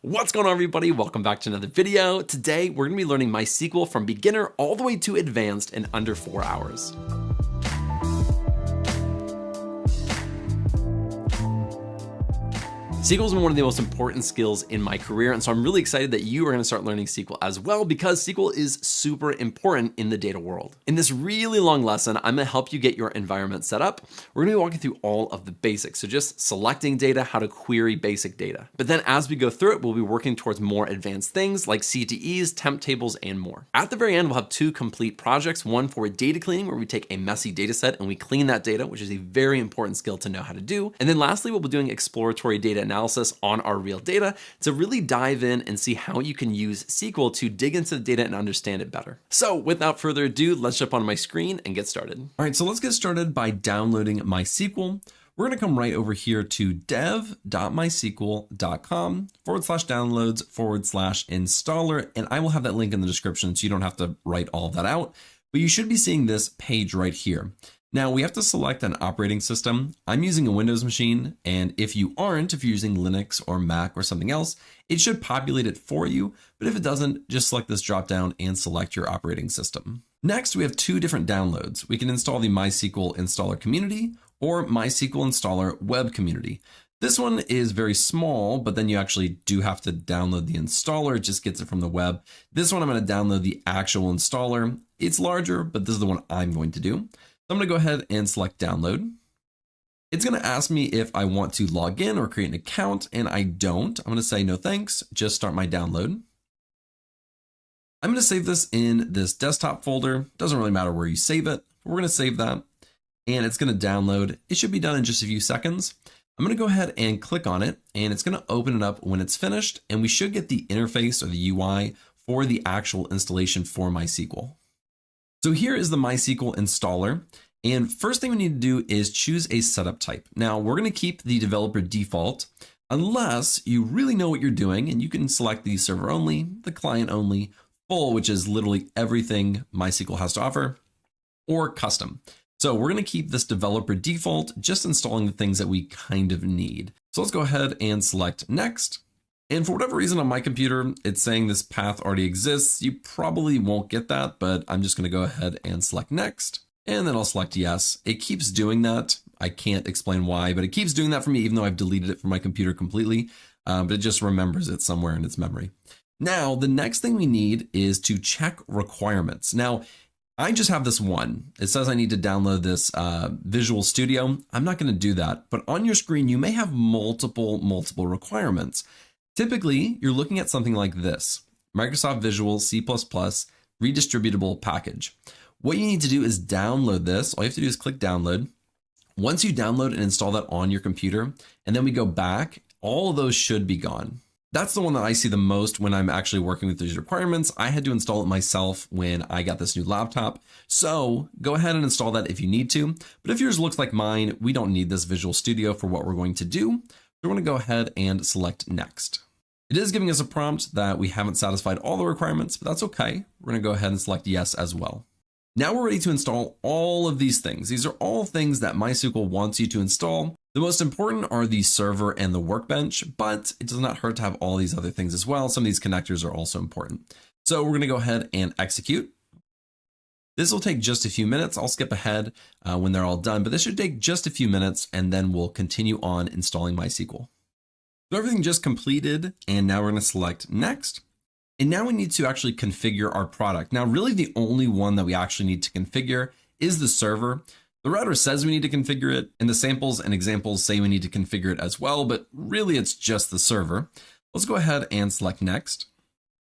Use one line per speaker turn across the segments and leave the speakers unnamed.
What's going on, everybody? Welcome back to another video. Today, we're gonna be learning MySQL from beginner all the way to advanced in under 4 hours. SQL has been one of the most important skills in my career, and so I'm really excited that you are gonna start learning SQL as well, because SQL is super important in the data world. In this really long lesson, I'm gonna help you get your environment set up. We're gonna be walking through all of the basics, so just selecting data, how to query basic data. But then as we go through it, we'll be working towards more advanced things like CTEs, temp tables, and more. At the very end, we'll have 2 complete projects, one for data cleaning, where we take a messy data set and we clean that data, which is a very important skill to know how to do. And then lastly, we'll be doing exploratory data analysis on our real data to really dive in and see how you can use SQL to dig into the data and understand it better. So without further ado, let's jump on my screen and get started. All right, so let's get started by downloading MySQL. We're gonna come right over here to dev.mysql.com/downloads/installer, and I will have that link in the description so you don't have to write all of that out, but you should be seeing this page right here. Now we have to select an operating system. I'm using a Windows machine, and if you aren't, if you're using Linux or Mac or something else, it should populate it for you. But if it doesn't, just select this drop down and select your operating system. Next, we have 2 different downloads. We can install the MySQL installer community or MySQL installer web community. This one is very small, but then you actually do have to download the installer. It just gets it from the web. This one, I'm going to download the actual installer. It's larger, but this is the one I'm going to do. I'm gonna go ahead and select download. It's gonna ask me if I want to log in or create an account, and I don't. I'm gonna say no thanks, just start my download. I'm gonna save this in this desktop folder. Doesn't really matter where you save it. We're gonna save that, and it's gonna download. It should be done in just a few seconds. I'm gonna go ahead and click on it, and it's gonna open it up when it's finished, and we should get the interface or the UI for the actual installation for MySQL. So here is the MySQL installer. And first thing we need to do is choose a setup type. Now we're going to keep the developer default unless you really know what you're doing, and you can select the server only, the client only, full, which is literally everything MySQL has to offer, or custom. So we're going to keep this developer default, just installing the things that we kind of need. So let's go ahead and select next. And for whatever reason on my computer, it's saying this path already exists. You probably won't get that, but I'm just going to go ahead and select next. And then I'll select yes. It keeps doing that. I can't explain why, but it keeps doing that for me, even though I've deleted it from my computer completely. But it just remembers it somewhere in its memory. Now, the next thing we need is to check requirements. Now, I just have this one. It says I need to download this Visual Studio. I'm not going to do that, but on your screen, you may have multiple requirements. Typically, you're looking at something like this, Microsoft Visual C++ redistributable package. What you need to do is download this. All you have to do is click download. Once you download and install that on your computer, and then we go back, all of those should be gone. That's the one that I see the most when I'm actually working with these requirements. I had to install it myself when I got this new laptop. So go ahead and install that if you need to. But if yours looks like mine, we don't need this Visual Studio for what we're going to do. So we're going to go ahead and select next. It is giving us a prompt that we haven't satisfied all the requirements, but that's okay. We're going to go ahead and select yes as well. Now we're ready to install all of these things. These are all things that MySQL wants you to install. The most important are the server and the workbench, but it does not hurt to have all these other things as well. Some of these connectors are also important. So we're going to go ahead and execute. This will take just a few minutes. I'll skip ahead when they're all done, but this should take just a few minutes, and then we'll continue on installing MySQL. So everything just completed, and now we're going to select next. And now we need to actually configure our product. Now, really the only one that we actually need to configure is the server. The router says we need to configure it, and the samples and examples say we need to configure it as well, but really it's just the server. Let's go ahead and select next.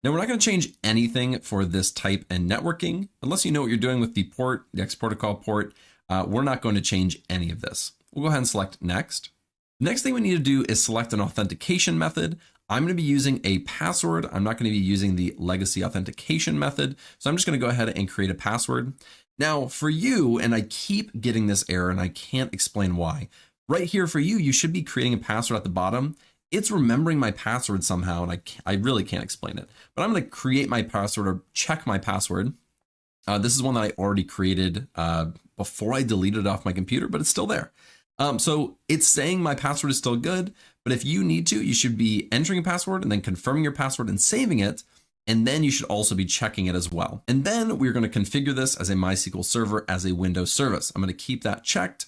Now we're not going to change anything for this type and networking. Unless you know what you're doing with the port, the X protocol port, we're not going to change any of this. We'll go ahead and select next. The next thing we need to do is select an authentication method. I'm going to be using a password. I'm not going to be using the legacy authentication method. So I'm just going to go ahead and create a password. Now for you, and I keep getting this error and I can't explain why. Right here for you, you should be creating a password at the bottom. It's remembering my password somehow, and I really can't explain it. But I'm going to create my password or check my password. This is one that I already created before I deleted it off my computer, but it's still there. So it's saying my password is still good, but if you need to, you should be entering a password and then confirming your password and saving it. And then you should also be checking it as well. And then we're going to configure this as a MySQL server as a Windows service. I'm going to keep that checked.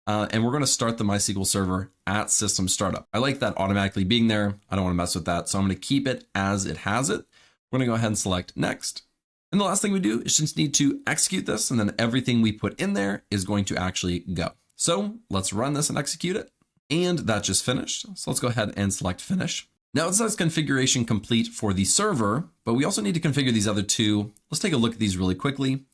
And we're going to start the MySQL server at system startup. I like that automatically being there. I don't want to mess with that. So I'm going to keep it as it has it. We're going to go ahead and select next. And the last thing we do is just need to execute this. And then everything we put in there is going to actually go. So let's run this and execute it. And that just finished. So let's go ahead and select finish. Now it says configuration complete for the server, but we also need to configure these other two. Let's take a look at these really quickly.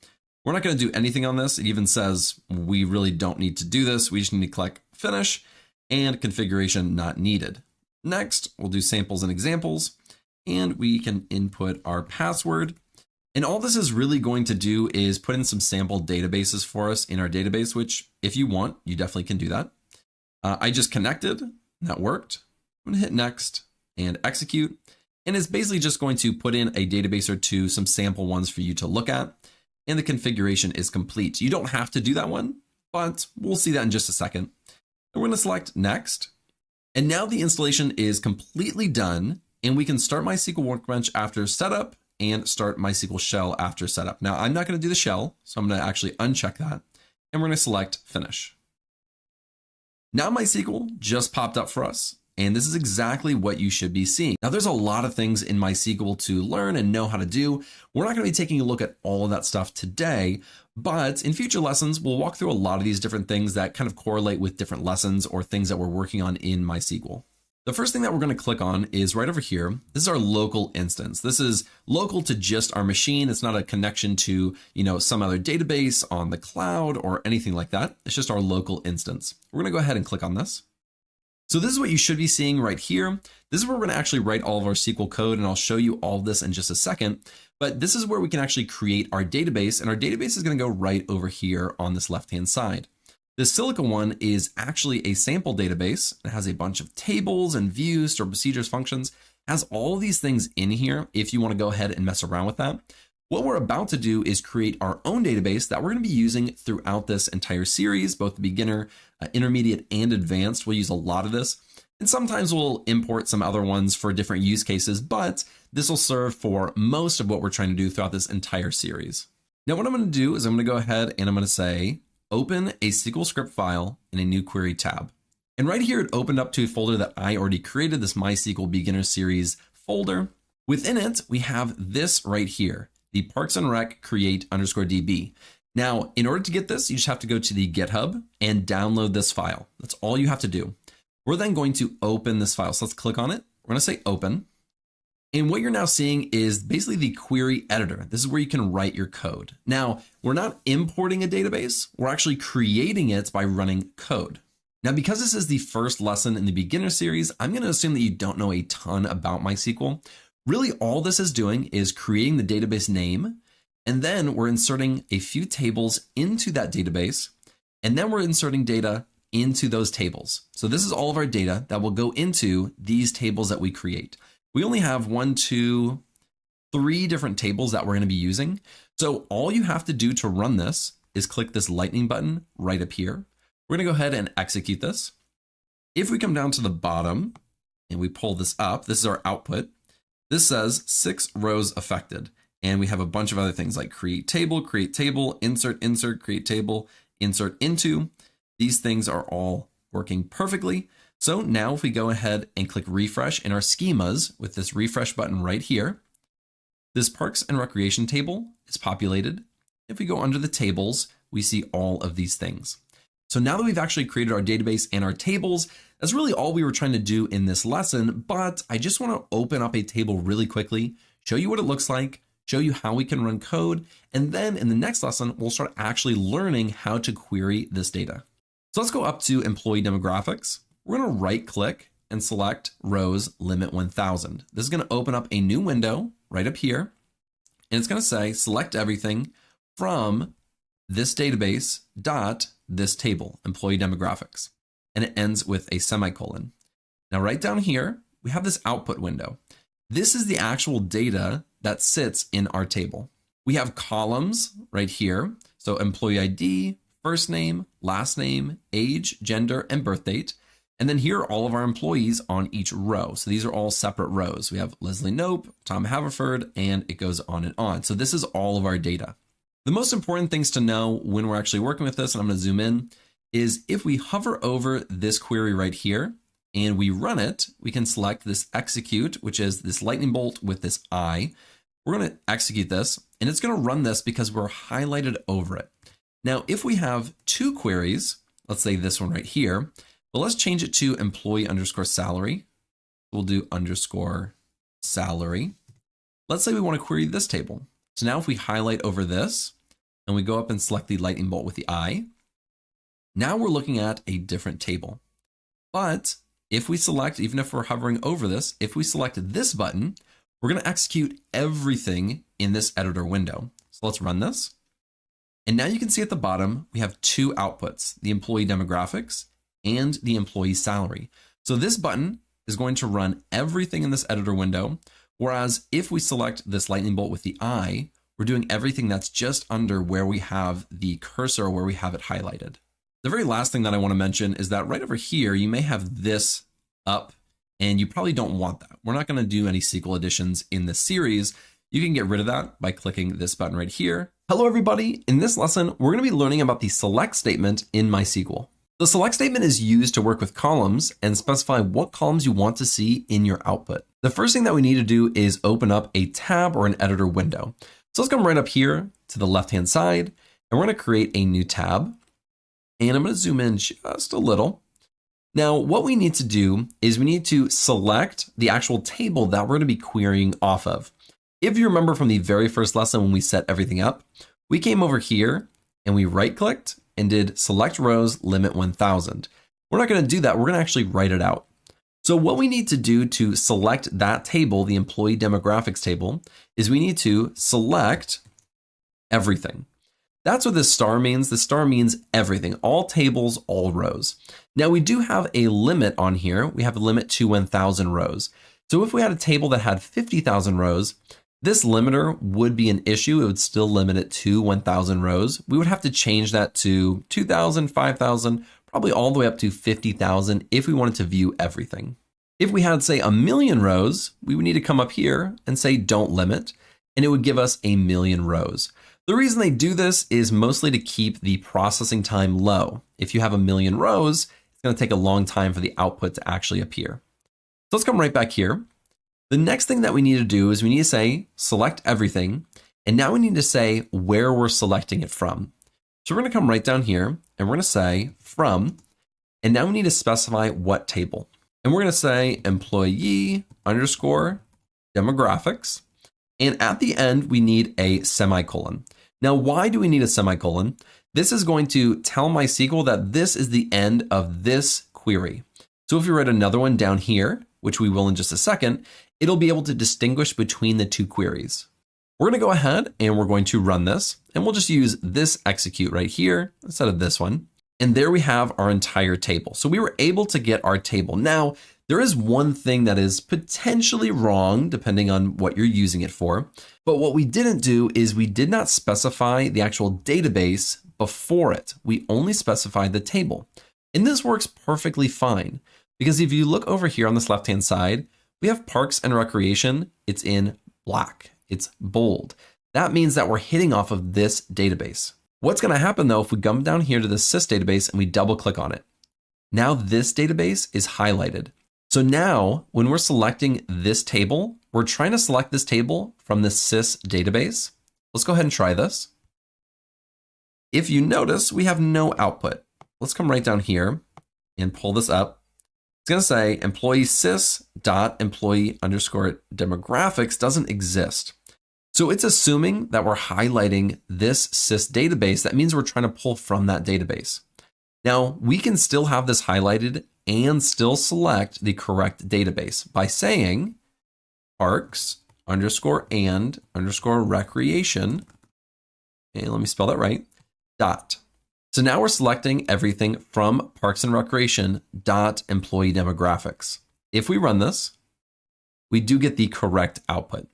We're not going to do anything on this. It even says we really don't need to do this. We just need to click finish and configuration not needed. Next, we'll do samples and examples, and we can input our password. And all this is really going to do is put in some sample databases for us in our database, which if you want, you definitely can do that. I just connected, that worked. I'm going to hit next and execute. And it's basically just going to put in a database or two, some sample ones for you to look at. And the configuration is complete. You don't have to do that one, but we'll see that in just a second. And we're going to select next. And now the installation is completely done. And we can start MySQL Workbench after setup and start MySQL Shell after setup. Now I'm not going to do the shell, so I'm going to actually uncheck that. And we're going to select finish. Now MySQL just popped up for us. And this is exactly what you should be seeing. Now, there's a lot of things in MySQL to learn and know how to do. We're not going to be taking a look at all of that stuff today, but in future lessons, we'll walk through a lot of these different things that kind of correlate with different lessons or things that we're working on in MySQL. The first thing that we're going to click on is right over here. This is our local instance. This is local to just our machine. It's not a connection to, some other database on the cloud or anything like that. It's just our local instance. We're going to go ahead and click on this. So this is what you should be seeing right here. This is where we're going to actually write all of our SQL code, and I'll show you all of this in just a second. But this is where we can actually create our database, and our database is going to go right over here on this left-hand side. This Silica one is actually a sample database. It has a bunch of tables and views, stored procedures, functions. It has all of these things in here if you want to go ahead and mess around with that. What we're about to do is create our own database that we're going to be using throughout this entire series, both the beginner, intermediate, and advanced. We'll use a lot of this. And sometimes we'll import some other ones for different use cases, but this will serve for most of what we're trying to do throughout this entire series. Now, what I'm going to do is I'm going to go ahead and I'm going to say, open a SQL script file in a new query tab. And right here, it opened up to a folder that I already created, this MySQL Beginner Series folder. Within it, we have this right here, the Parks and Rec create _db. Now, in order to get this, you just have to go to the GitHub and download this file. That's all you have to do. We're then going to open this file. So let's click on it. We're going to say open. And what you're now seeing is basically the query editor. This is where you can write your code. Now, we're not importing a database. We're actually creating it by running code. Now, because this is the first lesson in the beginner series, I'm going to assume that you don't know a ton about MySQL. Really, all this is doing is creating the database name, and then we're inserting a few tables into that database, and then we're inserting data into those tables. So this is all of our data that will go into these tables that we create. We only have 1, 2, 3 different tables that we're going to be using. So all you have to do to run this is click this lightning button right up here. We're going to go ahead and execute this. If we come down to the bottom and we pull this up, this is our output. This says 6 rows affected. And we have a bunch of other things like create table, insert, create table, insert into. These things are all working perfectly. So now if we go ahead and click refresh in our schemas with this refresh button right here, this Parks and Recreation table is populated. If we go under the tables, we see all of these things. So now that we've actually created our database and our tables, that's really all we were trying to do in this lesson, but I just want to open up a table really quickly, show you what it looks like, show you how we can run code, and then in the next lesson, we'll start actually learning how to query this data. So let's go up to employee demographics. We're going to right click and select rows limit 1000. This is going to open up a new window right up here, and it's going to say select everything from this database dot this table, employee demographics, and it ends with a semicolon. Now right down here, we have this output window. This is the actual data that sits in our table. We have columns right here. So employee ID, first name, last name, age, gender, and birth date. And then here are all of our employees on each row. So these are all separate rows. We have Leslie Nope, Tom Haverford, and it goes on and on. So this is all of our data. The most important things to know when we're actually working with this, and I'm going to zoom in, is if we hover over this query right here and we run it, we can select this execute, which is this lightning bolt with this I. We're going to execute this, and it's going to run this because we're highlighted over it. Now, if we have two queries, let's say this one right here, but let's change it to employee underscore salary. We'll do underscore salary. Let's say we want to query this table. So now if we highlight over this and we go up and select the lightning bolt with the I, now we're looking at a different table. But if we select, even if we're hovering over this, if we select this button, we're going to execute everything in this editor window. So let's run this. And now you can see at the bottom, we have two outputs, the employee demographics and the employee salary. So this button is going to run everything in this editor window. Whereas if we select this lightning bolt with the I, we're doing everything that's just under where we have the cursor, where we have it highlighted. The very last thing that I want to mention is that right over here, you may have this up and you probably don't want that. We're not going to do any SQL additions in this series. You can get rid of that by clicking this button right here. Hello, everybody. In this lesson, we're going to be learning about the select statement in MySQL. The select statement is used to work with columns and specify what columns you want to see in your output. The first thing that we need to do is open up a tab or an editor window. So let's come right up here to the left-hand side, and we're going to create a new tab. And I'm going to zoom in just a little. Now, what we need to do is we need to select the actual table that we're going to be querying off of. If you remember from the very first lesson when we set everything up, we came over here and we right-clicked and did select rows limit 1000. We're not going to do that. We're going to actually write it out. So what we need to do to select that table, the employee demographics table, is we need to select everything. That's what this star means. The star means everything, all tables, all rows. Now we do have a limit on here. We have a limit to 1000 rows. So if we had a table that had 50,000 rows, this limiter would be an issue. It would still limit it to 1000 rows. We would have to change that to 2000, 5000, probably all the way up to 50,000 if we wanted to view everything. If we had, say, 1,000,000 rows, we would need to come up here and say don't limit, and it would give us 1,000,000 rows. The reason they do this is mostly to keep the processing time low. If you have 1,000,000 rows, it's going to take a long time for the output to actually appear. So let's come right back here. The next thing that we need to do is we need to say select everything. And now we need to say where we're selecting it from. So we're going to come right down here and we're going to say from. And now we need to specify what table. And we're going to say employee underscore demographics. And at the end, we need a semicolon. Now, why do we need a semicolon? This is going to tell MySQL that this is the end of this query. So if you write another one down here, which we will in just a second, it'll be able to distinguish between the two queries. We're going to go ahead and we're going to run this, and we'll just use this execute right here instead of this one. And there we have our entire table. So we were able to get our table. Now, there is one thing that is potentially wrong depending on what you're using it for. But what we didn't do is we did not specify the actual database before it. We only specified the table. And this works perfectly fine because if you look over here on this left-hand side, we have Parks and Recreation. It's in black. It's bold. That means that we're hitting off of this database. What's going to happen though, if we come down here to the sys database and we double click on it, now this database is highlighted. So now when we're selecting this table, we're trying to select this table from the sys database. Let's go ahead and try this. If you notice, we have no output. Let's come right down here and pull this up. It's going to say employee sys dot employee underscore demographics doesn't exist. So it's assuming that we're highlighting this sys database. That means we're trying to pull from that database. Now we can still have this highlighted and still select the correct database by saying parks underscore and underscore recreation. And let me spell that right. Dot. So now we're selecting everything from Parks and Recreation dot employee demographics. If we run this, we do get the correct output.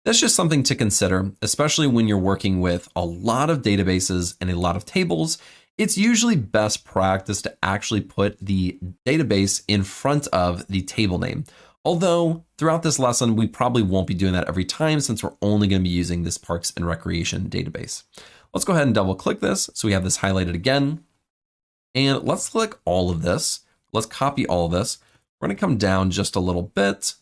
That's just something to consider, especially when you're working with a lot of databases and a lot of tables, It's usually best practice to actually put the database in front of the table name. Although throughout this lesson, we probably won't be doing that every time since we're only going to be using this Parks and Recreation database. Let's go ahead and double click this. So we have this highlighted again. And let's click all of this. Let's copy all of this. We're going to come down just a little bit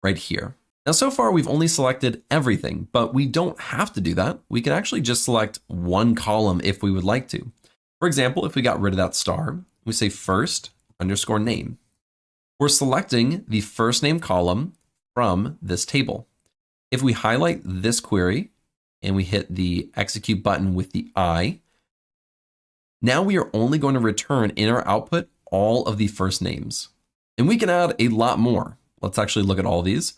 right here. Now, so far, we've only selected everything, but we don't have to do that. We can actually just select one column if we would like to. For example, if we got rid of that star, we say first underscore name. We're selecting the first name column from this table. If we highlight this query and we hit the execute button with the I, now we are only going to return in our output all of the first names. And we can add a lot more. Let's actually look at all these.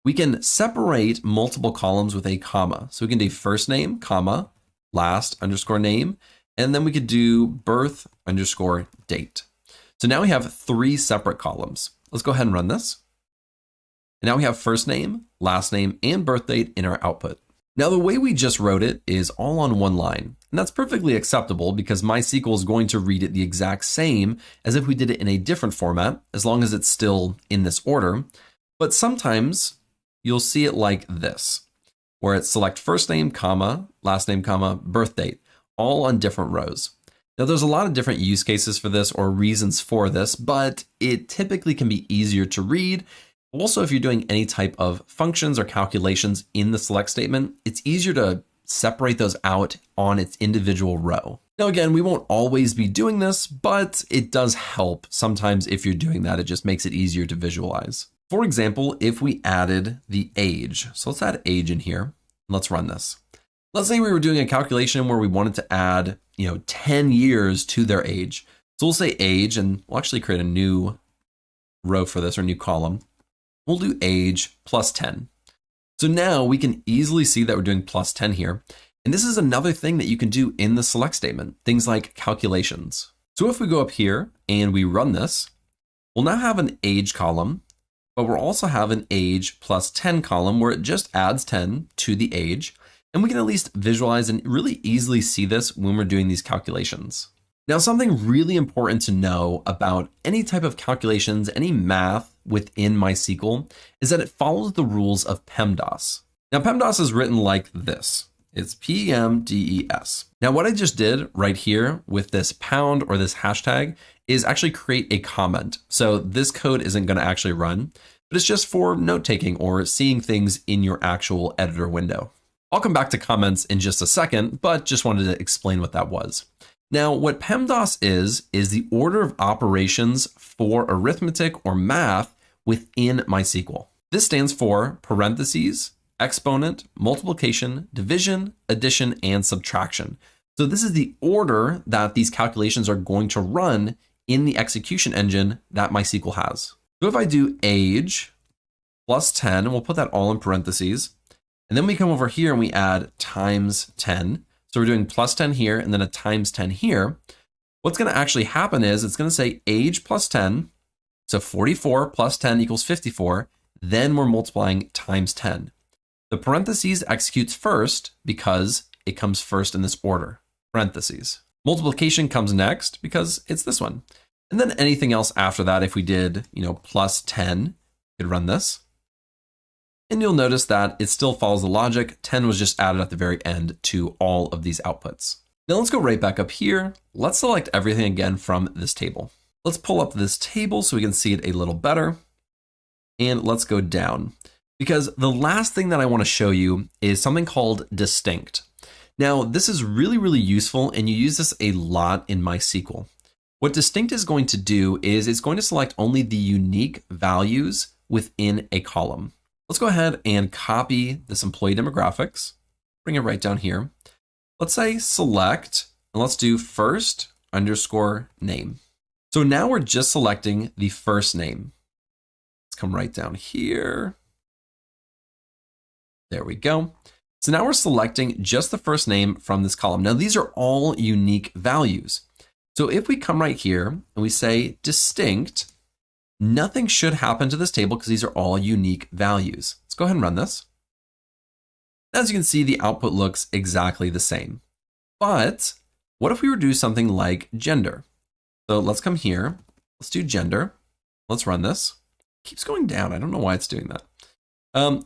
We can separate multiple columns with a comma. So we can do first name, comma, last underscore name, and then we could do birth underscore date. So now we have 3 separate columns. Let's go ahead and run this. And now we have first name, last name, and birth date in our output. Now the way we just wrote it is all on one line. And that's perfectly acceptable because MySQL is going to read it the exact same as if we did it in a different format, as long as it's still in this order. But sometimes you'll see it like this, where it's select first name, comma, last name, comma, birth date, all on different rows. Now there's a lot of different use cases for this or reasons for this, but it typically can be easier to read. Also, if you're doing any type of functions or calculations in the select statement, it's easier to separate those out on its individual row. Now, again, we won't always be doing this, but it does help. Sometimes if you're doing that, it just makes it easier to visualize. For example, if we added the age, so let's add age in here. Let's run this. Let's say we were doing a calculation where we wanted to add, 10 years to their age. So we'll say age, and we'll actually create a new row for this or new column. We'll do age plus 10. So now we can easily see that we're doing plus 10 here. And this is another thing that you can do in the select statement, things like calculations. So if we go up here and we run this, we'll now have an age column, but we'll also have an age plus 10 column where it just adds 10 to the age. And we can at least visualize and really easily see this when we're doing these calculations. Now, something really important to know about any type of calculations, any math within MySQL is that it follows the rules of PEMDAS. Now, PEMDAS is written like this. It's PEMDES. Now, what I just did right here with this pound or this hashtag is actually create a comment. So this code isn't going to actually run, but it's just for note-taking or seeing things in your actual editor window. I'll come back to comments in just a second, but just wanted to explain what that was. Now, what PEMDAS is the order of operations for arithmetic or math within MySQL. This stands for parentheses, exponent, multiplication, division, addition, and subtraction. So this is the order that these calculations are going to run in the execution engine that MySQL has. So if I do age plus 10, and we'll put that all in parentheses, and then we come over here and we add times 10. So we're doing plus 10 here and then a times 10 here. What's going to actually happen is it's going to say age plus 10. So 44 plus 10 equals 54. Then we're multiplying times 10. The parentheses executes first because it comes first in this order, parentheses. Multiplication comes next because it's this one. And then anything else after that, if we did, plus 10, you could run this. And you'll notice that it still follows the logic. 10 was just added at the very end to all of these outputs. Now let's go right back up here. Let's select everything again from this table. Let's pull up this table so we can see it a little better. And let's go down because the last thing that I want to show you is something called distinct. Now, this is really, really useful and you use this a lot in MySQL. What distinct is going to do is it's going to select only the unique values within a column. Let's go ahead and copy this employee demographics, bring it right down here. Let's say select, and let's do first underscore name. So now we're just selecting the first name. Let's come right down here. There we go. So now we're selecting just the first name from this column. Now these are all unique values. So if we come right here and we say distinct, nothing should happen to this table because these are all unique values. Let's go ahead and run this. As you can see, the output looks exactly the same. But What if we were to do something like gender? So let's come here. Let's do gender. Let's run this. It keeps going down. I don't know why it's doing that.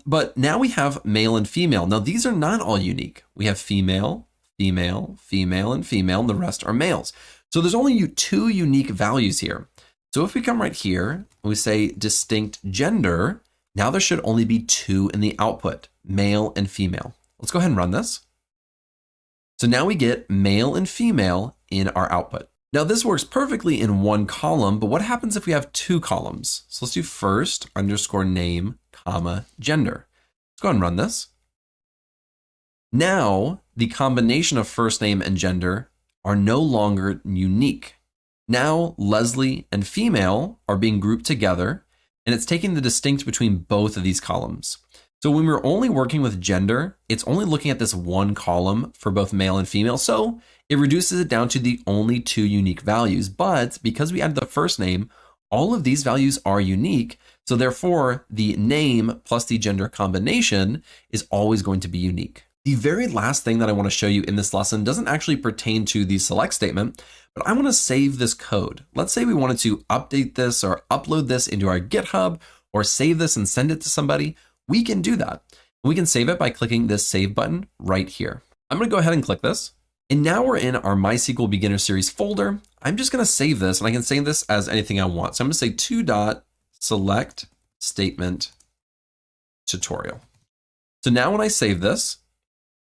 But now we have male and female. Now these are not all unique. We have female, female, female, and female, and the rest are males. So there's only 2 unique values here. So if we come right here and we say distinct gender, now there should only be 2 in the output, male and female. Let's go ahead and run this. So now we get male and female in our output. Now this works perfectly in 1 column, but what happens if we have 2 columns? So let's do first underscore name, comma, gender. Let's go ahead and run this. Now the combination of first name and gender are no longer unique. Now Leslie and female are being grouped together, and it's taking the distinct between both of these columns. So when we're only working with gender, it's only looking at this 1 column for both male and female. So it reduces it down to the only 2 unique values. But because we added the first name, all of these values are unique. So therefore, the name plus the gender combination is always going to be unique. The very last thing that I want to show you in this lesson doesn't actually pertain to the select statement, but I want to save this code. Let's say we wanted to update this or upload this into our GitHub or save this and send it to somebody. We can do that. We can save it by clicking this save button right here. I'm going to go ahead and click this. And now we're in our MySQL Beginner Series folder. I'm just going to save this, and I can save this as anything I want. So I'm going to say 2.select statement tutorial. So now when I save this,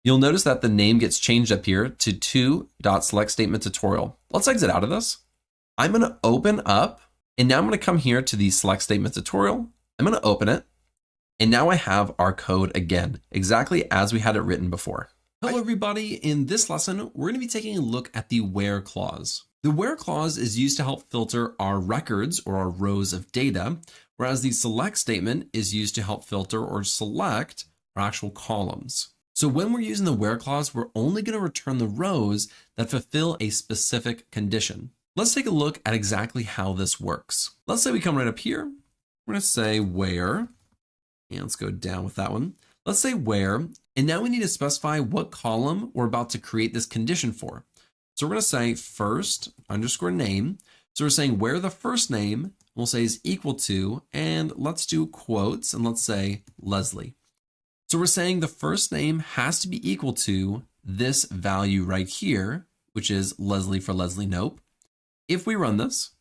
you'll notice that the name gets changed up here to 2.select statement tutorial. Let's exit out of this. I'm going to open up, and now I'm going to come here to the select statement tutorial. I'm going to open it. And now I have our code again, exactly as we had it written before. Hello everybody, in this lesson, we're going to be taking a look at the where clause. The where clause is used to help filter our records or our rows of data, whereas the select statement is used to help filter or select our actual columns. So when we're using the where clause, we're only going to return the rows that fulfill a specific condition. Let's take a look at exactly how this works. Let's say we come right up here. We're going to say where. And let's go down with that one. Let's say where, and now we need to specify what column we're about to create this condition for. So we're going to say first underscore name. So we're saying where the first name we'll say is equal to, and let's do quotes and let's say Leslie. So we're saying the first name has to be equal to this value right here, which is Leslie for Leslie Nope. If we run this,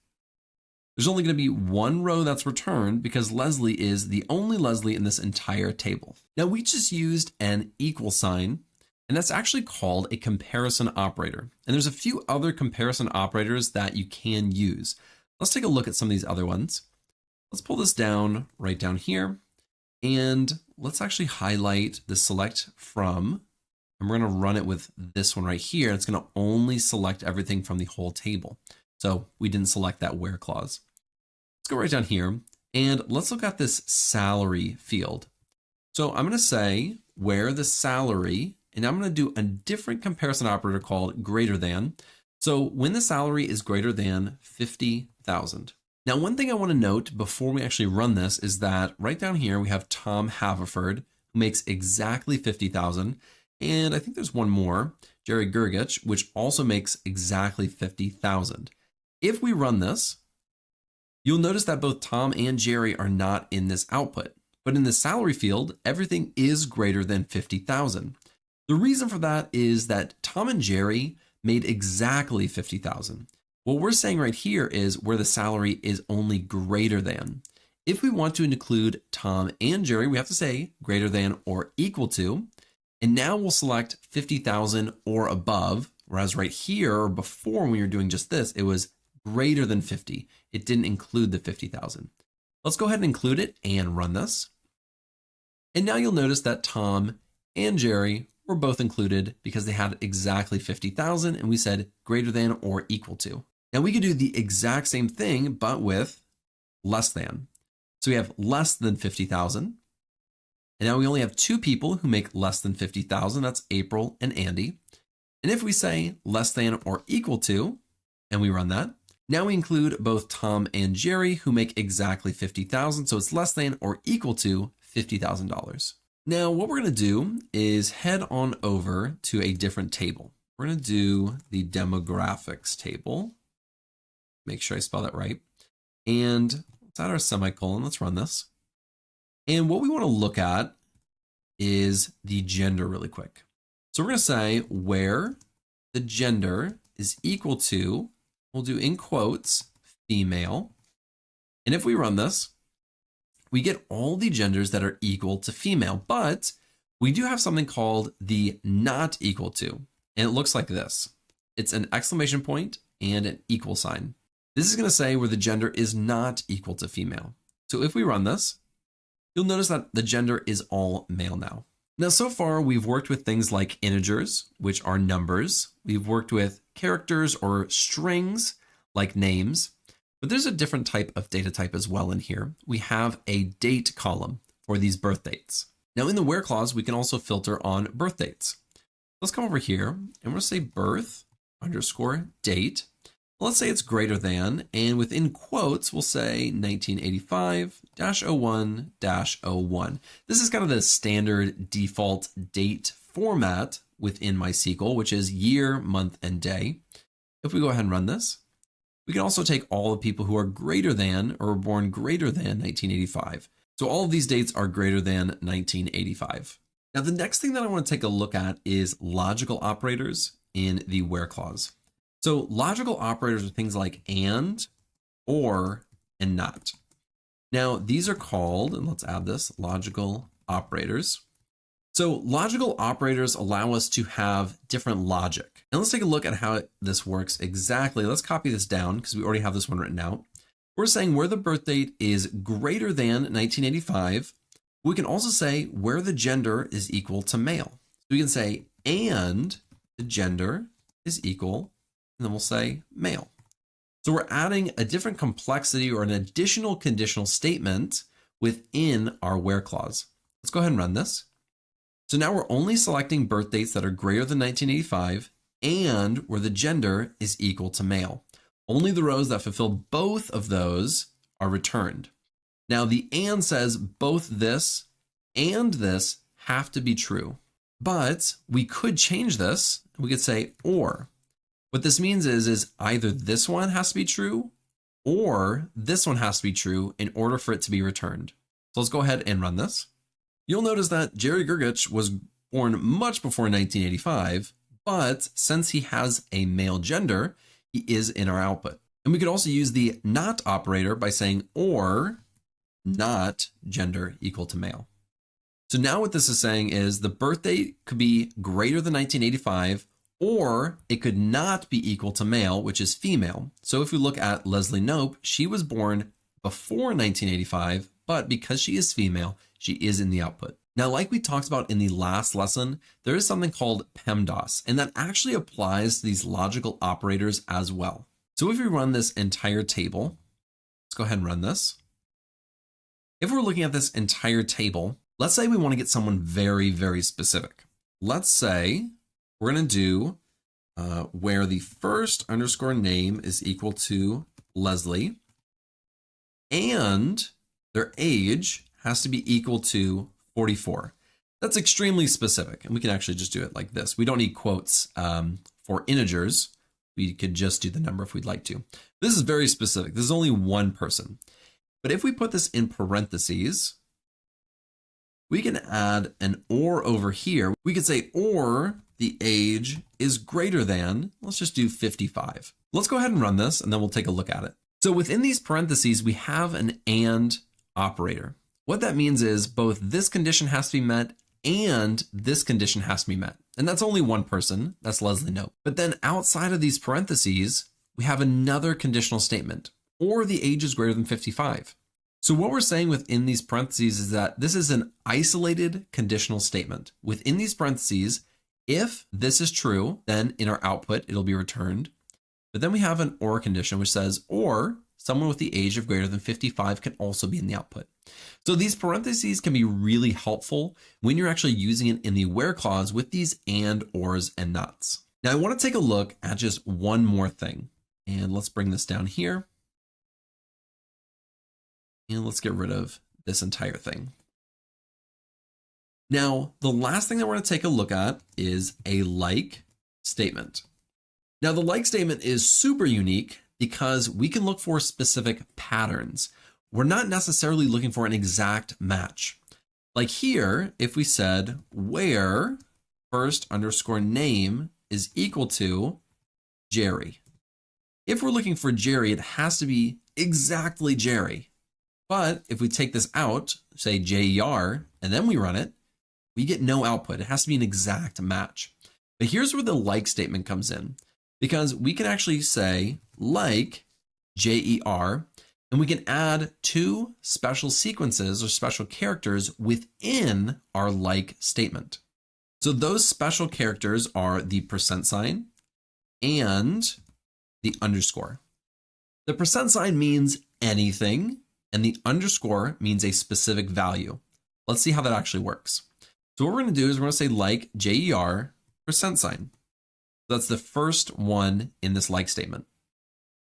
there's only going to be 1 row that's returned because Leslie is the only Leslie in this entire table. Now we just used an equal sign, and that's actually called a comparison operator. And there's a few other comparison operators that you can use. Let's take a look at some of these other ones. Let's pull this down right down here, and let's actually highlight the select from, and we're going to run it with this one right here. It's going to only select everything from the whole table. So we didn't select that where clause. Let's go right down here and let's look at this salary field. So I'm going to say where the salary, and I'm going to do a different comparison operator called greater than. So when the salary is greater than 50,000. Now, one thing I want to note before we actually run this is that right down here, we have Tom Haverford, who makes exactly 50,000. And I think there's one more, Jerry Gergich, which also makes exactly 50,000. If we run this, you'll notice that both Tom and Jerry are not in this output, but in the salary field, everything is greater than 50,000. The reason for that is that Tom and Jerry made exactly 50,000. What we're saying right here is where the salary is only greater than. If we want to include Tom and Jerry, we have to say greater than or equal to, and now we'll select 50,000 or above, whereas right here or before when we were doing just this, it was greater than 50. It didn't include the 50,000. Let's go ahead and include it and run this. And now you'll notice that Tom and Jerry were both included because they had exactly 50,000 and we said greater than or equal to. Now we could do the exact same thing, but with less than. So we have less than 50,000. And now we only have 2 people who make less than 50,000. That's April and Andy. And if we say less than or equal to, and we run that, now we include both Tom and Jerry who make exactly 50,000. So it's less than or equal to $50,000. Now what we're going to do is head on over to a different table. we're going to do the demographics table. Make sure I spell that right. And let's add our semicolon. Let's run this. And what we want to look at is the gender really quick. So we're going to say where the gender is equal to, we'll do in quotes, female. And if we run this, we get all the genders that are equal to female, but we do have something called the not equal to, and it looks like this. It's an exclamation point and an equal sign. This is going to say where the gender is not equal to female. So if we run this, you'll notice that the gender is all male now. Now, so far, we've worked with things like integers, which are numbers. We've worked with characters or strings like names, but there's a different type of data type as well in here. We have a date column for these birth dates. Now in the where clause, we can also filter on birth dates. Let's come over here and we'll say birth underscore date. Let's say it's greater than, and within quotes, we'll say 1985-01-01. This is kind of the standard default date format within MySQL, which is year, month, and day. If we go ahead and run this, we can also take all the people who are greater than or were born greater than 1985. So all of these dates are greater than 1985. Now, the next thing that I want to take a look at is logical operators in the where clause. So logical operators are things like and, or, and not. Now, these are called, and let's add this, logical operators. So logical operators allow us to have different logic. And let's take a look at how this works exactly. Let's copy this down because we already have this one written out. We're saying where the birth date is greater than 1985. We can also say where the gender is equal to male. So we can say, and the gender is equal, and then we'll say male. So we're adding a different complexity or an additional conditional statement within our where clause. Let's go ahead and run this. So now we're only selecting birth dates that are greater than 1985 and where the gender is equal to male. Only the rows that fulfill both of those are returned. Now the and says both this and this have to be true, but we could change this. We could say or. What this means is either this one has to be true or this one has to be true in order for it to be returned. So let's go ahead and run this. You'll notice that Jerry Gergich was born much before 1985, but since he has a male gender, he is in our output. And we could also use the not operator by saying or not gender equal to male. So now what this is saying is the birth date could be greater than 1985, or it could not be equal to male, which is female. So if we look at Leslie Knope, she was born before 1985, but because she is female, she is in the output. Now, like we talked about in the last lesson, there is something called PEMDAS, and that actually applies to these logical operators as well. So if we run this entire table, let's go ahead and run this. If we're looking at this entire table, let's say we want to get someone very, very specific. Let's say we're going to do where the first underscore name is equal to Leslie and their age has to be equal to 44. That's extremely specific. And we can actually just do it like this. We don't need quotes for integers. We could just do the number if we'd like to. This is very specific. This is only one person. But if we put this in parentheses, we can add an or over here. We could say, or the age is greater than, let's just do 55. Let's go ahead and run this and then we'll take a look at it. So within these parentheses, we have an and operator. What that means is both this condition has to be met and this condition has to be met. And that's only one person, that's Leslie Knope. But then outside of these parentheses, we have another conditional statement, or the age is greater than 55. So what we're saying within these parentheses is that this is an isolated conditional statement. Within these parentheses, if this is true, then in our output, it'll be returned. But then we have an or condition, which says, or someone with the age of greater than 55 can also be in the output. So these parentheses can be really helpful when you're actually using it in the where clause with these and, ors, and nots. Now I want to take a look at just one more thing. And let's bring this down here. And let's get rid of this entire thing. Now, the last thing that we're going to take a look at is a like statement. Now the like statement is super unique because we can look for specific patterns. We're not necessarily looking for an exact match. Like here, if we said where first underscore name is equal to Jerry. If we're looking for Jerry, it has to be exactly Jerry. But if we take this out, say JER, and then we run it, we get no output. It has to be an exact match. But here's where the like statement comes in, because we can actually say like JER, and we can add two special sequences or special characters within our like statement. So those special characters are the % and the underscore. The % means anything, and the underscore means a specific value. Let's see how that actually works. So what we're going to do is we're going to say like JER %. That's the first one in this like statement.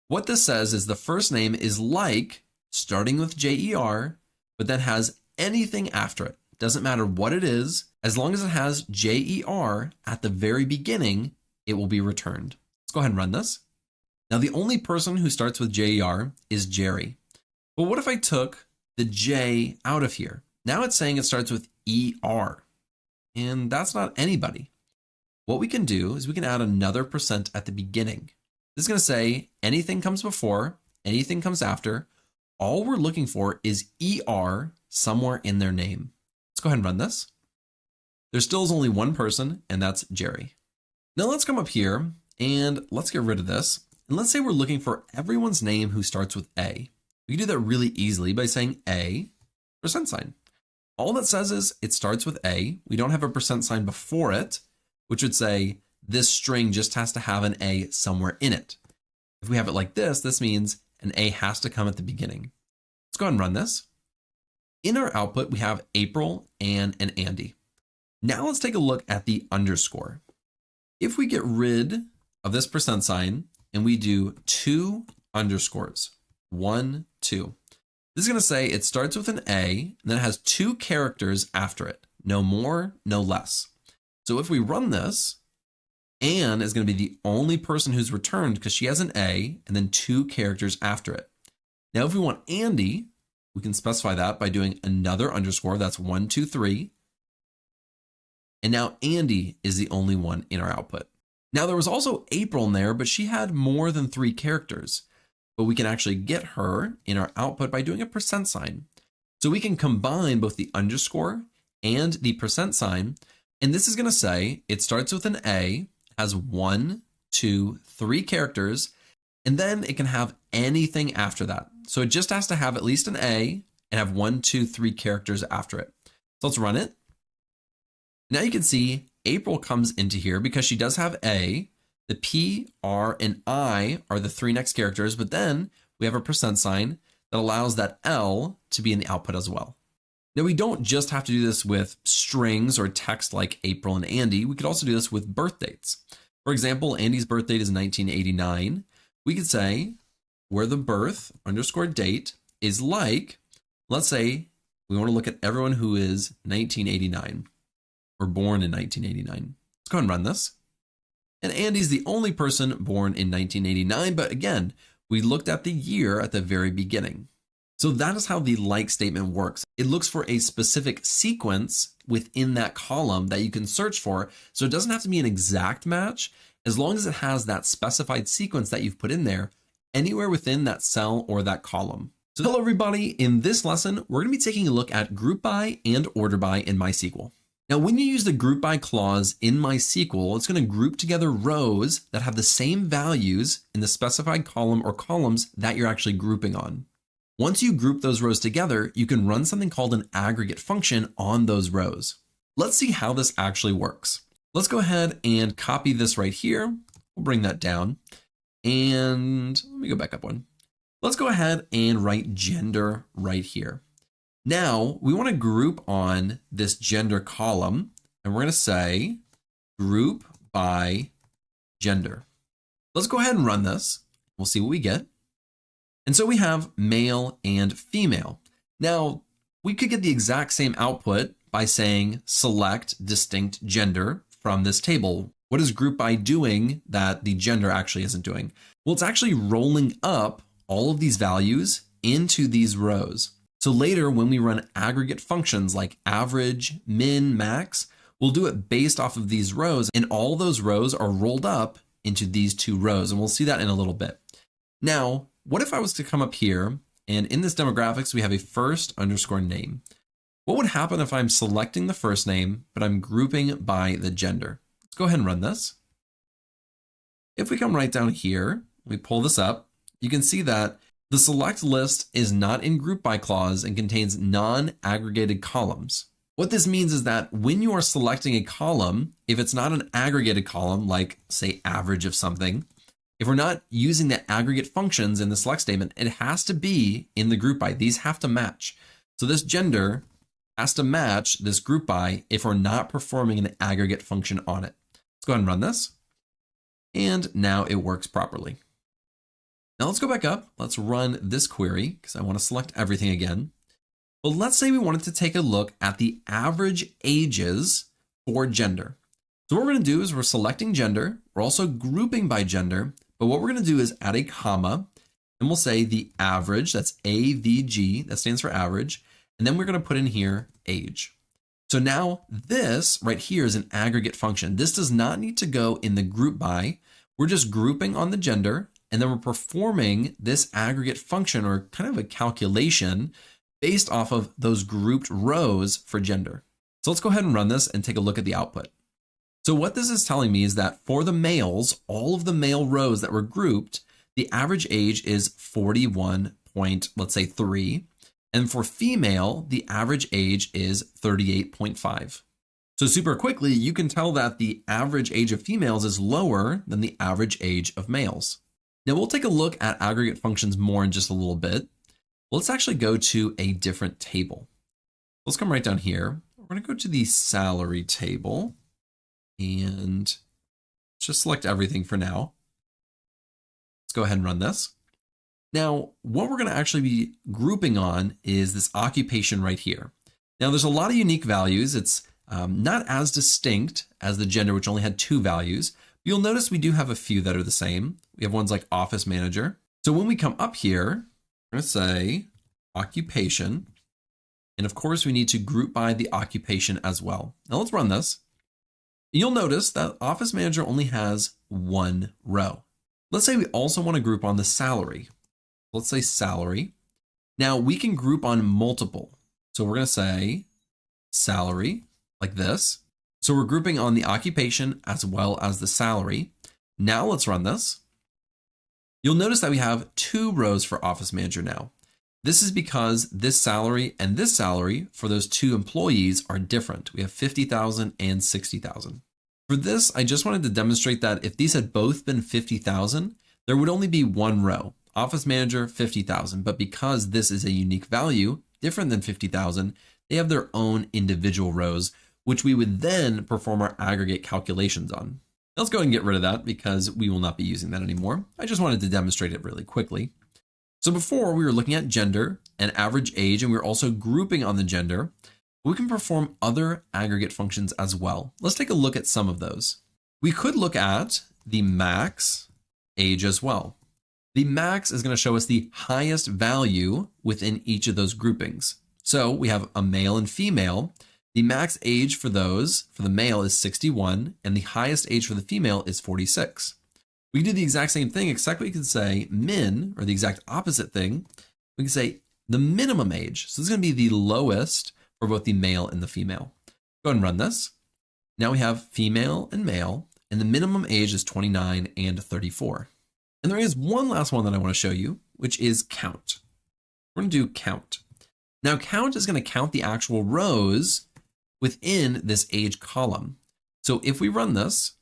What this says is the first name is like, starting with JER, but then has anything after it. Doesn't matter what it is, as long as it has JER at the very beginning, it will be returned. Let's go ahead and run this. Now the only person who starts with JER is Jerry. But what if I took the J out of here? Now it's saying it starts with ER, and that's not anybody. What we can do is we can add another % at the beginning. This is going to say anything comes before, anything comes after. All we're looking for is ER somewhere in their name. Let's go ahead and run this. There still is only one person, and that's Jerry. Now let's come up here and let's get rid of this. And let's say we're looking for everyone's name who starts with A. We can do that really easily by saying A %. All that says is it starts with A. We don't have a % before it, which would say this string just has to have an A somewhere in it. If we have it like this, this means an A has to come at the beginning. Let's go ahead and run this. In our output, we have April and an Andy. Now let's take a look at the underscore. If we get rid of this % and we do two underscores, 1, 2. This is going to say it starts with an A and then it has two characters after it. No more, no less. So if we run this, Anne is going to be the only person who's returned because she has an A and then two characters after it. Now, if we want Andy, we can specify that by doing another underscore. That's 1, 2, 3. And now Andy is the only one in our output. Now there was also April in there, but she had more than 3 characters. But we can actually get her in our output by doing a %. So we can combine both the underscore and the %. And this is going to say it starts with an A, has 1, 2, 3 characters, and then it can have anything after that. So it just has to have at least an A and have 1, 2, 3 characters after it. So let's run it. Now you can see April comes into here because she does have A. The P, R, and I are the 3 next characters, but then we have a % that allows that L to be in the output as well. Now we don't just have to do this with strings or text like April and Andy. We could also do this with birth dates. For example, Andy's birth date is 1989. We could say where the birth underscore date is like, let's say we want to look at everyone who is 1989 or born in 1989. Let's go ahead and run this. And Andy's the only person born in 1989, but again, we looked at the year at the very beginning. So that is how the like statement works. It looks for a specific sequence within that column that you can search for. So it doesn't have to be an exact match, as long as it has that specified sequence that you've put in there anywhere within that cell or that column. So hello everybody, in this lesson, we're going to be taking a look at group by and order by in MySQL. Now, when you use the group by clause in MySQL, it's going to group together rows that have the same values in the specified column or columns that you're actually grouping on. Once you group those rows together, you can run something called an aggregate function on those rows. Let's see how this actually works. Let's go ahead and copy this right here. We'll bring that down. And let me go back up one. Let's go ahead and write gender right here. Now we want to group on this gender column, and we're going to say group by gender. Let's go ahead and run this. We'll see what we get. And so we have male and female. Now we could get the exact same output by saying select distinct gender from this table. What is group by doing that the gender actually isn't doing? Well, it's actually rolling up all of these values into these rows. So later when we run aggregate functions like average, min, max, we'll do it based off of these rows, and all those rows are rolled up into these two rows. And we'll see that in a little bit. Now, what if I was to come up here and in this demographics, we have a first underscore name. What would happen if I'm selecting the first name, but I'm grouping by the gender? Let's go ahead and run this. If we come right down here, we pull this up, you can see that the select list is not in group by clause and contains non-aggregated columns. What this means is that when you are selecting a column, if it's not an aggregated column, like say average of something, if we're not using the aggregate functions in the select statement, it has to be in the group by. These have to match. So this gender has to match this group by if we're not performing an aggregate function on it. Let's go ahead and run this. And now it works properly. Now let's go back up. Let's run this query because I want to select everything again. Well, let's say we wanted to take a look at the average ages for gender. So what we're going to do is we're selecting gender. We're also grouping by gender. But what we're going to do is add a comma, and we'll say the average, that's AVG, that stands for average. And then we're going to put in here age. So now this right here is an aggregate function. This does not need to go in the group by. We're just grouping on the gender, and then we're performing this aggregate function or kind of a calculation based off of those grouped rows for gender. So let's go ahead and run this and take a look at the output. So what this is telling me is that for the males, all of the male rows that were grouped, the average age is 41 point, let's say 3. And for female, the average age is 38.5. So super quickly, you can tell that the average age of females is lower than the average age of males. Now we'll take a look at aggregate functions more in just a little bit. Let's actually go to a different table. Let's come right down here. We're going to go to the salary table and just select everything for now. Let's go ahead and run this. Now, what we're going to actually be grouping on is this occupation right here. Now, there's a lot of unique values. It's not as distinct as the gender, which only had 2 values. You'll notice we do have a few that are the same. We have ones like office manager. So when we come up here, we're going to say occupation. And of course, we need to group by the occupation as well. Now let's run this. You'll notice that office manager only has 1 row. Let's say we also want to group on the salary. Let's say salary. Now we can group on multiple. So we're going to say salary like this. So we're grouping on the occupation as well as the salary. Now let's run this. You'll notice that we have 2 rows for office manager now. This is because this salary and this salary for those 2 employees are different. We have 50,000 and 60,000. For this, I just wanted to demonstrate that if these had both been 50,000, there would only be 1 row, office manager 50,000. But because this is a unique value, different than 50,000, they have their own individual rows, which we would then perform our aggregate calculations on. Let's go ahead and get rid of that because we will not be using that anymore. I just wanted to demonstrate it really quickly. So before we were looking at gender and average age, and we were also grouping on the gender. We can perform other aggregate functions as well. Let's take a look at some of those. We could look at the max age as well. The max is going to show us the highest value within each of those groupings. So we have a male and female. The max age for those, for the male is 61, and the highest age for the female is 46. We can do the exact same thing, except we can say min, or the exact opposite thing. We can say the minimum age. So this is going to be the lowest for both the male and the female. Go ahead and run this. Now we have female and male, and the minimum age is 29 and 34. And there is one last one that I want to show you, which is count. We're going to do count. Now count is going to count the actual rows within this age column. So if we run this,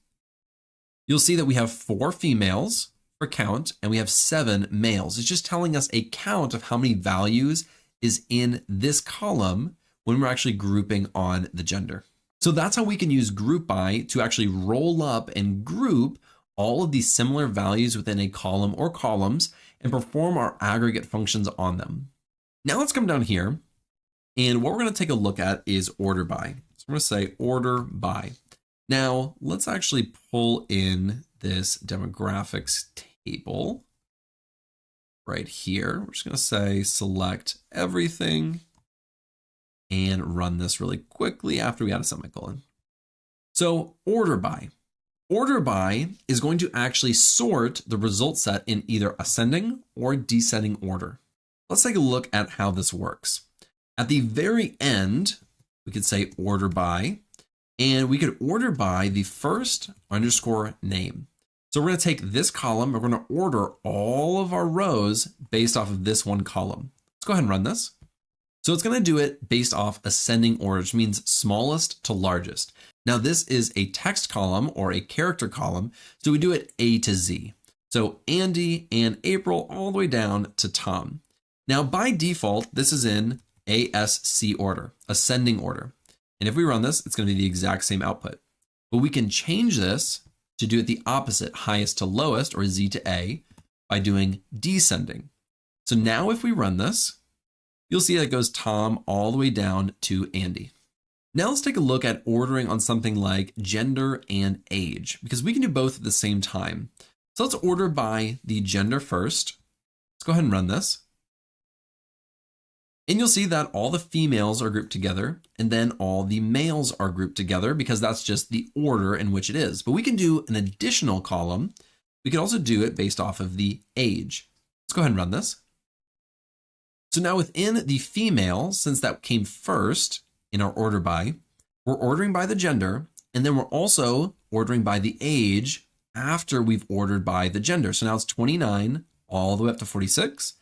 you'll see that we have 4 females for count, and we have 7 males. It's just telling us a count of how many values is in this column when we're actually grouping on the gender. So that's how we can use group by to actually roll up and group all of these similar values within a column or columns and perform our aggregate functions on them. Now let's come down here, and what we're going to take a look at is order by. So we're going to say order by. Now let's actually pull in this demographics table right here. We're just going to say select everything and run this really quickly after we add a semicolon. So order by. Order by is going to actually sort the result set in either ascending or descending order. Let's take a look at how this works. At the very end, we could say order by, and we could order by the first underscore name. So we're going to take this column, we're going to order all of our rows based off of this one column. Let's go ahead and run this. So it's going to do it based off ascending order, which means smallest to largest. Now this is a text column or a character column, so we do it A to Z. So Andy and April all the way down to Tom. Now by default, this is in ASC order, ascending order. And if we run this, it's going to be the exact same output. But we can change this to do it the opposite, highest to lowest or Z to A by doing descending. So now if we run this, you'll see that it goes Tom all the way down to Andy. Now let's take a look at ordering on something like gender and age, because we can do both at the same time. So let's order by the gender first. Let's go ahead and run this. And you'll see that all the females are grouped together and then all the males are grouped together because that's just the order in which it is. But we can do an additional column. We could also do it based off of the age. Let's go ahead and run this. So now within the female, since that came first in our order by, we're ordering by the gender, and then we're also ordering by the age after we've ordered by the gender. So now it's 29 all the way up to 46,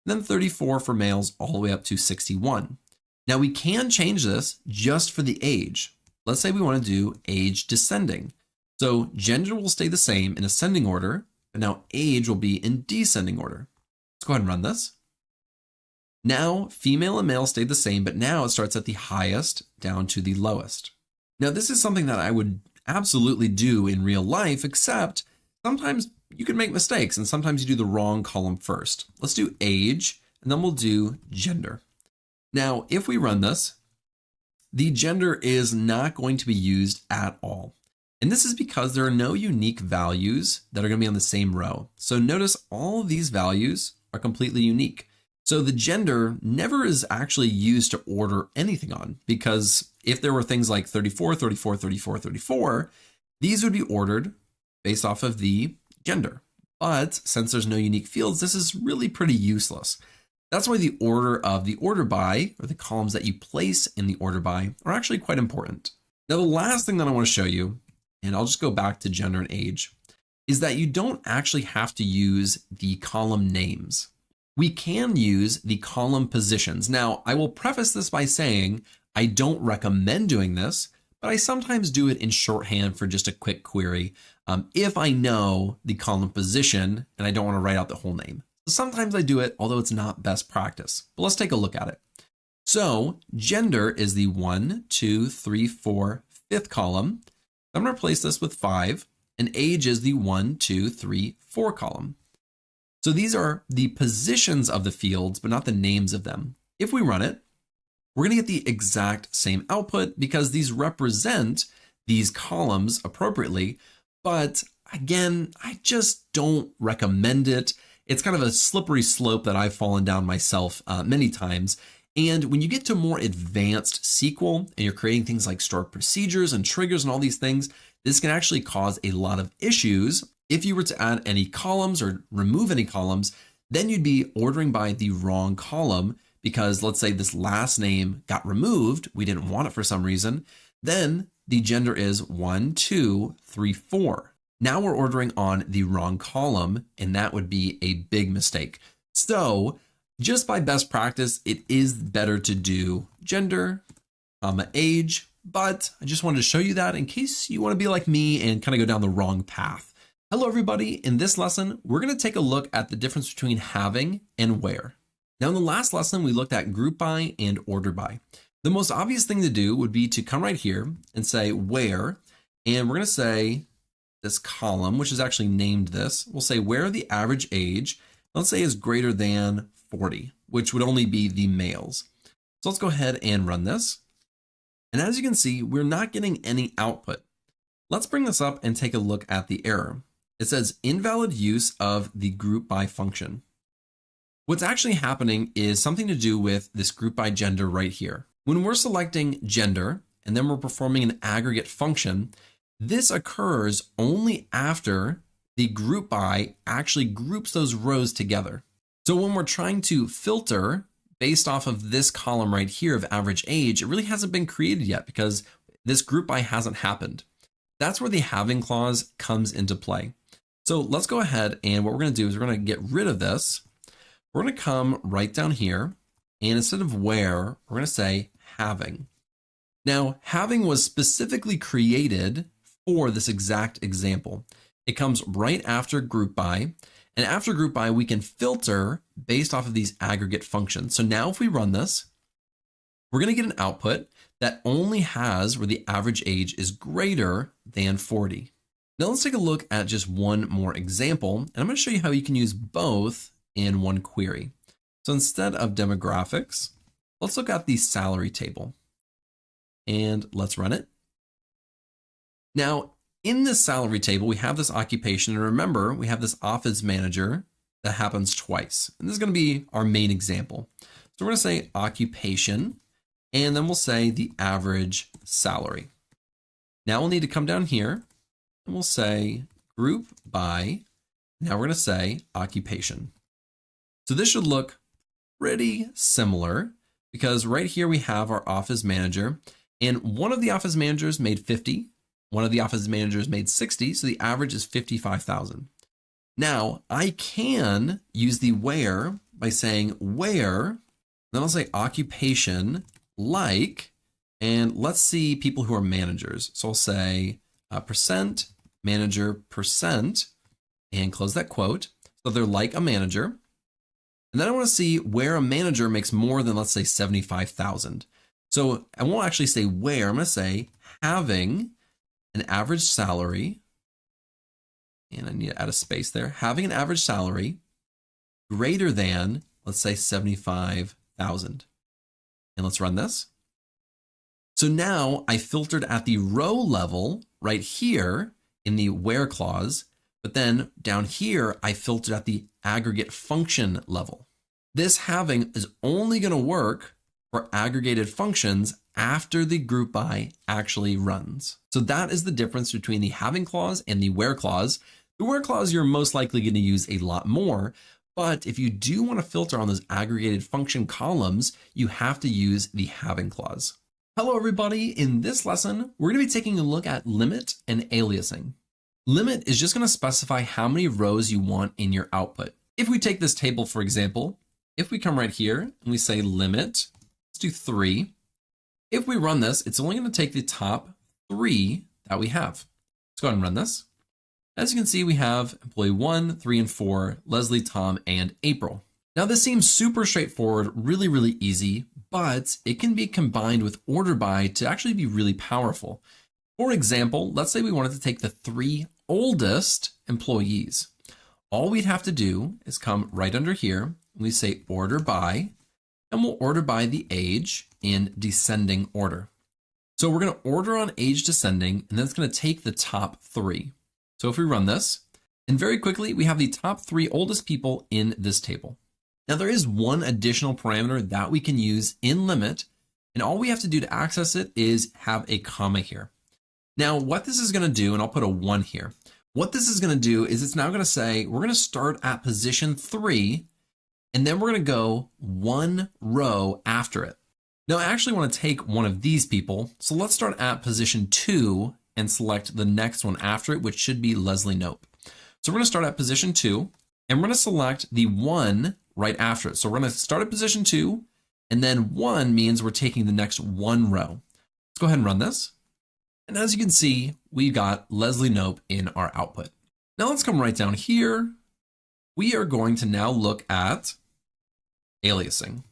and then 34 for males all the way up to 61. Now we can change this just for the age. Let's say we want to do age descending. So gender will stay the same in ascending order, but now age will be in descending order. Let's go ahead and run this. Now, female and male stayed the same, but now it starts at the highest down to the lowest. Now, this is something that I would absolutely do in real life, except sometimes you can make mistakes and sometimes you do the wrong column first. Let's do age, and then we'll do gender. Now, if we run this, the gender is not going to be used at all. And this is because there are no unique values that are going to be on the same row. So notice all of these values are completely unique. So the gender never is actually used to order anything on, because if there were things like 34, 34, 34, 34, these would be ordered based off of the gender. But since there's no unique fields, this is really pretty useless. That's why the order of the order by, or the columns that you place in the order by, are actually quite important. Now, the last thing that I want to show you, and I'll just go back to gender and age, is that you don't actually have to use the column names. We can use the column positions. Now, I will preface this by saying I don't recommend doing this, but I sometimes do it in shorthand for just a quick query if I know the column position and I don't want to write out the whole name. So sometimes I do it, although it's not best practice. But let's take a look at it. So gender is the 1, 2, 3, 4, 5th column. I'm going to replace this with 5, and age is the 1, 2, 3, 4 column. So these are the positions of the fields, but not the names of them. If we run it, we're going to get the exact same output because these represent these columns appropriately. But again, I just don't recommend it. It's kind of a slippery slope that I've fallen down myself many times. And when you get to more advanced SQL and you're creating things like stored procedures and triggers and all these things, this can actually cause a lot of issues. If you were to add any columns or remove any columns, then you'd be ordering by the wrong column because let's say this last name got removed, we didn't want it for some reason, then the gender is 1, 2, 3, 4. Now we're ordering on the wrong column, and that would be a big mistake. So just by best practice, it is better to do gender, age, but I just wanted to show you that in case you want to be like me and kind of go down the wrong path. Hello everybody, in this lesson, we're going to take a look at the difference between having and where. Now in the last lesson, we looked at group by and order by. The most obvious thing to do would be to come right here and say where, and we're going to say this column, which is actually named this, we'll say where the average age, let's say is greater than 40, which would only be the males. So let's go ahead and run this. And as you can see, we're not getting any output. Let's bring this up and take a look at the error. It says invalid use of the group by function. What's actually happening is something to do with this group by gender right here. When we're selecting gender and then we're performing an aggregate function, this occurs only after the group by actually groups those rows together. So when we're trying to filter based off of this column right here of average age, it really hasn't been created yet because this group by hasn't happened. That's where the having clause comes into play. So let's go ahead, and what we're going to do is we're going to get rid of this. We're going to come right down here, and instead of where, we're going to say having. Now, having was specifically created for this exact example. It comes right after group by, and after group by, we can filter based off of these aggregate functions. So now if we run this, we're going to get an output that only has where the average age is greater than 40. Now let's take a look at just one more example, and I'm going to show you how you can use both in one query. So instead of demographics, let's look at the salary table and let's run it. Now, in this salary table, we have this occupation, and remember, we have this office manager that happens twice. And this is going to be our main example. So we're going to say occupation, and then we'll say the average salary. Now we'll need to come down here and we'll say group by. Now we're going to say occupation. So this should look pretty similar because right here we have our office manager, and one of the office managers made 50. One of the office managers made 60, so the average is 55,000. Now I can use the where by saying where, then I'll say occupation like, and let's see people who are managers. So I'll say percent manager percent and close that quote. So they're like a manager. And then I want to see where a manager makes more than, let's say, 75,000. So I won't actually say where, I'm going to say having an average salary, and I need to add a space there, having an average salary greater than, let's say, 75,000. And let's run this. So now I filtered at the row level right here in the where clause, but then down here, I filtered at the aggregate function level. This having is only going to work for aggregated functions after the group by actually runs. So that is the difference between the having clause and the where clause. The where clause you're most likely going to use a lot more, but if you do want to filter on those aggregated function columns, you have to use the having clause. Hello everybody, in this lesson, we're going to be taking a look at limit and aliasing. Limit is just going to specify how many rows you want in your output. If we take this table, for example, if we come right here and we say limit, let's do 3. If we run this, it's only going to take the top 3 that we have. Let's go ahead and run this. As you can see, we have employee 1, 3, and 4, Leslie, Tom, and April. Now this seems super straightforward, really, really easy, but it can be combined with order by to actually be really powerful. For example, let's say we wanted to take the 3 oldest employees. All we'd have to do is come right under here, and we say order by, and we'll order by the age in descending order. So we're going to order on age descending, and then it's going to take the top 3. So if we run this, and very quickly, we have the top 3 oldest people in this table. Now there is one additional parameter that we can use in limit, and all we have to do to access it is have a comma here. Now what this is going to do, and I'll put a 1 here. What this is going to do is it's now going to say, we're going to start at position 3, and then we're going to go 1 row after it. Now I actually want to take one of these people. So let's start at position 2 and select the next one after it, which should be Leslie Knope. So we're going to start at position 2, and we're going to select the 1 right after it. So we're going to start at position 2, and then 1 means we're taking the next 1 row. Let's go ahead and run this. And as you can see, we got Leslie Knope in our output. Now let's come right down here. We are going to now look at aliasing.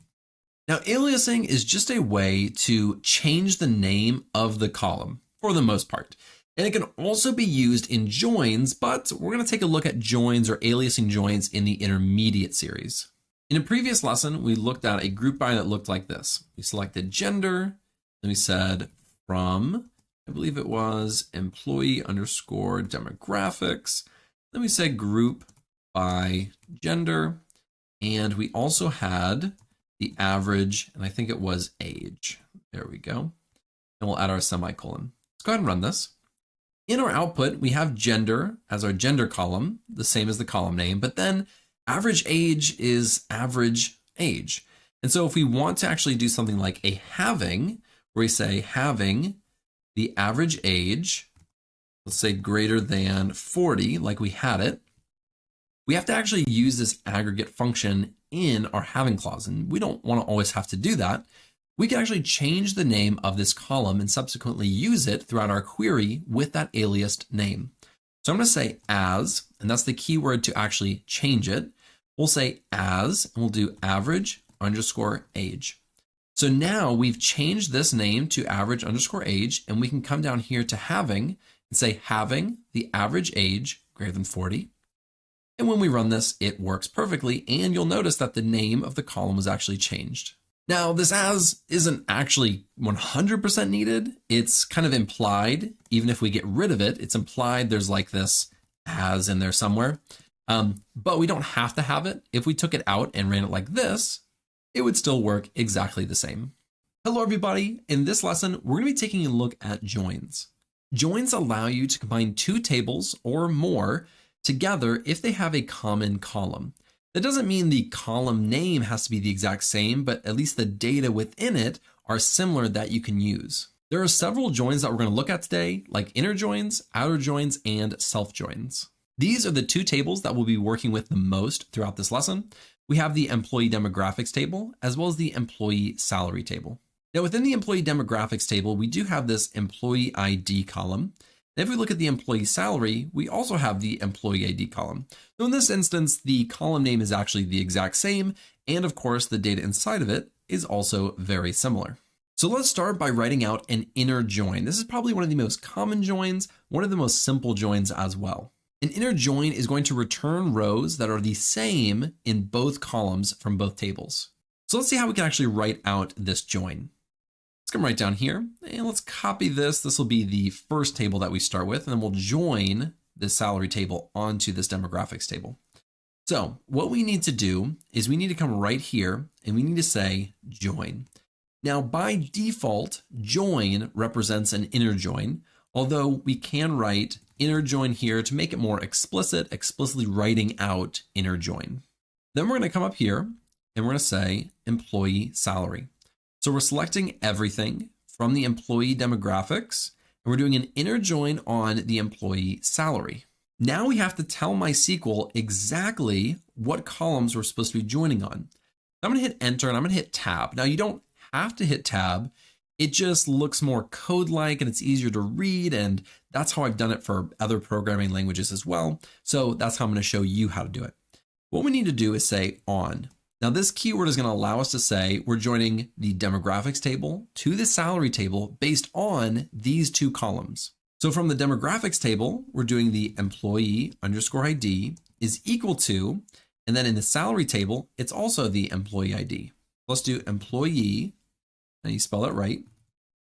Now aliasing is just a way to change the name of the column for the most part. And it can also be used in joins, but we're going to take a look at joins or aliasing joins in the intermediate series. In a previous lesson, we looked at a group by that looked like this. We selected gender, then we said from I believe it was employee underscore demographics. Then we say group by gender. And we also had the average, and I think it was age. There we go. And we'll add our semicolon. Let's go ahead and run this. In our output, we have gender as our gender column, the same as the column name, but then average age is average age. And so if we want to actually do something like a having, where we say having the average age, let's say greater than 40, like we had it, we have to actually use this aggregate function in our having clause. And we don't want to always have to do that. We can actually change the name of this column and subsequently use it throughout our query with that aliased name. So I'm going to say as, and that's the keyword to actually change it. We'll say as, and we'll do average underscore age. So now we've changed this name to average underscore age, and we can come down here to having and say having the average age greater than 40. And when we run this, it works perfectly. And you'll notice that the name of the column was actually changed. Now, this as isn't actually 100% needed. It's kind of implied. Even if we get rid of it, it's implied there's like this as in there somewhere. But we don't have to have it. If we took it out and ran it like this, it would still work exactly the same. Hello, everybody. In this lesson, we're going to be taking a look at joins. Joins allow you to combine two tables or more together if they have a common column. That doesn't mean the column name has to be the exact same, but at least the data within it are similar that you can use. There are several joins that we're going to look at today, like inner joins, outer joins, and self joins. These are the two tables that we'll be working with the most throughout this lesson. We have the employee demographics table, as well as the employee salary table. Now within the employee demographics table, we do have this employee ID column. And if we look at the employee salary, we also have the employee ID column. So in this instance, the column name is actually the exact same. And of course, the data inside of it is also very similar. So let's start by writing out an inner join. This is probably one of the most common joins, one of the most simple joins as well. An inner join is going to return rows that are the same in both columns from both tables. So let's see how we can actually write out this join. Let's come right down here and let's copy this. This will be the first table that we start with, and then we'll join this salary table onto this demographics table. So what we need to do is we need to come right here and we need to say join. Now by default, join represents an inner join, although we can write inner join here to make it more explicitly writing out inner join. Then we're going to come up here and we're going to say employee salary. So we're selecting everything from the employee demographics and we're doing an inner join on the employee salary. Now we have to tell MySQL exactly what columns we're supposed to be joining on. I'm going to hit enter and I'm going to hit tab. Now you don't have to hit tab. It just looks more code-like and it's easier to read, and that's how I've done it for other programming languages as well. So that's how I'm going to show you how to do it. What we need to do is say on. Now this keyword is going to allow us to say we're joining the demographics table to the salary table based on these two columns. So from the demographics table, we're doing the employee underscore ID is equal to, and then in the salary table, it's also the employee ID. Let's do employee, and you spell it right,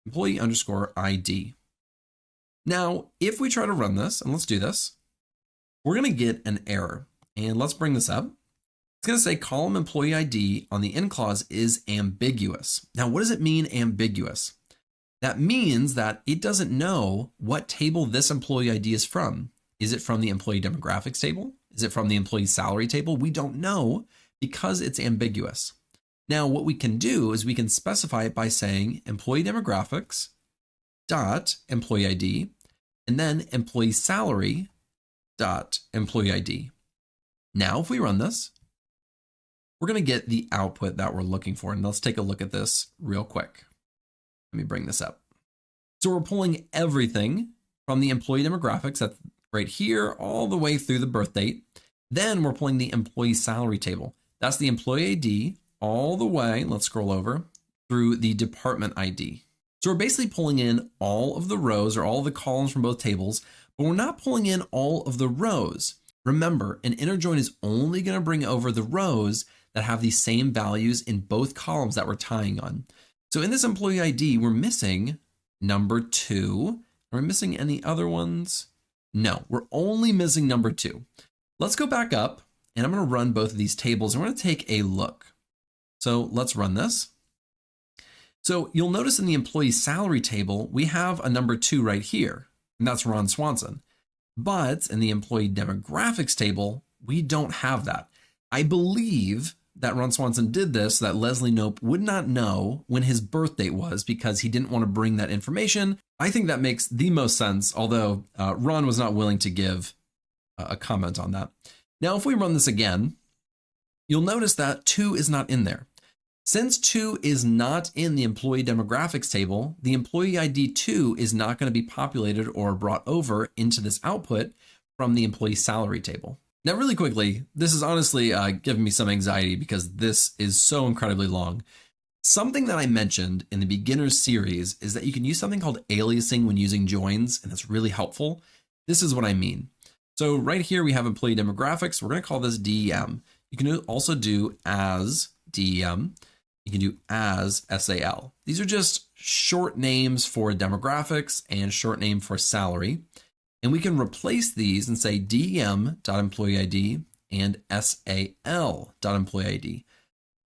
employee underscore ID. Now, if we try to run this, and let's do this, we're going to get an error. And let's bring this up. It's going to say column employee ID on the end clause is ambiguous. Now, what does it mean ambiguous? That means that it doesn't know what table this employee ID is from. Is it from the employee demographics table? Is it from the employee salary table? We don't know because it's ambiguous. Now, what we can do is we can specify it by saying employee demographics dot employee ID, and then employee salary dot employee ID. Now, if we run this, we're going to get the output that we're looking for. And let's take a look at this real quick. Let me bring this up. So we're pulling everything from the employee demographics, that's right here, all the way through the birth date. Then we're pulling the employee salary table. That's the employee ID all the way, let's scroll over, through the department ID. So we're basically pulling in all of the rows or all of the columns from both tables, but we're not pulling in all of the rows. Remember, an inner join is only going to bring over the rows that have the same values in both columns that we're tying on. So in this employee ID, we're missing number 2 Are we missing any other ones? No, we're only missing number 2. Let's go back up and I'm going to run both of these tables and we're going to take a look. So let's run this. So you'll notice in the employee salary table, we have a number 2 right here, and that's Ron Swanson. But in the employee demographics table, we don't have that. I believe that Ron Swanson did this so that Leslie Knope would not know when his birth date was because he didn't want to bring that information. I think that makes the most sense, although Ron was not willing to give a comment on that. Now, if we run this again, you'll notice that 2 is not in there. Since 2 is not in the employee demographics table, the employee ID 2 is not going to be populated or brought over into this output from the employee salary table. Now, really quickly, this is honestly giving me some anxiety because this is so incredibly long. Something that I mentioned in the beginner's series is that you can use something called aliasing when using joins, and that's really helpful. This is what I mean. So right here, we have employee demographics. We're going to call this DEM. You can also do as DEM. You can do as SAL. These are just short names for demographics and short name for salary. And we can replace these and say DEM.employeeID and SAL.employeeID.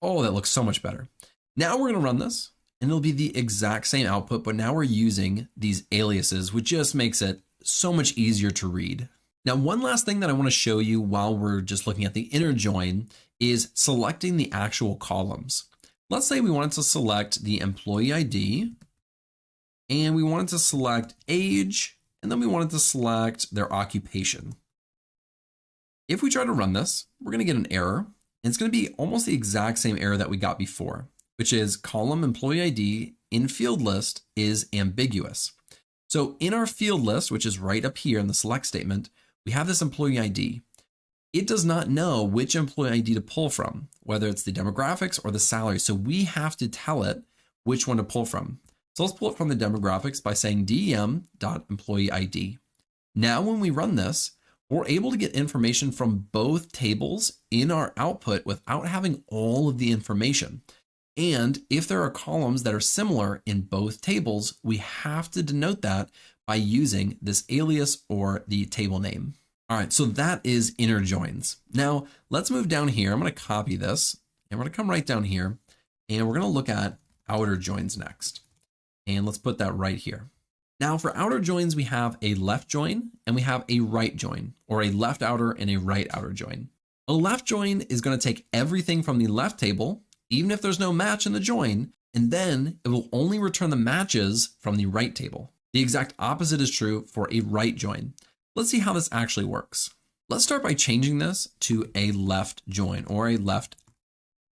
Oh, that looks so much better. Now we're going to run this and it'll be the exact same output, but now we're using these aliases, which just makes it so much easier to read. Now, one last thing that I want to show you while we're just looking at the inner join is selecting the actual columns. Let's say we wanted to select the employee ID and we wanted to select age, and then we wanted to select their occupation. If we try to run this, we're going to get an error, and it's going to be almost the exact same error that we got before, which is column employee ID in field list is ambiguous. So in our field list, which is right up here in the select statement, we have this employee ID. It does not know which employee ID to pull from, whether it's the demographics or the salary. So we have to tell it which one to pull from. So let's pull it from the demographics by saying DEM.employeeID. Now, when we run this, we're able to get information from both tables in our output without having all of the information. And if there are columns that are similar in both tables, we have to denote that by using this alias or the table name. All right, so that is inner joins. Now let's move down here. I'm going to copy this and we're going to come right down here and we're going to look at outer joins next. And let's put that right here. Now for outer joins, we have a left join and we have a right join, or a left outer and a right outer join. A left join is going to take everything from the left table, even if there's no match in the join, and then it will only return the matches from the right table. The exact opposite is true for a right join. Let's see how this actually works. Let's start by changing this to a left join or a left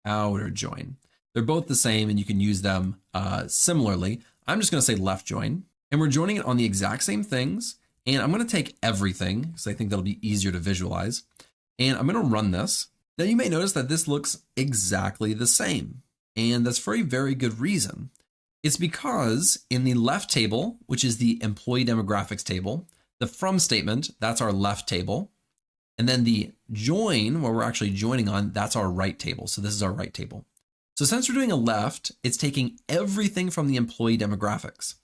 outer join. They're both the same and you can use them similarly. I'm just going to say left join, and we're joining it on the exact same things. And I'm going to take everything because I think that'll be easier to visualize. And I'm going to run this. Now you may notice that this looks exactly the same. And that's for a very good reason. It's because in the left table, which is the employee demographics table, the from statement, that's our left table. And then the join, where we're actually joining on, that's our right table. So this is our right table. So since we're doing a left, it's taking everything from the employee demographics.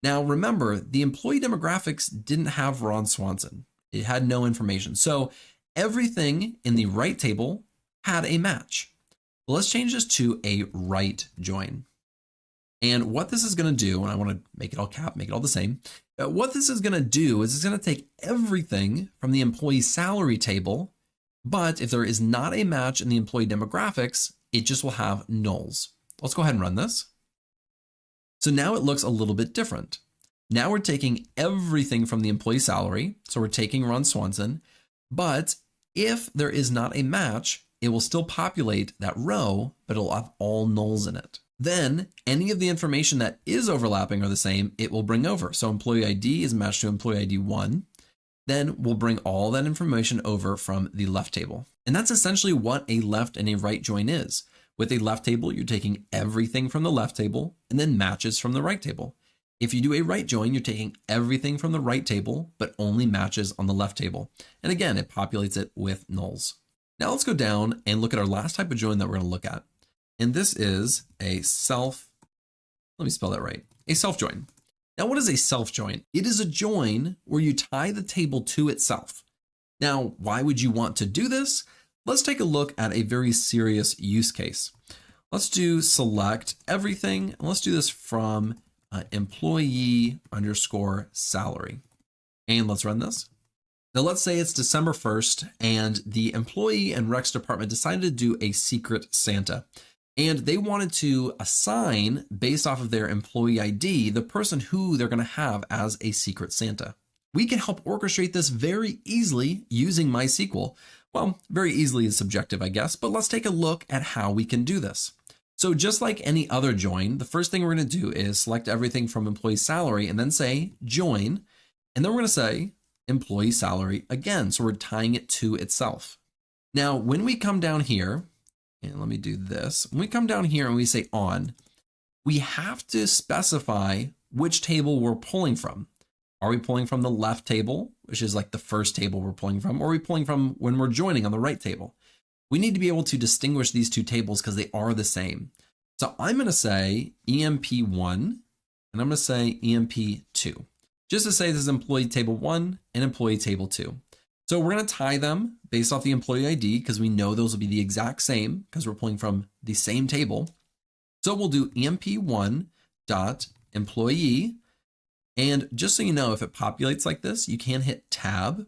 Now remember, the employee demographics didn't have Ron Swanson. It had no information. So everything in the right table had a match. Well, let's change this to a right join. And what this is going to do, and I want to make it all cap, make it all the same. What this is going to do is it's going to take everything from the employee salary table, but if there is not a match in the employee demographics, it just will have nulls. Let's go ahead and run this. So now it looks a little bit different. Now we're taking everything from the employee salary. So we're taking Ron Swanson, but if there is not a match, it will still populate that row, but it'll have all nulls in it. Then any of the information that is overlapping or the same, it will bring over. So employee ID is matched to employee ID 1. Then we'll bring all that information over from the left table. And that's essentially what a left and a right join is. With a left table, you're taking everything from the left table and then matches from the right table. If you do a right join, you're taking everything from the right table, but only matches on the left table. And again, it populates it with nulls. Now let's go down and look at our last type of join that we're going to look at. And this is a self, let me spell that right, a self join. Now, what is a self-join? It is a join where you tie the table to itself. Now, why would you want to do this? Let's take a look at a very serious use case. Let's do select everything. And let's do this from employee underscore salary. And let's run this. Now let's say it's December 1st and the employee and Rex department decided to do a secret Santa. And they wanted to assign, based off of their employee ID, the person who they're going to have as a secret Santa. We can help orchestrate this very easily using MySQL. Well, very easily is subjective, I guess, but let's take a look at how we can do this. So just like any other join, the first thing we're going to do is select everything from employee salary and then say join. And then we're going to say employee salary again. So we're tying it to itself. Now, when we come down here, and let me do this. When we come down here and we say on, we have to specify which table we're pulling from. Are we pulling from the left table, which is like the first table we're pulling from, or are we pulling from when we're joining on the right table? We need to be able to distinguish these two tables because they are the same. So I'm going to say EMP1 and I'm going to say EMP2, just to say this is employee table 1 and employee table 2. So we're going to tie them based off the employee ID because we know those will be the exact same because we're pulling from the same table. So we'll do EMP1 dot employee. And just so you know, if it populates like this, you can hit tab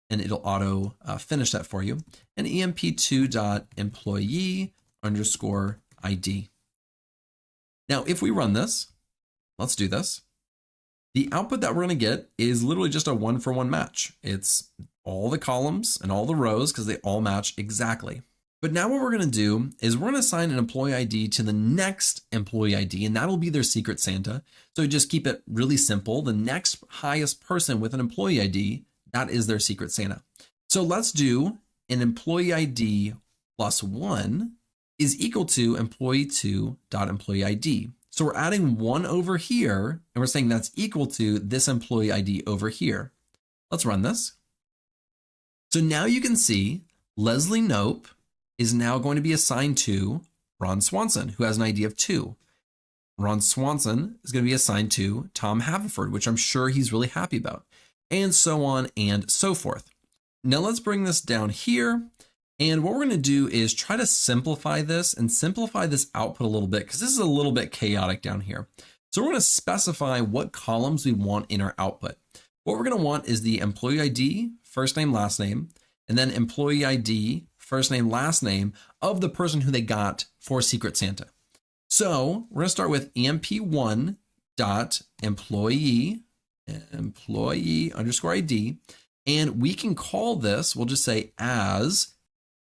and it'll auto finish that for you. And EMP2 dot employee underscore ID. Now, if we run this, let's do this. The output that we're going to get is literally just a 1-for-1 match. It's all the columns and all the rows because they all match exactly. But now what we're going to do is we're going to assign an employee ID to the next employee ID, and that'll be their secret Santa. So just keep it really simple. The next highest person with an employee ID, that is their secret Santa. So let's do an employee ID plus 1 is equal to employee2 dot employee ID. So we're adding 1 over here, and we're saying that's equal to this employee ID over here. Let's run this. So now you can see Leslie Knope is now going to be assigned to Ron Swanson, who has an ID of 2. Ron Swanson is going to be assigned to Tom Haverford, which I'm sure he's really happy about, and so on and so forth. Now let's bring this down here. And what we're going to do is try to simplify this and simplify this output a little bit because this is a little bit chaotic down here. So we're going to specify what columns we want in our output. What we're going to want is the employee ID, first name, last name, and then employee ID, first name, last name of the person who they got for Secret Santa. So we're going to start with EMP1 dot employee underscore ID. And we can call this, we'll just say as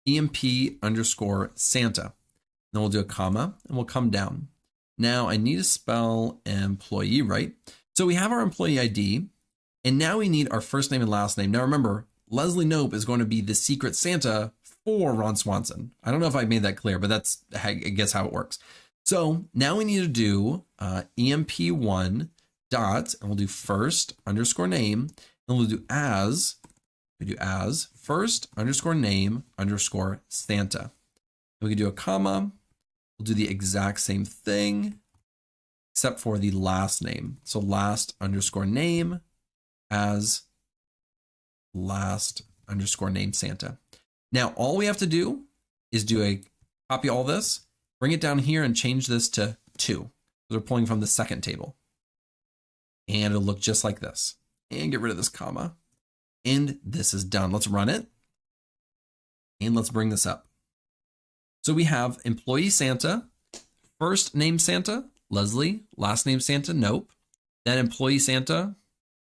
EMP underscore Santa. Then we'll do a comma and we'll come down. Now I need to spell employee right. So we have our employee ID and now we need our first name and last name. Now remember, Leslie Knope is going to be the secret Santa for Ron Swanson. I don't know if I made that clear, but that's, I guess, how it works. So now we need to do EMP1 dot, and we'll do first underscore name, and we'll do as, first underscore name underscore Santa. And we can do a comma. We'll do the exact same thing, except for the last name. So last underscore name as last underscore name Santa. Now, all we have to do is copy all this, bring it down here and change this to 2. We're pulling from the second table. And it'll look just like this. And get rid of this comma. And this is done. Let's run it. And let's bring this up. So we have employee Santa, first name Santa, Leslie, last name Santa, Knope, then employee Santa.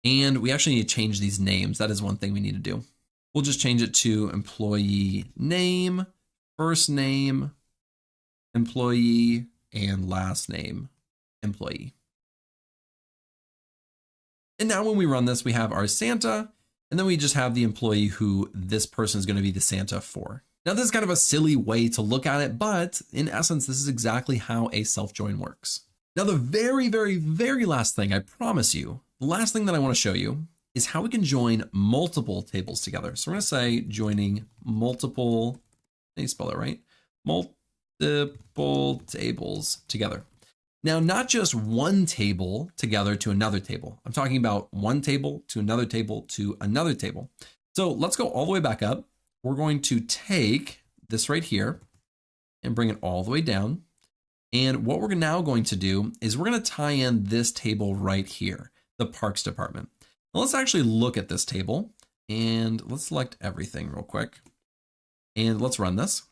And we actually need to change these names. That is one thing we need to do. We'll just change it to employee name, first name, employee, and last name, employee. And now when we run this, we have our Santa, and then we just have the employee who this person is going to be the Santa for. Now, this is kind of a silly way to look at it, but in essence, this is exactly how a self-join works. Now, the very, very, very last thing, I promise you, the last thing that I want to show you is how we can join multiple tables together. So we're going to say joining multiple, can you spell it right? Multiple tables together. Now, not just one table together to another table. I'm talking about one table to another table to another table. So let's go all the way back up. We're going to take this right here and bring it all the way down. And what we're now going to do is we're going to tie in this table right here, the Parks Department. Now let's actually look at this table and let's select everything real quick. And let's run this.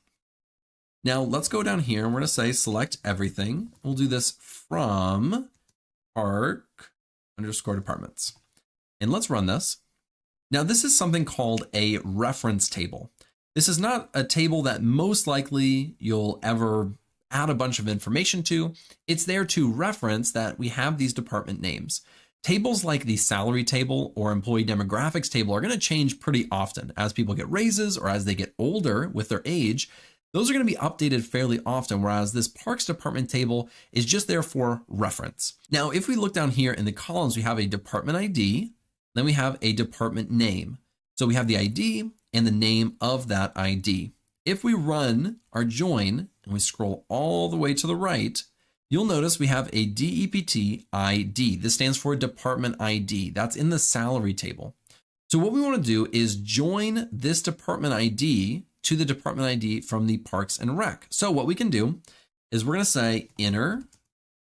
Now let's go down here and we're going to say select everything. We'll do this from park_departments. And let's run this. Now this is something called a reference table. This is not a table that most likely you'll ever add a bunch of information to. It's there to reference that we have these department names. Tables like the salary table or employee demographics table are going to change pretty often as people get raises or as they get older with their age. Those are going to be updated fairly often, whereas this Parks Department table is just there for reference. Now, if we look down here in the columns, we have a department ID, then we have a department name. So we have the ID and the name of that ID. If we run our join and we scroll all the way to the right, you'll notice we have a DEPT ID. This stands for department ID. That's in the salary table. So what we want to do is join this department ID to the department ID from the Parks and Rec. So what we can do is we're going to say inner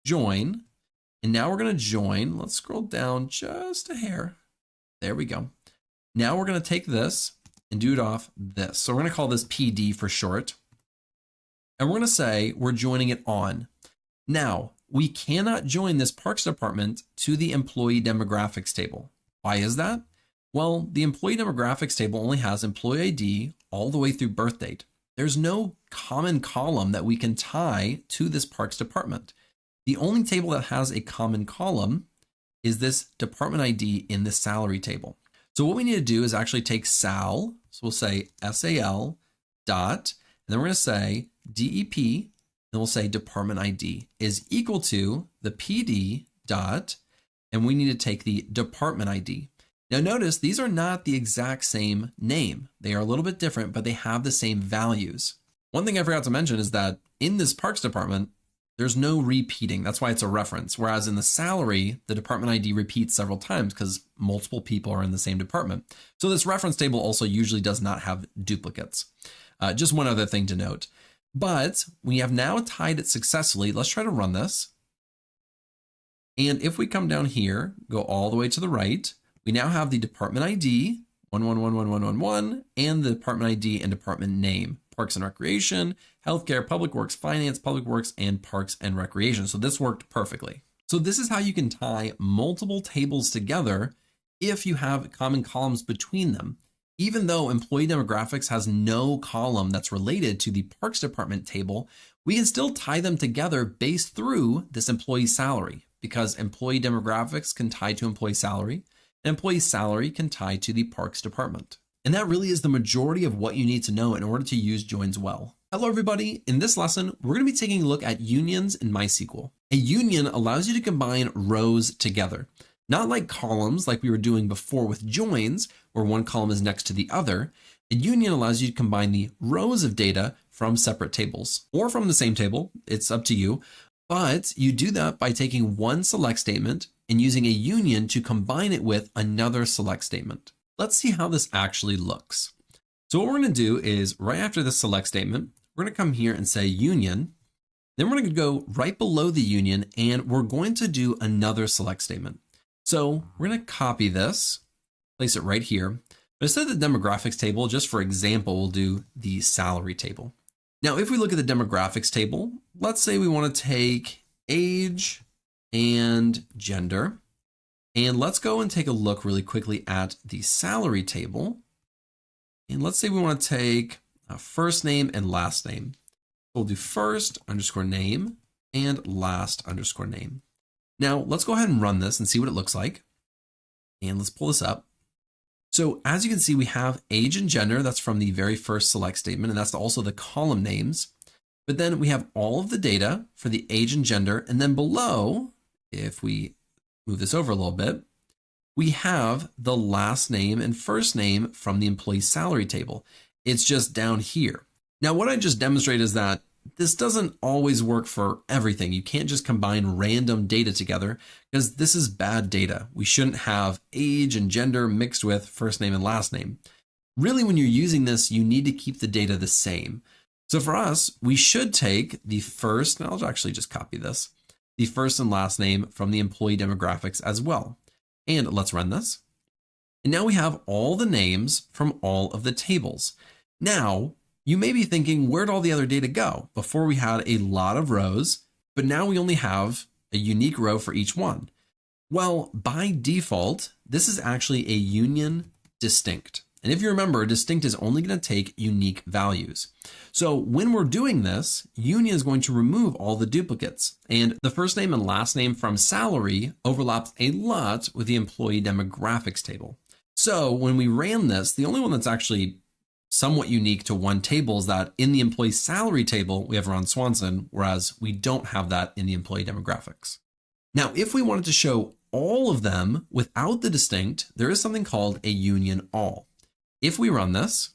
join, and now we're going to join. Let's scroll down just a hair. There we go. Now we're going to take this and do it off this. So we're going to call this PD for short. And we're going to say we're joining it on. Now, we cannot join this Parks Department to the employee demographics table. Why is that? Well, the employee demographics table only has employee ID all the way through birth date. There's no common column that we can tie to this Parks Department. The only table that has a common column is this department ID in the salary table. So what we need to do is actually take sal. So we'll say SAL dot, and then we're going to say DEP, then we'll say department ID is equal to the PD dot, and we need to take the department ID. Now notice these are not the exact same name. They are a little bit different, but they have the same values. One thing I forgot to mention is that in this Parks Department, there's no repeating. That's why it's a reference. Whereas in the salary, the department ID repeats several times because multiple people are in the same department. So this reference table also usually does not have duplicates. Just one other thing to note. But we have now tied it successfully. Let's try to run this. And if we come down here, go all the way to the right, we now have the department ID, 11111111, and the department ID and department name, Parks and Recreation, Healthcare, Public Works, Finance, Public Works, and Parks and Recreation. So this worked perfectly. So this is how you can tie multiple tables together if you have common columns between them. Even though employee demographics has no column that's related to the Parks Department table, we can still tie them together based through this employee salary, because employee demographics can tie to employee salary, and employee salary can tie to the Parks Department. And that really is the majority of what you need to know in order to use joins well. Hello everybody, in this lesson, we're going to be taking a look at unions in MySQL. A union allows you to combine rows together. Not like columns like we were doing before with joins, where one column is next to the other. A union allows you to combine the rows of data from separate tables or from the same table. It's up to you. But you do that by taking one select statement and using a union to combine it with another select statement. Let's see how this actually looks. So what we're going to do is right after this select statement, we're going to come here and say union. Then we're going to go right below the union and we're going to do another select statement. So we're going to copy this, place it right here. But instead of the demographics table, just for example, we'll do the salary table. Now, if we look at the demographics table, let's say we want to take age and gender. And let's go and take a look really quickly at the salary table. And let's say we want to take a first name and last name. We'll do first underscore name and last underscore name. Now let's go ahead and run this and see what it looks like. And let's pull this up. So as you can see, we have age and gender. That's from the very first select statement. And that's also the column names. But then we have all of the data for the age and gender. And then below, if we move this over a little bit, we have the last name and first name from the employee salary table. It's just down here. Now, what I just demonstrated is that this doesn't always work for everything. You can't just combine random data together because this is bad data. We shouldn't have age and gender mixed with first name and last name. Really, when you're using this, you need to keep the data the same. So for us, we should take the first, and I'll actually just copy this, the first and last name from the employee demographics as well. And let's run this. And now we have all the names from all of the tables. Now, you may be thinking, where'd all the other data go? Before we had a lot of rows, but now we only have a unique row for each one. Well, by default, this is actually a union distinct. And if you remember, distinct is only going to take unique values. So when we're doing this, union is going to remove all the duplicates. And the first name and last name from salary overlaps a lot with the employee demographics table. So when we ran this, the only one that's actually somewhat unique to one table is that in the employee salary table, we have Ron Swanson, whereas we don't have that in the employee demographics. Now, if we wanted to show all of them without the distinct, there is something called a union all. If we run this,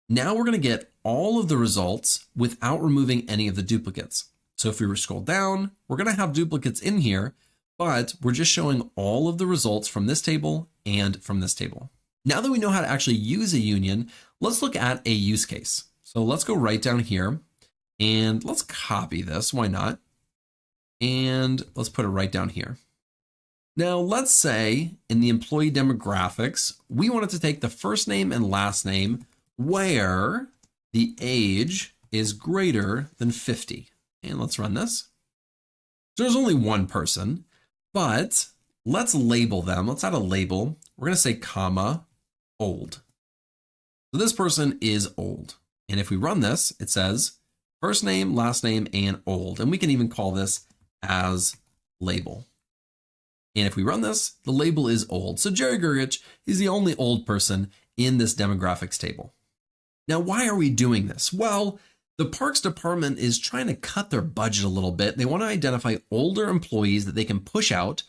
now we're going to get all of the results without removing any of the duplicates. So if we scroll down, we're going to have duplicates in here, but we're just showing all of the results from this table and from this table. Now that we know how to actually use a union, let's look at a use case. So let's go right down here and let's copy this. Why not? And let's put it right down here. Now, let's say in the employee demographics, we wanted to take the first name and last name where the age is greater than 50. And let's run this. So there's only one person, but let's label them. Let's add a label. We're going to say comma old. So this person is old. And if we run this, it says first name, last name, and old. And we can even call this as label. And if we run this, the label is old. So Jerry Gergich is the only old person in this demographics table. Now, why are we doing this? Well, the Parks Department is trying to cut their budget a little bit. They want to identify older employees that they can push out.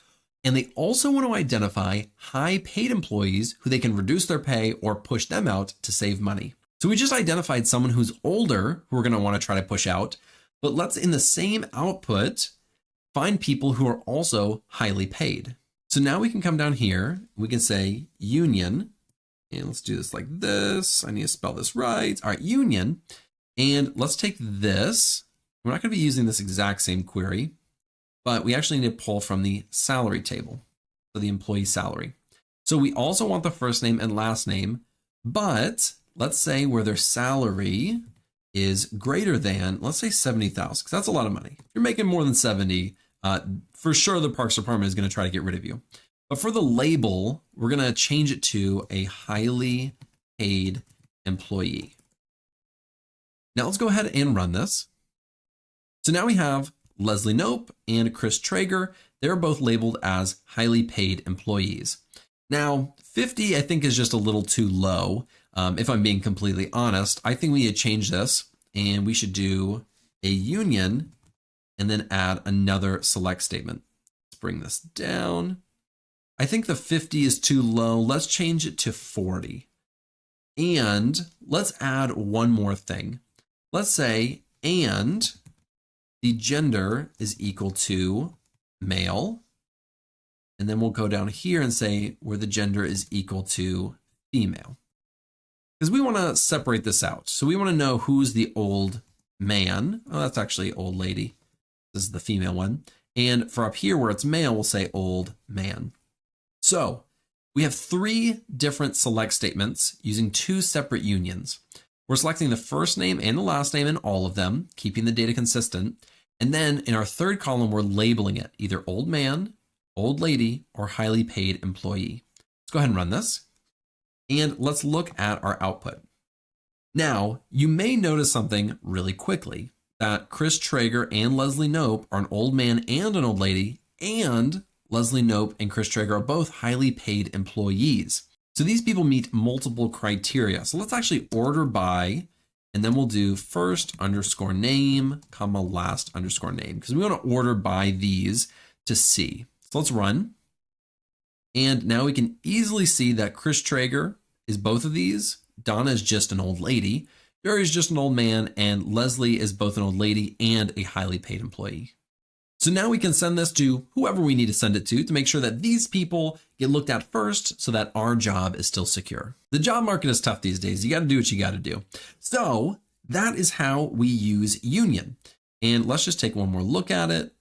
And they also want to identify high paid employees who they can reduce their pay or push them out to save money. So we just identified someone who's older who we're going to want to try to push out. But let's in the same output find people who are also highly paid. So now we can come down here, we can say union, and let's do this like this. I need to spell this right. All right, union. And let's take this. We're not going to be using this exact same query, but we actually need to pull from the salary table, so the employee salary. So we also want the first name and last name, but let's say where their salary is greater than, let's say 70,000, because that's a lot of money. If you're making more than 70, for sure the Parks Department is going to try to get rid of you. But for the label, we're going to change it to a highly paid employee. Now let's go ahead and run this. So now we have Leslie Knope and Chris Traeger. They're both labeled as highly paid employees. Now, 50 I think is just a little too low. If I'm being completely honest, I think we need to change this and we should do a union and then add another select statement. Let's bring this down. I think the 50 is too low. Let's change it to 40. And let's add one more thing. Let's say, and the gender is equal to male. And then we'll go down here and say where the gender is equal to female. Because we want to separate this out. So we want to know who's the old man. Oh, that's actually old lady. This is the female one. And for up here where it's male, we'll say old man. So we have 3 different select statements using 2 separate unions. We're selecting the first name and the last name in all of them, keeping the data consistent. And then in our third column, we're labeling it either old man, old lady, or highly paid employee. Let's go ahead and run this. And let's look at our output. Now, you may notice something really quickly, that Chris Traeger and Leslie Knope are an old man and an old lady, and Leslie Knope and Chris Traeger are both highly paid employees. So these people meet multiple criteria. So let's actually order by, and then we'll do first underscore name, comma last underscore name, because we want to order by these to see. So let's run. And now we can easily see that Chris Traeger is both of these. Donna is just an old lady. Jerry's just an old man, and Leslie is both an old lady and a highly paid employee. So now we can send this to whoever we need to send it to make sure that these people get looked at first so that our job is still secure. The job market is tough these days. You got to do what you got to do. So that is how we use union. And let's just take one more look at it.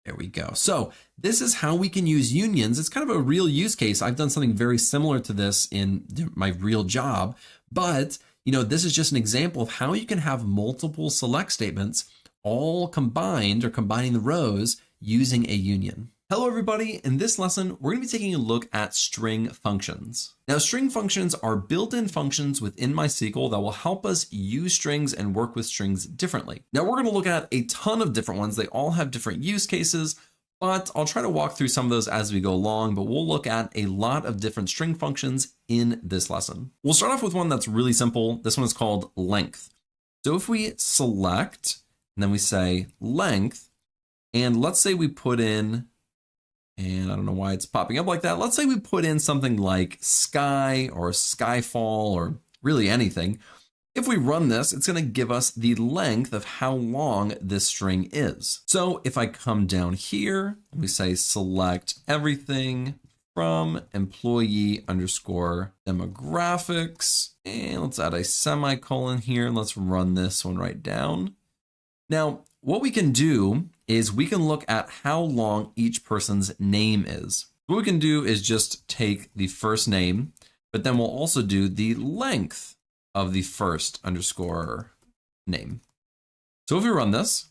There we go. So this is how we can use unions. It's kind of a real use case. I've done something very similar to this in my real job, but this is just an example of how you can have multiple select statements all combined or combining the rows using a union. Hello everybody, in this lesson, we're going to be taking a look at string functions. Now, string functions are built-in functions within MySQL that will help us use strings and work with strings differently. Now, we're going to look at a ton of different ones. They all have different use cases, but I'll try to walk through some of those as we go along, but we'll look at a lot of different string functions in this lesson. We'll start off with one that's really simple. This one is called length. So if we select, and then we say length, and let's say we put in, and I don't know why it's popping up like that. Let's say we put in something like sky or skyfall or really anything. If we run this, it's going to give us the length of how long this string is. So if I come down here and we say select everything from employee underscore demographics, and let's add a semicolon here. And let's run this one right down. Now, what we can do is we can look at how long each person's name is. What we can do is just take the first name, but then we'll also do the length of the first underscore name. So if we run this,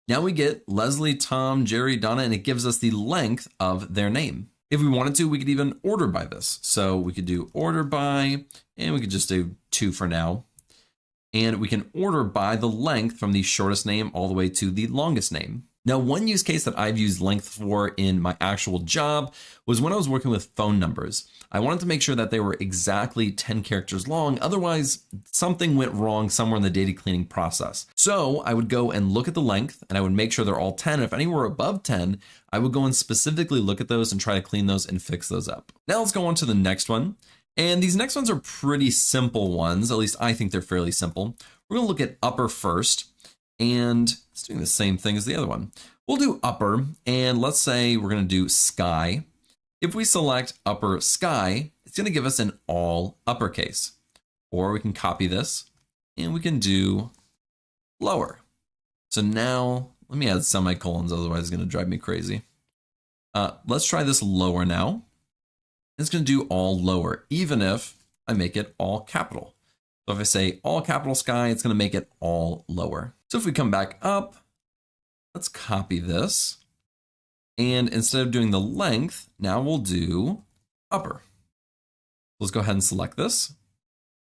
now we get Leslie, Tom, Jerry, Donna, and it gives us the length of their name. If we wanted to, we could even order by this. So we could do order by, and we could just do 2 for now. And we can order by the length from the shortest name all the way to the longest name. Now, one use case that I've used length for in my actual job was when I was working with phone numbers. I wanted to make sure that they were exactly 10 characters long. Otherwise, something went wrong somewhere in the data cleaning process. So I would go and look at the length and I would make sure they're all 10. If any were above 10, I would go and specifically look at those and try to clean those and fix those up. Now let's go on to the next one. And these next ones are pretty simple ones. At least I think they're fairly simple. We're going to look at upper first, and it's doing the same thing as the other one. We'll do upper, and let's say we're going to do sky. If we select upper sky, it's going to give us an all uppercase. Or we can copy this and we can do lower. So now let me add semicolons, otherwise it's going to drive me crazy. Let's try this lower now. It's going to do all lower, even if I make it all capital. So if I say all capital sky, it's going to make it all lower. So if we come back up, let's copy this. And instead of doing the length, now we'll do upper. Let's go ahead and select this.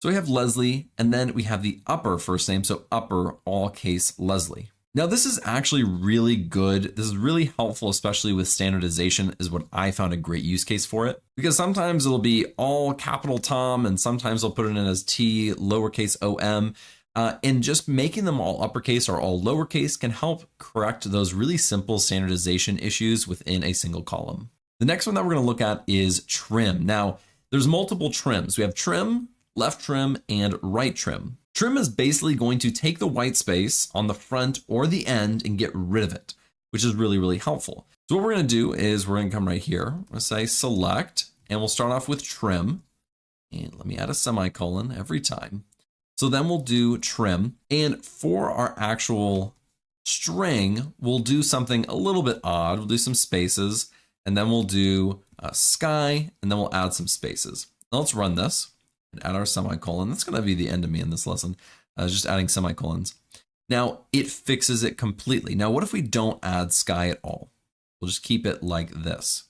So we have Leslie, and then we have the upper first name. So upper all case Leslie. Now this is actually really good. This is really helpful, especially with standardization, is what I found a great use case for it. Because sometimes it'll be all capital Tom, and sometimes they'll put it in as T lowercase om. And just making them all uppercase or all lowercase can help correct those really simple standardization issues within a single column. The next one that we're going to look at is trim. Now there's multiple trims. We have trim, left trim, and right trim. Trim is basically going to take the white space on the front or the end and get rid of it, which is really, really helpful. So what we're going to do is we're going to come right here. We're going to say select, and we'll start off with trim. And let me add a semicolon every time. So then we'll do trim. And for our actual string, we'll do something a little bit odd. We'll do some spaces, and then we'll do sky, and then we'll add some spaces. Now let's run this. Add our semicolon. That's going to be the end of me in this lesson, just adding semicolons. Now it fixes it completely. Now, what if we don't add sky at all? We'll just keep it like this.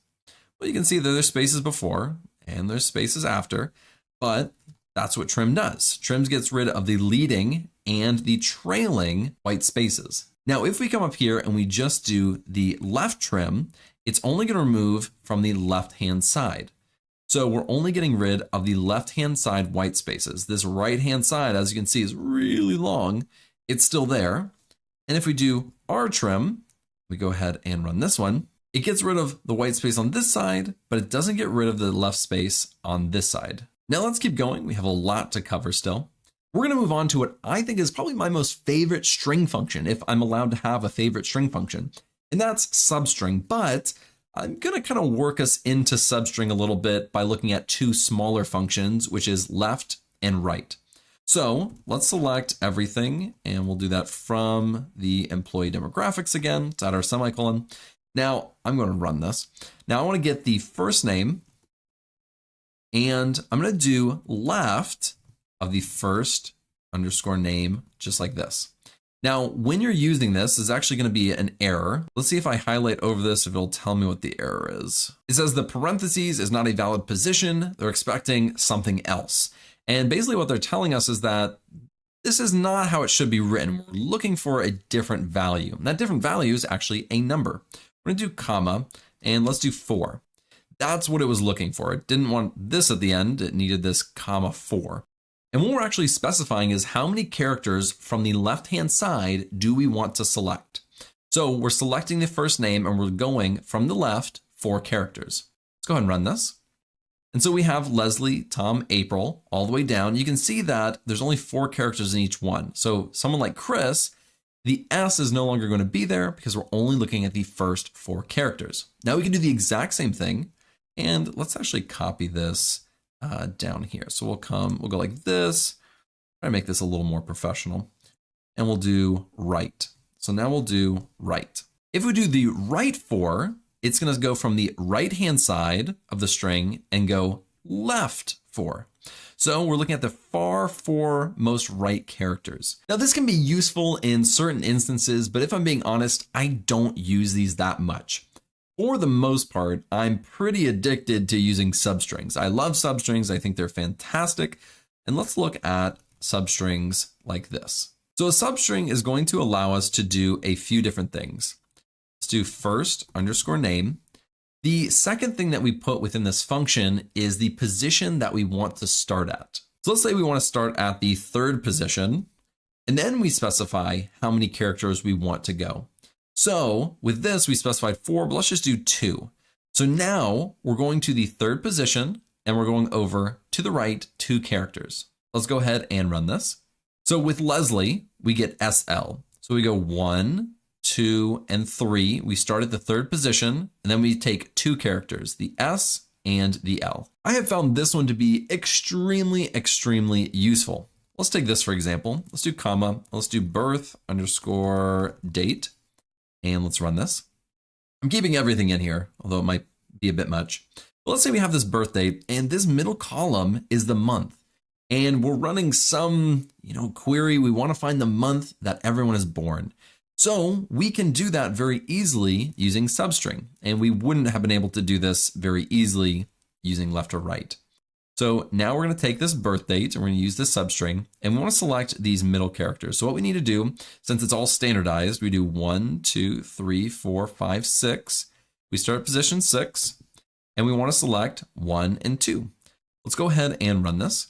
Well, you can see that there's spaces before and there's spaces after, but that's what trim does. Trim gets rid of the leading and the trailing white spaces. Now, if we come up here and we just do the left trim, it's only going to remove from the left-hand side. So we're only getting rid of the left-hand side white spaces. This right-hand side, as you can see, is really long. It's still there. And if we do R trim, we go ahead and run this one. It gets rid of the white space on this side, but it doesn't get rid of the left space on this side. Now let's keep going. We have a lot to cover still. We're going to move on to what I think is probably my most favorite string function, if I'm allowed to have a favorite string function, and that's substring. But I'm going to kind of work us into substring a little bit by looking at two smaller functions, which is left and right. So let's select everything, and we'll do that from the employee demographics again. It's at our semicolon. Now I'm going to run this. Now I want to get the first name, and I'm going to do left of the first underscore name, just like this. Now, when you're using this, is actually going to be an error. Let's see if I highlight over this, if it'll tell me what the error is. It says the parentheses is not a valid position. They're expecting something else. And basically what they're telling us is that this is not how it should be written. We're looking for a different value. And that different value is actually a number. We're going to do comma, and let's do 4. That's what it was looking for. It didn't want this at the end. It needed this comma 4. And what we're actually specifying is how many characters from the left-hand side do we want to select. So we're selecting the first name, and we're going from the left 4 characters. Let's go ahead and run this. And so we have Leslie, Tom, April, all the way down. You can see that there's only 4 characters in each one. So someone like Chris, the S is no longer going to be there because we're only looking at the first 4 characters. Now we can do the exact same thing. And let's actually copy this down here. So we'll go like this. Try to make this a little more professional. And we'll do right. So now we'll do right. If we do the right 4, it's going to go from the right-hand side of the string and go left 4. So we're looking at the far 4 most right characters. Now this can be useful in certain instances, but if I'm being honest, I don't use these that much. For the most part, I'm pretty addicted to using substrings. I love substrings. I think they're fantastic. And let's look at substrings like this. So a substring is going to allow us to do a few different things. Let's do first underscore name. The second thing that we put within this function is the position that we want to start at. So let's say we want to start at the 3rd position, and then we specify how many characters we want to go. So with this, we specified 4, but let's just do 2. So now we're going to the 3rd position, and we're going over to the right 2 characters. Let's go ahead and run this. So with Leslie, we get SL. So we go 1, 2, and 3. We start at the 3rd position, and then we take 2 characters, the S and the L. I have found this one to be extremely, extremely useful. Let's take this for example. Let's do comma. Let's do birth underscore date. And let's run this. I'm keeping everything in here, although it might be a bit much. But let's say we have this birth date, and this middle column is the month. And we're running some, query. We want to find the month that everyone is born. So we can do that very easily using substring. And we wouldn't have been able to do this very easily using left or right. So now we're going to take this birth date and we're going to use this substring, and we want to select these middle characters. So what we need to do, since it's all standardized, we do 1, 2, 3, 4, 5, 6. We start at position 6, and we want to select 1 and 2. Let's go ahead and run this.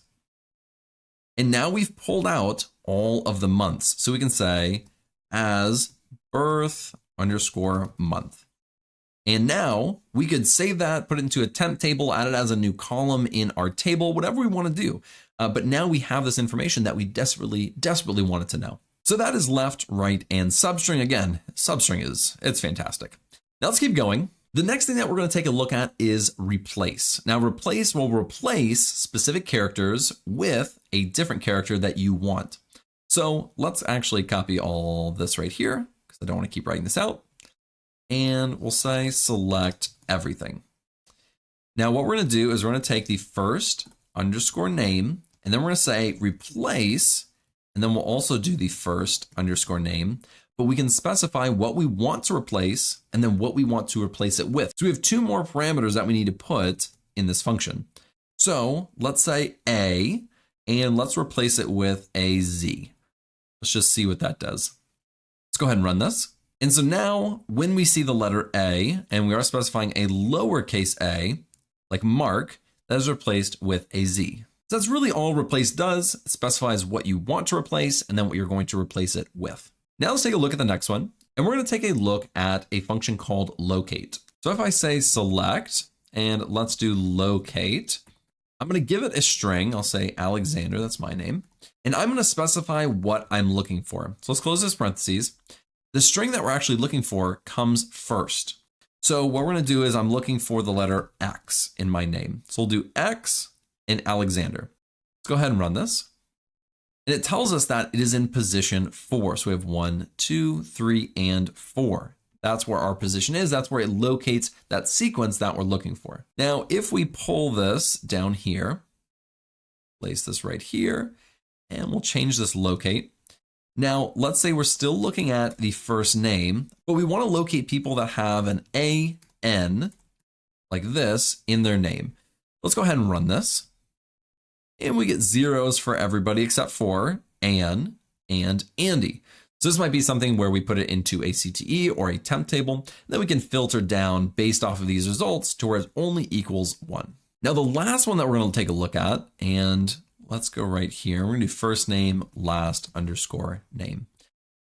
And now we've pulled out all of the months. So we can say as birth underscore month. And now we could save that, put it into a temp table, add it as a new column in our table, whatever we want to do. But now we have this information that we desperately, desperately wanted to know. So that is left, right, and substring. Again, substring it's fantastic. Now let's keep going. The next thing that we're going to take a look at is replace. Now replace will replace specific characters with a different character that you want. So let's actually copy all this right here because I don't want to keep writing this out. And we'll say select everything. Now what we're going to do is we're going to take the first underscore name, and then we're going to say replace, and then we'll also do the first underscore name, but we can specify what we want to replace and then what we want to replace it with. So we have 2 more parameters that we need to put in this function. So let's say A, and let's replace it with a Z. Let's just see what that does. Let's go ahead and run this. And so now when we see the letter A, and we are specifying a lowercase a, like Mark, that is replaced with a Z. So that's really all replace does. It specifies what you want to replace and then what you're going to replace it with. Now let's take a look at the next one. And we're going to take a look at a function called locate. So if I say select and let's do locate, I'm going to give it a string. I'll say Alexander, that's my name. And I'm going to specify what I'm looking for. So let's close this parentheses. The string that we're actually looking for comes first. So what we're going to do is I'm looking for the letter X in my name. So we'll do X and Alexander. Let's go ahead and run this. And it tells us that it is in position 4. So we have 1, 2, 3, and 4. That's where our position is. That's where it locates that sequence that we're looking for. Now, if we pull this down here, place this right here, and we'll change this locate. Now, let's say we're still looking at the first name, but we want to locate people that have an AN like this in their name. Let's go ahead and run this. And we get zeros for everybody except for Anne and Andy. So this might be something where we put it into a CTE or a temp table. Then we can filter down based off of these results to where it only equals 1. Now, the last one that we're going to take a look at, and let's go right here. We're going to do first name, last underscore name.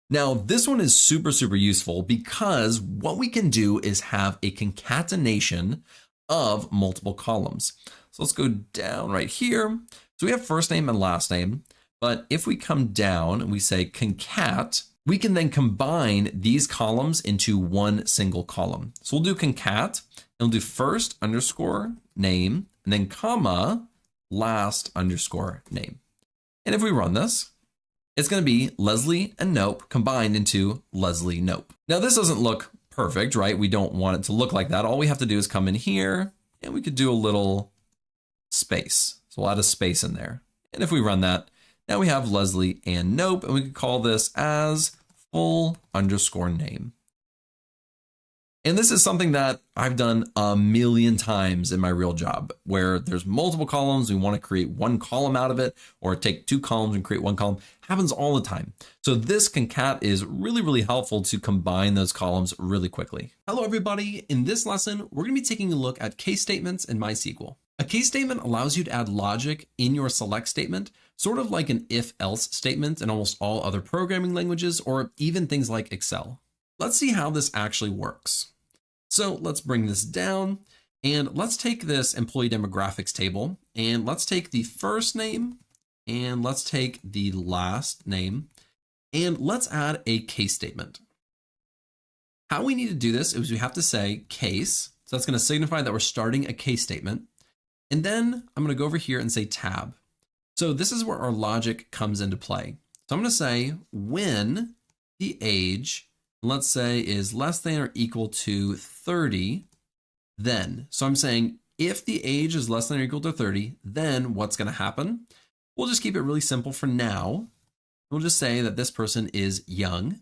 Now, this one is super, super useful because what we can do is have a concatenation of multiple columns. So let's go down right here. So we have first name and last name, but if we come down and we say concat, we can then combine these columns into one single column. So we'll do concat and we'll do first underscore name and then comma, last underscore name. And if we run this, it's going to be Leslie and Nope combined into Leslie Nope. Now this doesn't look perfect, right? We don't want it to look like that. All we have to do is come in here and we could do a little space. So we'll add a space in there. And if we run that, now we have Leslie and Nope, and we could call this as full underscore name. And this is something that I've done a million times in my real job, where there's multiple columns. We want to create one column out of it, or take 2 columns and create 1 column. Happens all the time. So this concat is really, really helpful to combine those columns really quickly. Hello, everybody. In this lesson, we're going to be taking a look at case statements in MySQL. A case statement allows you to add logic in your select statement, sort of like an if-else statement in almost all other programming languages, or even things like Excel. Let's see how this actually works. So let's bring this down and let's take this employee demographics table and let's take the first name and let's take the last name and let's add a case statement. How we need to do this is we have to say case. So that's going to signify that we're starting a case statement. And then I'm going to go over here and say tab. So this is where our logic comes into play. So I'm going to say when the age, let's say, is less than or equal to 30, then. So I'm saying if the age is less than or equal to 30, then what's going to happen? We'll just keep it really simple for now. We'll just say that this person is young.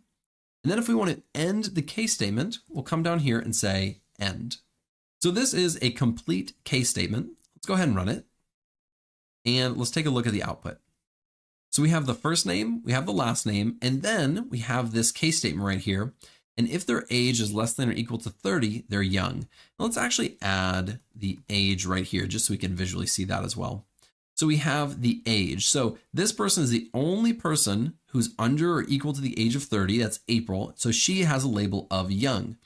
And then if we want to end the case statement, we'll come down here and say end. So this is a complete case statement. Let's go ahead and run it. And let's take a look at the output. So we have the first name, we have the last name, and then we have this case statement right here. And if their age is less than or equal to 30, they're young. Now let's actually add the age right here, just so we can visually see that as well. So we have the age. So this person is the only person who's under or equal to the age of 30. That's April. So she has a label of young.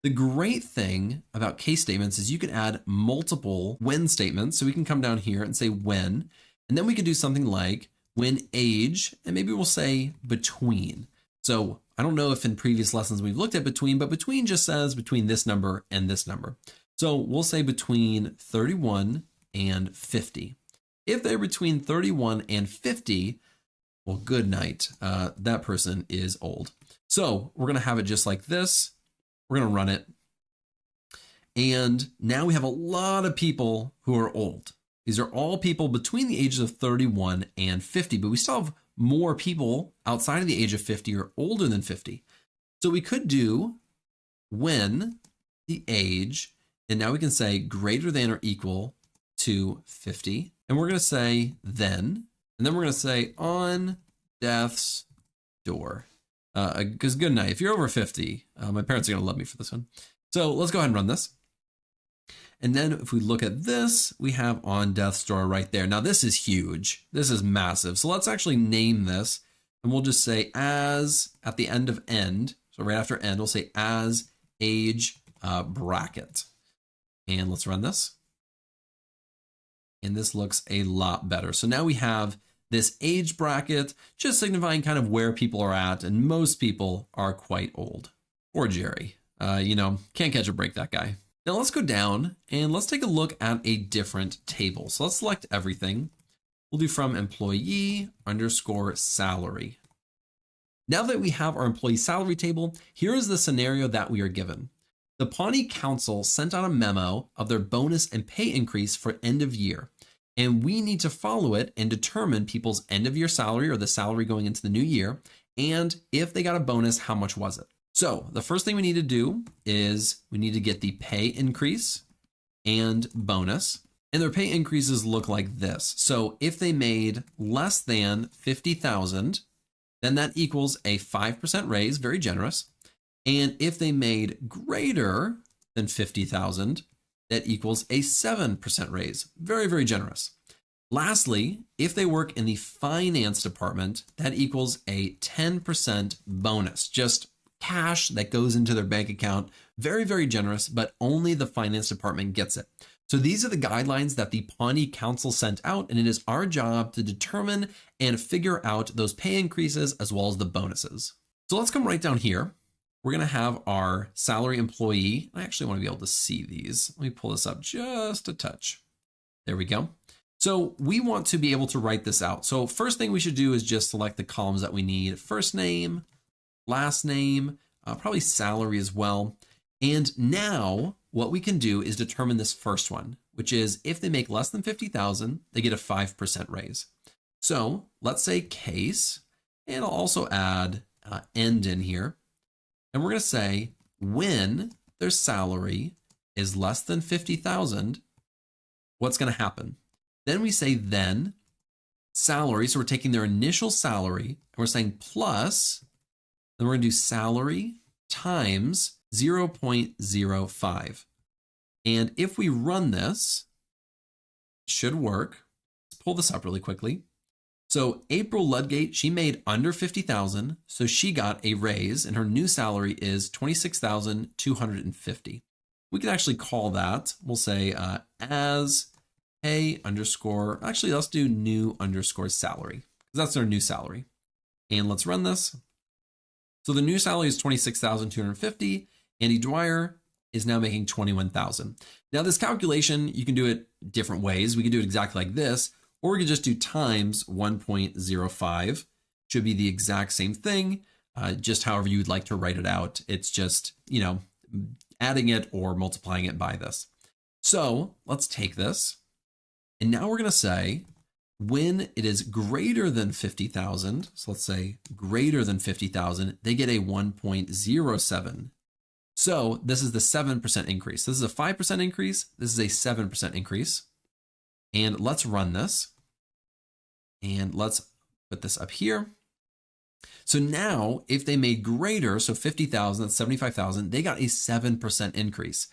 The great thing about case statements is you can add multiple when statements. So we can come down here and say when, and then we can do something like when age, and maybe we'll say between. So I don't know if in previous lessons we've looked at between, but between just says between this number and this number. So we'll say between 31 and 50. If they're between 31 and 50, well, good night. That person is old. So we're going to have it just like this. We're going to run it. And now we have a lot of people who are old. These are all people between the ages of 31 and 50, but we still have more people outside of the age of 50 or older than 50. So we could do when the age, and now we can say greater than or equal to 50. And we're going to say then, and then we're going to say on death's door. Because good night. If you're over 50, my parents are going to love me for this one. So let's go ahead and run this. And then if we look at this, we have on death's door right there. Now this is huge. This is massive. So let's actually name this, and we'll just say as at the end of end. So right after end, we'll say as age bracket. And let's run this. And this looks a lot better. So now we have this age bracket, just signifying kind of where people are at. And most people are quite old. Poor Jerry. Can't catch a break, that guy. Now let's go down and let's take a look at a different table. So let's select everything. We'll do from employee _ salary. Now that we have our employee salary table, here is the scenario that we are given. The Pawnee Council sent out a memo of their bonus and pay increase for end of year. And we need to follow it and determine people's end of year salary or the salary going into the new year. And if they got a bonus, how much was it? So the first thing we need to do is we need to get the pay increase and bonus. And their pay increases look like this. So if they made less than 50,000, then that equals a 5% raise, very generous. And if they made greater than 50,000, that equals a 7% raise, very, very generous. Lastly, if they work in the finance department, that equals a 10% bonus, just cash that goes into their bank account. Very, very generous, but only the finance department gets it. So these are the guidelines that the Pawnee Council sent out, and it is our job to determine and figure out those pay increases as well as the bonuses. So let's come right down here. We're going to have our salary employee. I actually want to be able to see these. Let me pull this up just a touch. There we go. So we want to be able to write this out. So first thing we should do is just select the columns that we need. First name, last name, probably salary as well. And now what we can do is determine this first one, which is if they make less than 50,000, they get a 5% raise. So let's say case, and I'll also add end in here. And we're going to say when their salary is less than 50,000, what's going to happen? Then we say then salary. So we're taking their initial salary and we're saying plus, then we're going to do salary times 0.05. And if we run this, it should work. Let's pull this up really quickly. So April Ludgate, she made under 50,000. So she got a raise and her new salary is 26,250. We can actually call that. We'll say as pay underscore, actually let's do new underscore salary because that's their new salary. And let's run this. So the new salary is 26,250. Andy Dwyer is now making 21,000. Now this calculation, you can do it different ways. We can do it exactly like this, or we could just do times 1.05. Should be the exact same thing, just however you would like to write it out. It's just, adding it or multiplying it by this. So let's take this. And now we're going to say when it is greater than 50,000, so let's say greater than 50,000, they get a 1.07. So this is the 7% increase. This is a 5% increase. This is a 7% increase. And let's run this. And let's put this up here. So now if they made greater, so 50,000, that's 75,000, they got a 7% increase.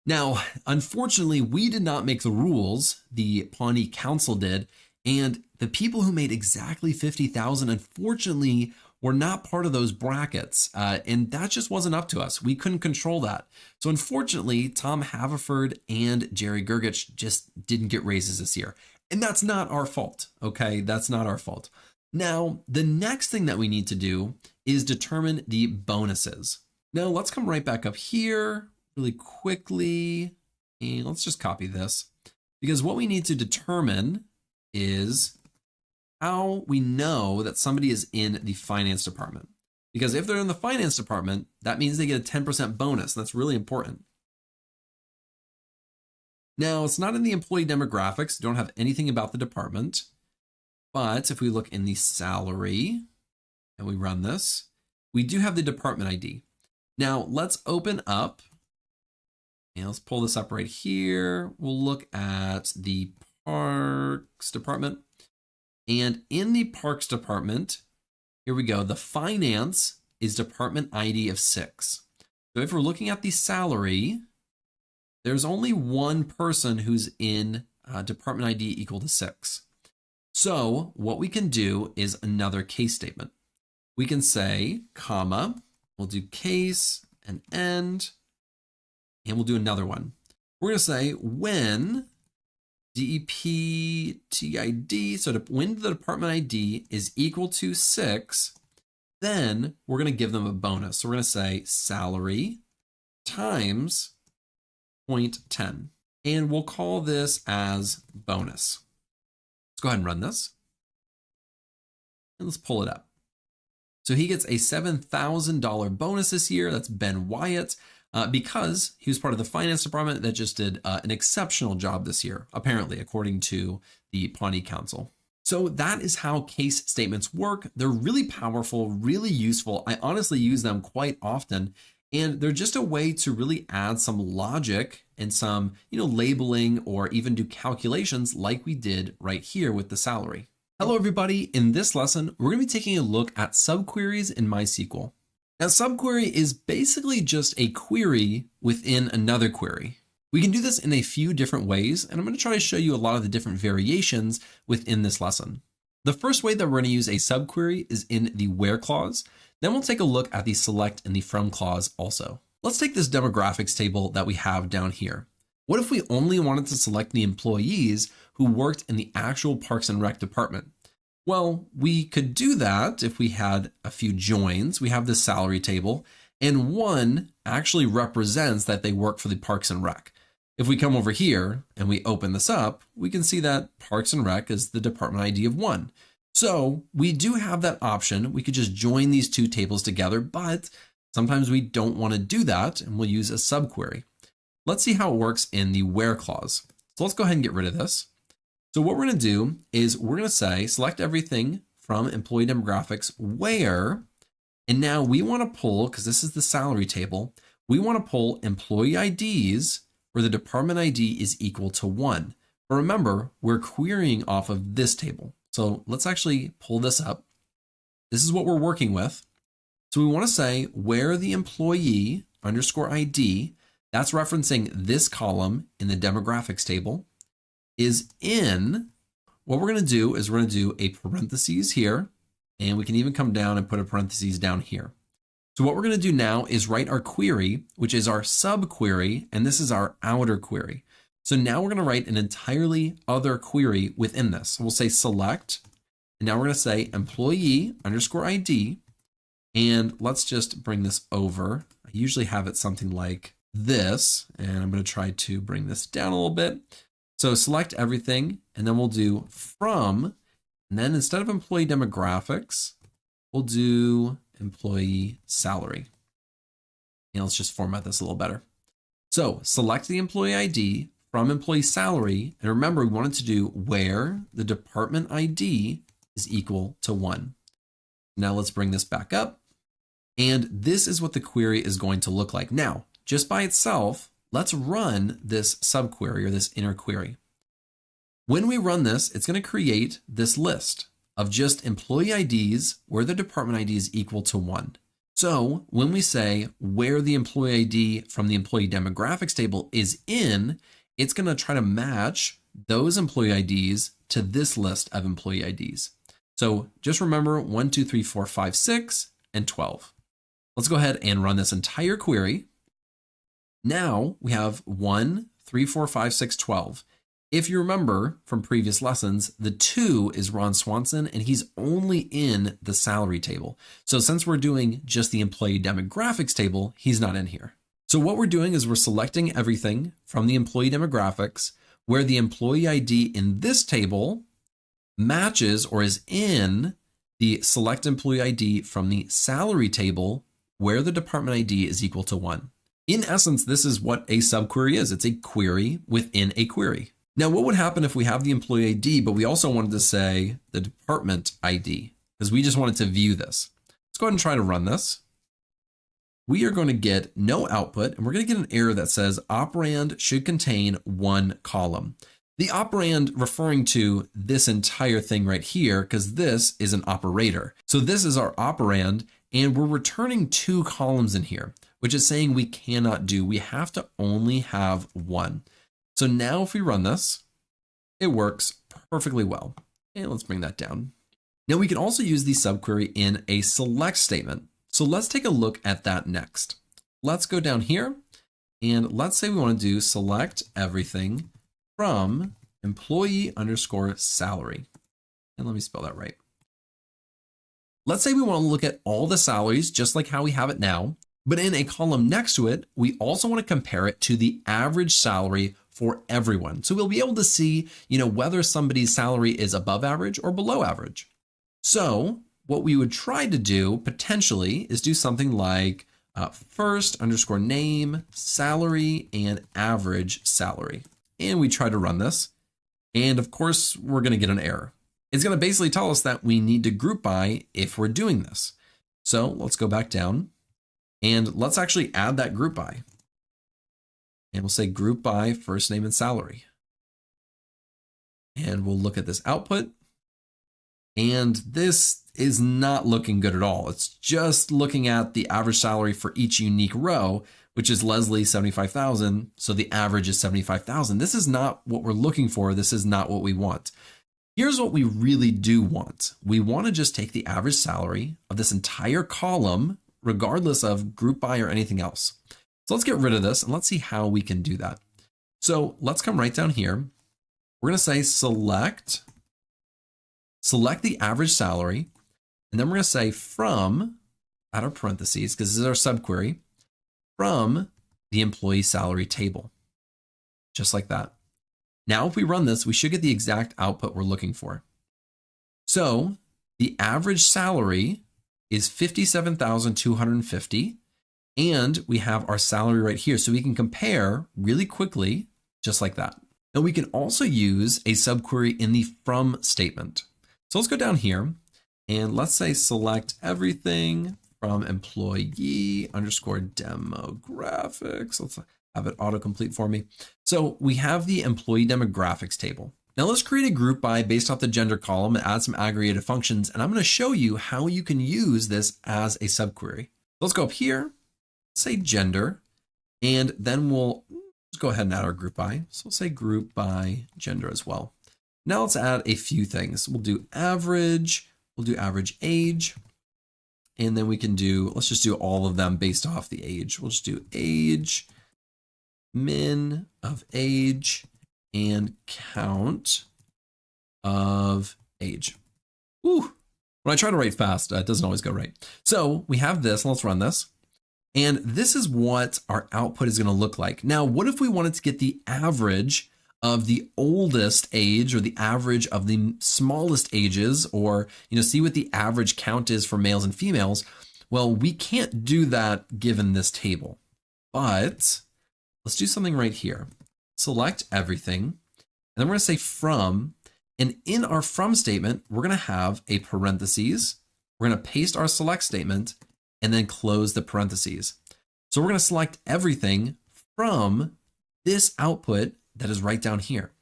Now, unfortunately, we did not make the rules. The Pawnee Council did. And the people who made exactly 50,000, unfortunately, were not part of those brackets. And that just wasn't up to us. We couldn't control that. So unfortunately, Tom Haverford and Jerry Gergich just didn't get raises this year. And that's not our fault, okay? That's not our fault. Now, the next thing that we need to do is determine the bonuses. Now, let's come right back up here really quickly. And let's just copy this. Because what we need to determine is how we know that somebody is in the finance department. Because if they're in the finance department, that means they get a 10% bonus. That's really important. Now, it's not in the employee demographics. Don't have anything about the department. But if we look in the salary and we run this, we do have the department ID. Now, let's open up and let's pull this up right here. We'll look at the Parks department. And in the Parks department, here we go. The finance is department ID of 6. So if we're looking at the salary, there's only one person who's in department ID equal to 6. So what we can do is another case statement. We can say, comma, we'll do case and end, and we'll do another one. We're going to say when DEPTID. So when the department ID is equal to 6, then we're going to give them a bonus. So we're going to say salary times 0.10. And we'll call this as bonus. Let's go ahead and run this. And let's pull it up. So he gets a $7,000 bonus this year. That's Ben Wyatt, because he was part of the finance department that just did an exceptional job this year, apparently, according to the Pawnee Council. So that is how case statements work. They're really powerful, really useful. I honestly use them quite often, and they're just a way to really add some logic and some, labeling or even do calculations like we did right here with the salary. Hello, everybody. In this lesson, we're going to be taking a look at subqueries in MySQL. Now, subquery is basically just a query within another query. We can do this in a few different ways, and I'm going to try to show you a lot of the different variations within this lesson. The first way that we're going to use a subquery is in the where clause. Then we'll take a look at the select and the from clause also. Let's take this demographics table that we have down here. What if we only wanted to select the employees who worked in the actual Parks and Rec department? Well, we could do that if we had a few joins. We have this salary table, and one actually represents that they work for the Parks and Rec. If we come over here and we open this up, we can see that Parks and Rec is the department ID of 1. So we do have that option. We could just join these two tables together, but sometimes we don't want to do that, and we'll use a subquery. Let's see how it works in the where clause. So let's go ahead and get rid of this. So what we're going to do is we're going to say select everything from employee demographics where, and now we want to pull, because this is the salary table, we want to pull employee IDs where the department ID is equal to 1. But remember, we're querying off of this table. So let's actually pull this up. This is what we're working with. So we want to say where the employee underscore ID, that's referencing this column in the demographics table, is in, what we're going to do is we're going to do a parentheses here, and we can even come down and put a parentheses down here. So what we're going to do now is write our query, which is our subquery, and this is our outer query. So now we're going to write an entirely other query within this. So we'll say select, and now we're going to say employee underscore ID, and let's just bring this over. I usually have it something like this, and I'm going to try to bring this down a little bit. So select everything, and then we'll do from, and then instead of employee demographics, we'll do employee salary. And let's just format this a little better. So select the employee ID from employee salary. And remember, we wanted to do where the department ID is equal to 1. Now let's bring this back up. And this is what the query is going to look like. Now, just by itself, let's run this subquery or this inner query. When we run this, it's going to create this list of just employee IDs where the department ID is equal to 1. So when we say where the employee ID from the employee demographics table is in, it's going to try to match those employee IDs to this list of employee IDs. So just remember 1, 2, 3, 4, 5, 6, and 12. Let's go ahead and run this entire query. Now we have 1, 3, 4, 5, 6, 12. If you remember from previous lessons, the 2 is Ron Swanson, and he's only in the salary table. So since we're doing just the employee demographics table, he's not in here. So what we're doing is we're selecting everything from the employee demographics where the employee ID in this table matches or is in the select employee ID from the salary table where the department ID is equal to 1. In essence, this is what a subquery is. It's a query within a query. Now, what would happen if we have the employee ID, but we also wanted to say the department ID, because we just wanted to view this. Let's go ahead and try to run this. We are going to get no output, and we're going to get an error that says operand should contain 1 column. The operand referring to this entire thing right here, because this is an operator. So this is our operand, and we're returning 2 columns in here, which is saying we cannot do. We have to only have 1. So now if we run this, it works perfectly well. And let's bring that down. Now we can also use the subquery in a select statement. So let's take a look at that next. Let's go down here and let's say we want to do select everything from employee underscore salary. And let me spell that right. Let's say we want to look at all the salaries just like how we have it now, but in a column next to it, we also want to compare it to the average salary for everyone. So we'll be able to see, whether somebody's salary is above average or below average. So what we would try to do potentially is do something like first underscore name, salary, and average salary. And we try to run this. And of course, we're going to get an error. It's going to basically tell us that we need to group by if we're doing this. So let's go back down and let's actually add that group by. And we'll say group by first name and salary. And we'll look at this output. And this is not looking good at all. It's just looking at the average salary for each unique row, which is Leslie 75,000. So the average is 75,000. This is not what we're looking for. This is not what we want. Here's what we really do want. We want to just take the average salary of this entire column, regardless of group by or anything else. So let's get rid of this and let's see how we can do that. So let's come right down here. We're going to say select the average salary. And then we're going to say from, out of parentheses, because this is our subquery, from the employee salary table, just like that. Now, if we run this, we should get the exact output we're looking for. So the average salary is $57,250. And we have our salary right here. So we can compare really quickly, just like that. Now we can also use a subquery in the from statement. So let's go down here and let's say select everything from employee underscore demographics. Let's have it autocomplete for me. So we have the employee demographics table. Now let's create a group by based off the gender column and add some aggregated functions. And I'm going to show you how you can use this as a subquery. Let's go up here, say gender, and then we'll go ahead and add our group by. So we'll say group by gender as well. Now let's add a few things. We'll do average, we'll do average age, and then we can do, let's just do all of them based off the age. We'll just do age, min of age, and count of age. Whew. When I try to write fast, it doesn't always go right. So we have this, let's run this. And this is what our output is going to look like. Now, what if we wanted to get the average of the oldest age or the average of the smallest ages, or see what the average count is for males and females? Well, we can't do that given this table, but let's do something right here. Select everything, and then we're going to say from, and in our from statement, we're going to have a parentheses. We're going to paste our select statement and then close the parentheses. So we're going to select everything from this output that is right down here.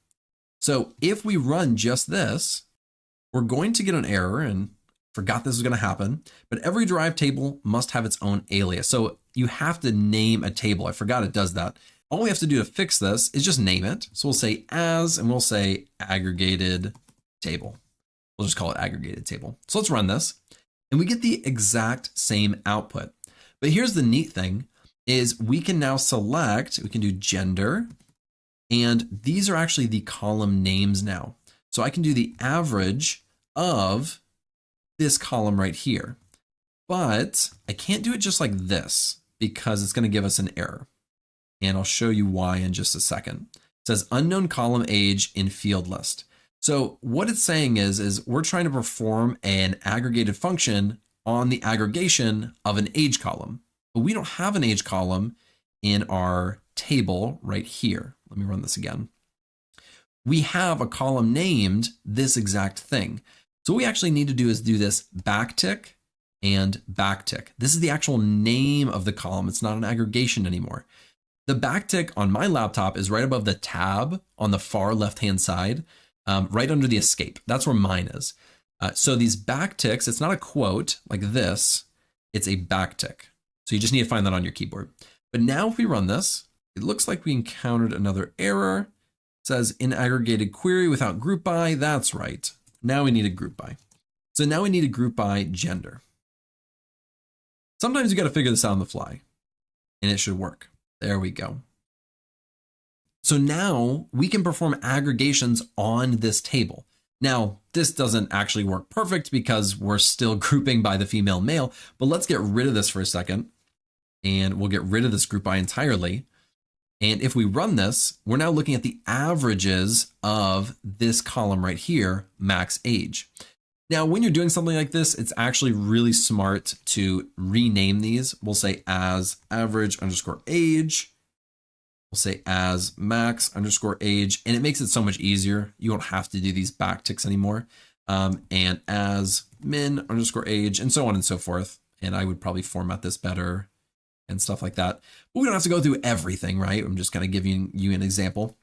So if we run just this, we're going to get an error, and forgot this was going to happen, but every derived table must have its own alias. So you have to name a table. I forgot it does that. All we have to do to fix this is just name it. So we'll say as, and we'll say aggregated table. We'll just call it aggregated table. So let's run this. And we get the exact same output. But here's the neat thing is we can now select, we can do gender, and these are actually the column names now. So I can do the average of this column right here, but I can't do it just like this because it's going to give us an error. And I'll show you why in just a second. It says unknown column age in field list. So what it's saying is we're trying to perform an aggregated function on the aggregation of an age column, but we don't have an age column in our table right here. Let me run this again. We have a column named this exact thing. So what we actually need to do is do this backtick and backtick. This is the actual name of the column. It's not an aggregation anymore. The backtick on my laptop is right above the tab on the far left-hand side. Right under the escape. That's where mine is. So these backticks, it's not a quote like this, it's a backtick. So you just need to find that on your keyboard. But now if we run this, it looks like we encountered another error. It says in aggregated query without group by. That's right. Now we need a group by. So now we need a group by gender. Sometimes you got to figure this out on the fly and it should work. There we go. So now we can perform aggregations on this table. Now, this doesn't actually work perfect because we're still grouping by the female male, but let's get rid of this for a second. And we'll get rid of this group by entirely. And if we run this, we're now looking at the averages of this column right here, max age. Now, when you're doing something like this, it's actually really smart to rename these. We'll say as average underscore age. We'll say as max underscore age, and it makes it so much easier. You don't have to do these backticks anymore. And as min underscore age, and so on and so forth. And I would probably format this better and stuff like that. But we don't have to go through everything, right? I'm just kind of giving you an example.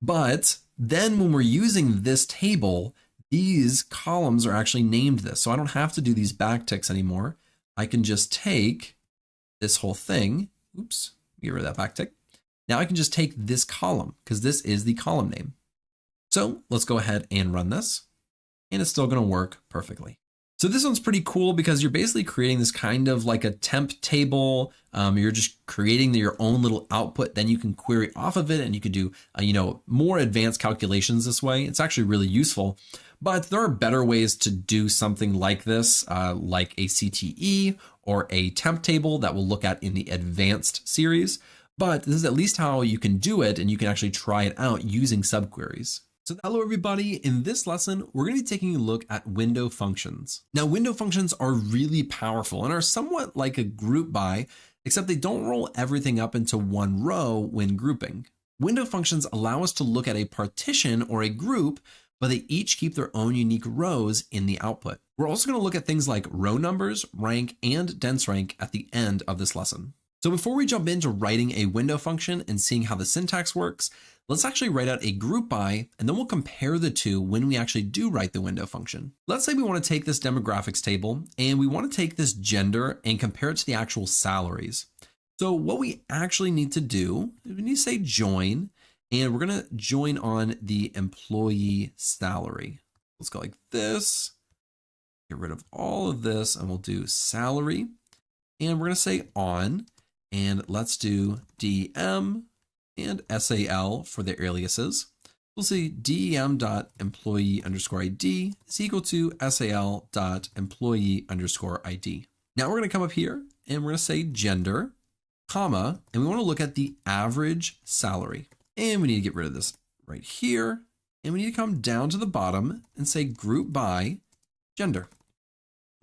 But then when we're using this table, these columns are actually named this. So I don't have to do these backticks anymore. I can just take this whole thing. Oops, get rid of that backtick. Now I can just take this column because this is the column name. So let's go ahead and run this, and it's still going to work perfectly. So this one's pretty cool because you're basically creating this kind of like a temp table. You're just creating your own little output. Then you can query off of it, and you can do more advanced calculations this way. It's actually really useful. But there are better ways to do something like this, like a CTE or a temp table that we'll look at in the advanced series. But this is at least how you can do it, and you can actually try it out using subqueries. So hello everybody, in this lesson, we're going to be taking a look at window functions. Now window functions are really powerful and are somewhat like a group by, except they don't roll everything up into one row when grouping. Window functions allow us to look at a partition or a group, but they each keep their own unique rows in the output. We're also going to look at things like row numbers, rank, and dense rank at the end of this lesson. So before we jump into writing a window function and seeing how the syntax works, let's actually write out a group by, and then we'll compare the two when we actually do write the window function. Let's say we want to take this demographics table and we want to take this gender and compare it to the actual salaries. So what we actually need to do is we need to say join, and we're going to join on the employee salary. Let's go like this, get rid of all of this, and we'll do salary, and we're going to say on. And let's do DEM and SAL for their aliases. We'll say DEM.employee_ID is equal to SAL.employee_ID. Now we're going to come up here and we're going to say gender, comma, and we want to look at the average salary. And we need to get rid of this right here. And we need to come down to the bottom and say group by gender.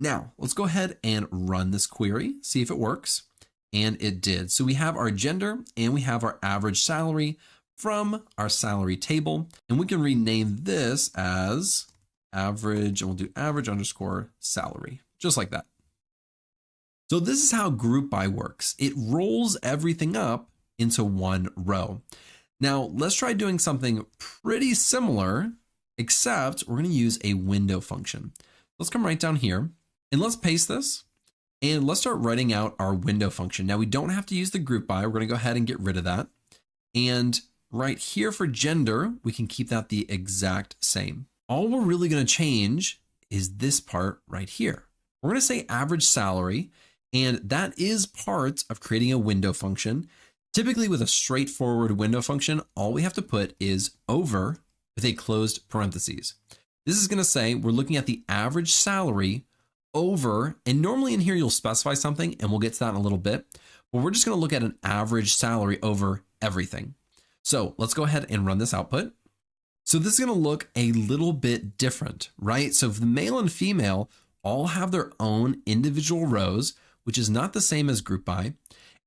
Now let's go ahead and run this query, see if it works. And it did. So we have our gender and we have our average salary from our salary table. And we can rename this as average, and we'll do average underscore salary, just like that. So this is how group by works. It rolls everything up into one row. Now let's try doing something pretty similar, except we're going to use a window function. Let's come right down here and let's paste this. And let's start writing out our window function. Now we don't have to use the group by. We're going to go ahead and get rid of that. And right here for gender, we can keep that the exact same. All we're really going to change is this part right here. We're going to say average salary, and that is part of creating a window function. Typically with a straightforward window function, all we have to put is over with a closed parentheses. This is going to say we're looking at the average salary over, and normally in here you'll specify something, and we'll get to that in a little bit, but we're just going to look at an average salary over everything. So let's go ahead and run this output. So this is going to look a little bit different, right? So if the male and female all have their own individual rows, which is not the same as group by,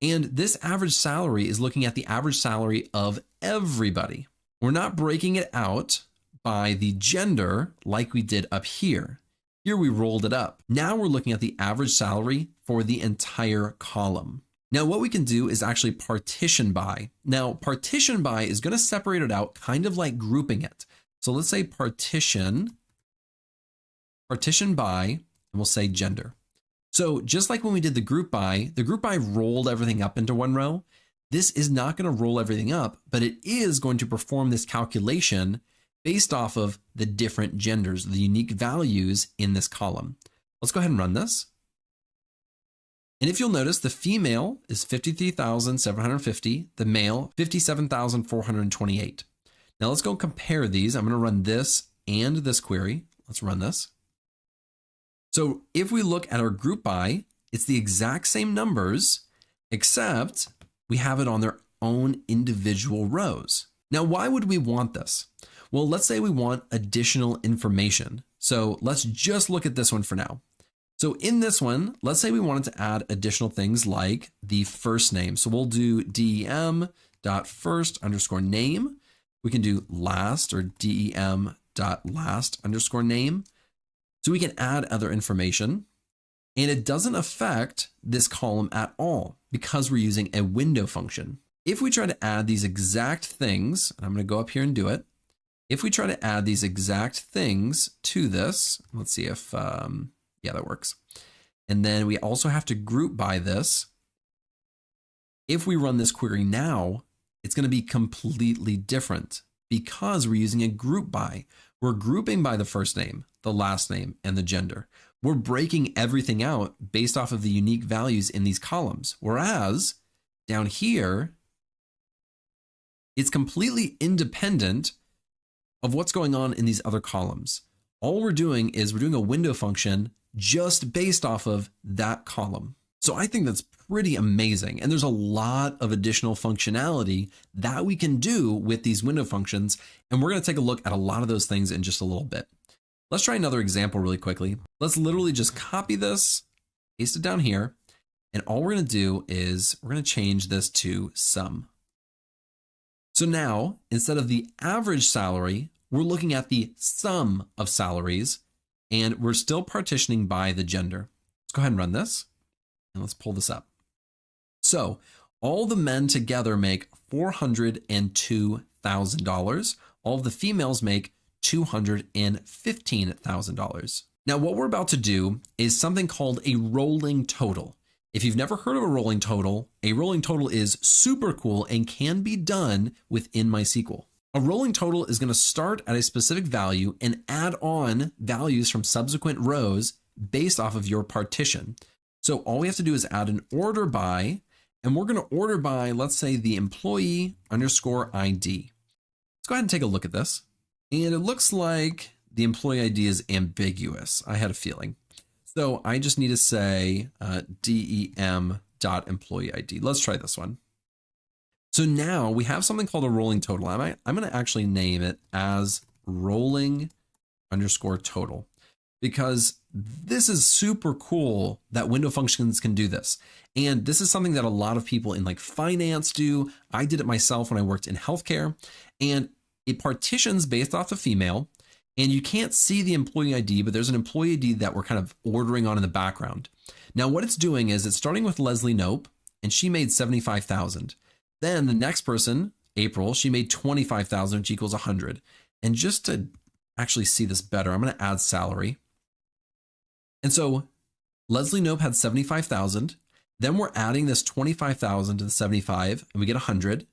and this average salary is looking at the average salary of everybody. We're not breaking it out by the gender like we did up here. Here we rolled it up. Now we're looking at the average salary for the entire column. Now what we can do is actually partition by. Now partition by is going to separate it out kind of like grouping it. So let's say partition by, and we'll say gender. So just like when we did the group by rolled everything up into one row. This is not going to roll everything up, but it is going to perform this calculation based off of the different genders, the unique values in this column. Let's go ahead and run this. And if you'll notice, the female is 53,750, the male 57,428. Now let's go compare these. I'm going to run this and this query. Let's run this. So if we look at our group by, it's the exact same numbers, except we have it on their own individual rows. Now, why would we want this? Well, let's say we want additional information. So let's just look at this one for now. So in this one, let's say we wanted to add additional things like the first name. So we'll do dem.first_name. We can do last or dem.last_name. So we can add other information, and it doesn't affect this column at all because we're using a window function. If we try to add these exact things, and I'm going to go up here and do it. If we try to add these exact things to this, let's see if, yeah, that works. And then we also have to group by this. If we run this query now, it's going to be completely different because we're using a group by. We're grouping by the first name, the last name, and the gender. We're breaking everything out based off of the unique values in these columns. Whereas down here, it's completely independent of what's going on in these other columns. All we're doing is we're doing a window function just based off of that column. So I think that's pretty amazing. And there's a lot of additional functionality that we can do with these window functions. And we're going to take a look at a lot of those things in just a little bit. Let's try another example really quickly. Let's literally just copy this, paste it down here. And all we're going to do is we're going to change this to sum. So now, instead of the average salary, we're looking at the sum of salaries, and we're still partitioning by the gender. Let's go ahead and run this, and let's pull this up. So all the men together make $402,000. All of the females make $215,000. Now, what we're about to do is something called a rolling total. If you've never heard of a rolling total is super cool and can be done within MySQL. A rolling total is going to start at a specific value and add on values from subsequent rows based off of your partition. So all we have to do is add an order by, and we're going to order by, let's say, the employee _ ID. Let's go ahead and take a look at this. And it looks like the employee ID is ambiguous. I had a feeling. So I just need to say dem.employee ID. Let's try this one. So now we have something called a rolling total. I'm going to actually name it as rolling _ total, because this is super cool that window functions can do this. And this is something that a lot of people in like finance do. I did it myself when I worked in healthcare, and it partitions based off the female. And you can't see the employee ID, but there's an employee ID that we're kind of ordering on in the background. Now, what it's doing is it's starting with Leslie Nope, and she made $75,000. Then the next person, April, she made $25,000, which equals 100. And just to actually see this better, I'm going to add salary. And so Leslie Nope had $75,000. Then we're adding this $25,000 to the 75, and we get 100.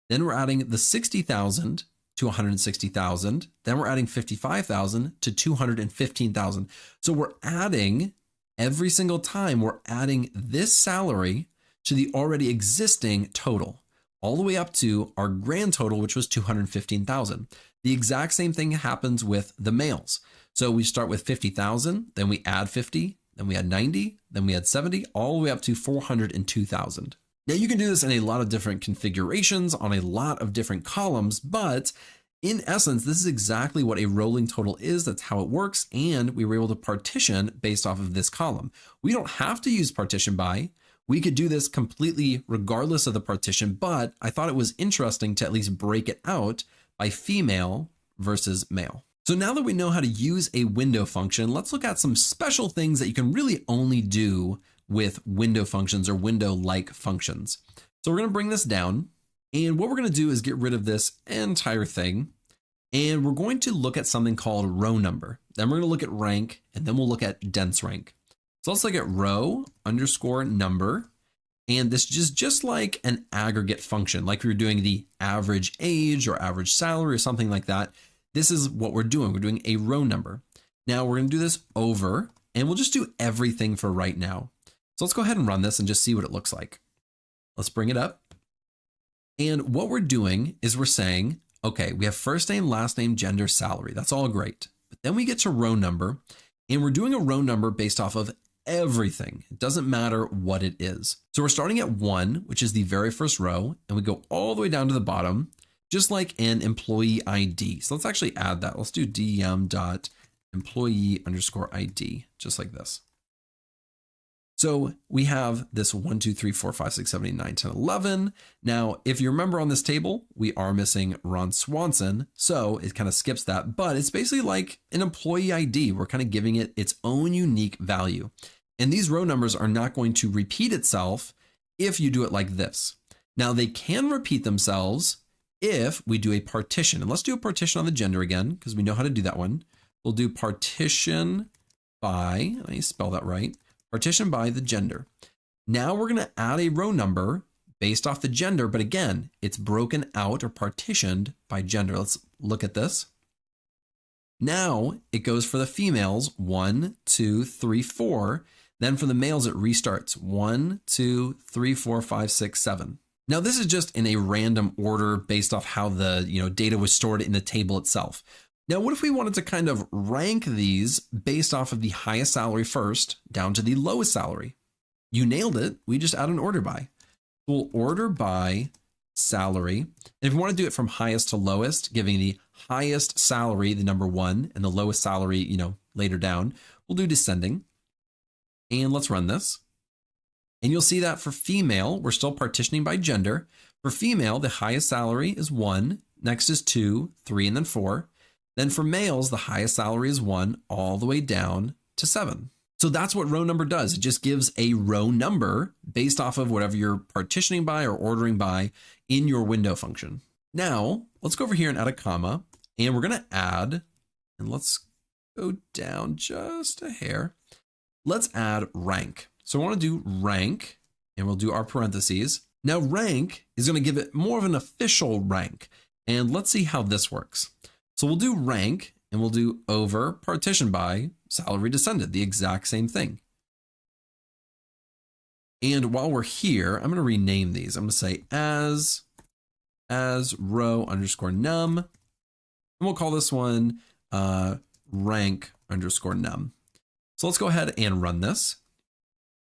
Then we're adding the $60,000 to $160,000. Then we're adding $55,000 to $215,000. So we're adding every single time we're adding this salary to the already existing total, all the way up to our grand total, which was $215,000. The exact same thing happens with the males. So we start with 50,000, then we add 50, then we add 90, then we add 70, all the way up to 402,000. Now you can do this in a lot of different configurations on a lot of different columns, but in essence, this is exactly what a rolling total is. That's how it works. And we were able to partition based off of this column. We don't have to use partition by. We could do this completely regardless of the partition, but I thought it was interesting to at least break it out by female versus male. So now that we know how to use a window function, let's look at some special things that you can really only do with window functions or window-like functions. So we're going to bring this down, and what we're going to do is get rid of this entire thing, and we're going to look at something called row number. Then we're going to look at rank, and then we'll look at dense rank. So let's look at row _ number, and this is just like an aggregate function, like we were doing the average age or average salary or something like that. This is what we're doing. We're doing a row number. Now we're going to do this over, and we'll just do everything for right now. So let's go ahead and run this and just see what it looks like. Let's bring it up. And what we're doing is we're saying, okay, we have first name, last name, gender, salary. That's all great. But then we get to row number, and we're doing a row number based off of everything. It doesn't matter what it is. So we're starting at 1, which is the very first row, and we go all the way down to the bottom, just like an employee ID. So let's actually add that. Let's do dm.employee_ID, just like this. So we have this 1, 2, 3, 4, 5, 6, 7, 8, 9, 10, 11. Now, if you remember on this table, we are missing Ron Swanson. So it kind of skips that, but it's basically like an employee ID. We're kind of giving it its own unique value. And these row numbers are not going to repeat itself if you do it like this. Now they can repeat themselves if we do a partition. And let's do a partition on the gender again, because we know how to do that one. We'll do partition by, let me spell that right. Partition by the gender. Now we're going to add a row number based off the gender, but again, it's broken out or partitioned by gender. Let's look at this. Now it goes for the females, 1, 2, 3, 4. Then for the males, it restarts 1, 2, 3, 4, 5, 6, 7. Now this is just in a random order based off how the data was stored in the table itself. Now, what if we wanted to kind of rank these based off of the highest salary first down to the lowest salary? You nailed it. We just add an order by. We'll order by salary. And if we want to do it from highest to lowest, giving the highest salary, the number 1, and the lowest salary, later down, we'll do descending. And let's run this. And you'll see that for female, we're still partitioning by gender. For female, the highest salary is 1, next is 2, 3, and then 4. Then for males, the highest salary is 1 all the way down to 7. So that's what row number does. It just gives a row number based off of whatever you're partitioning by or ordering by in your window function. Now, let's go over here and add a comma, and we're going to add, and let's go down just a hair. Let's add rank. So I want to do rank, and we'll do our parentheses. Now rank is going to give it more of an official rank, and let's see how this works. So we'll do rank, and we'll do over partition by salary descended, the exact same thing. And while we're here, I'm going to rename these. I'm going to say as row underscore num, and we'll call this one rank underscore num. So let's go ahead and run this.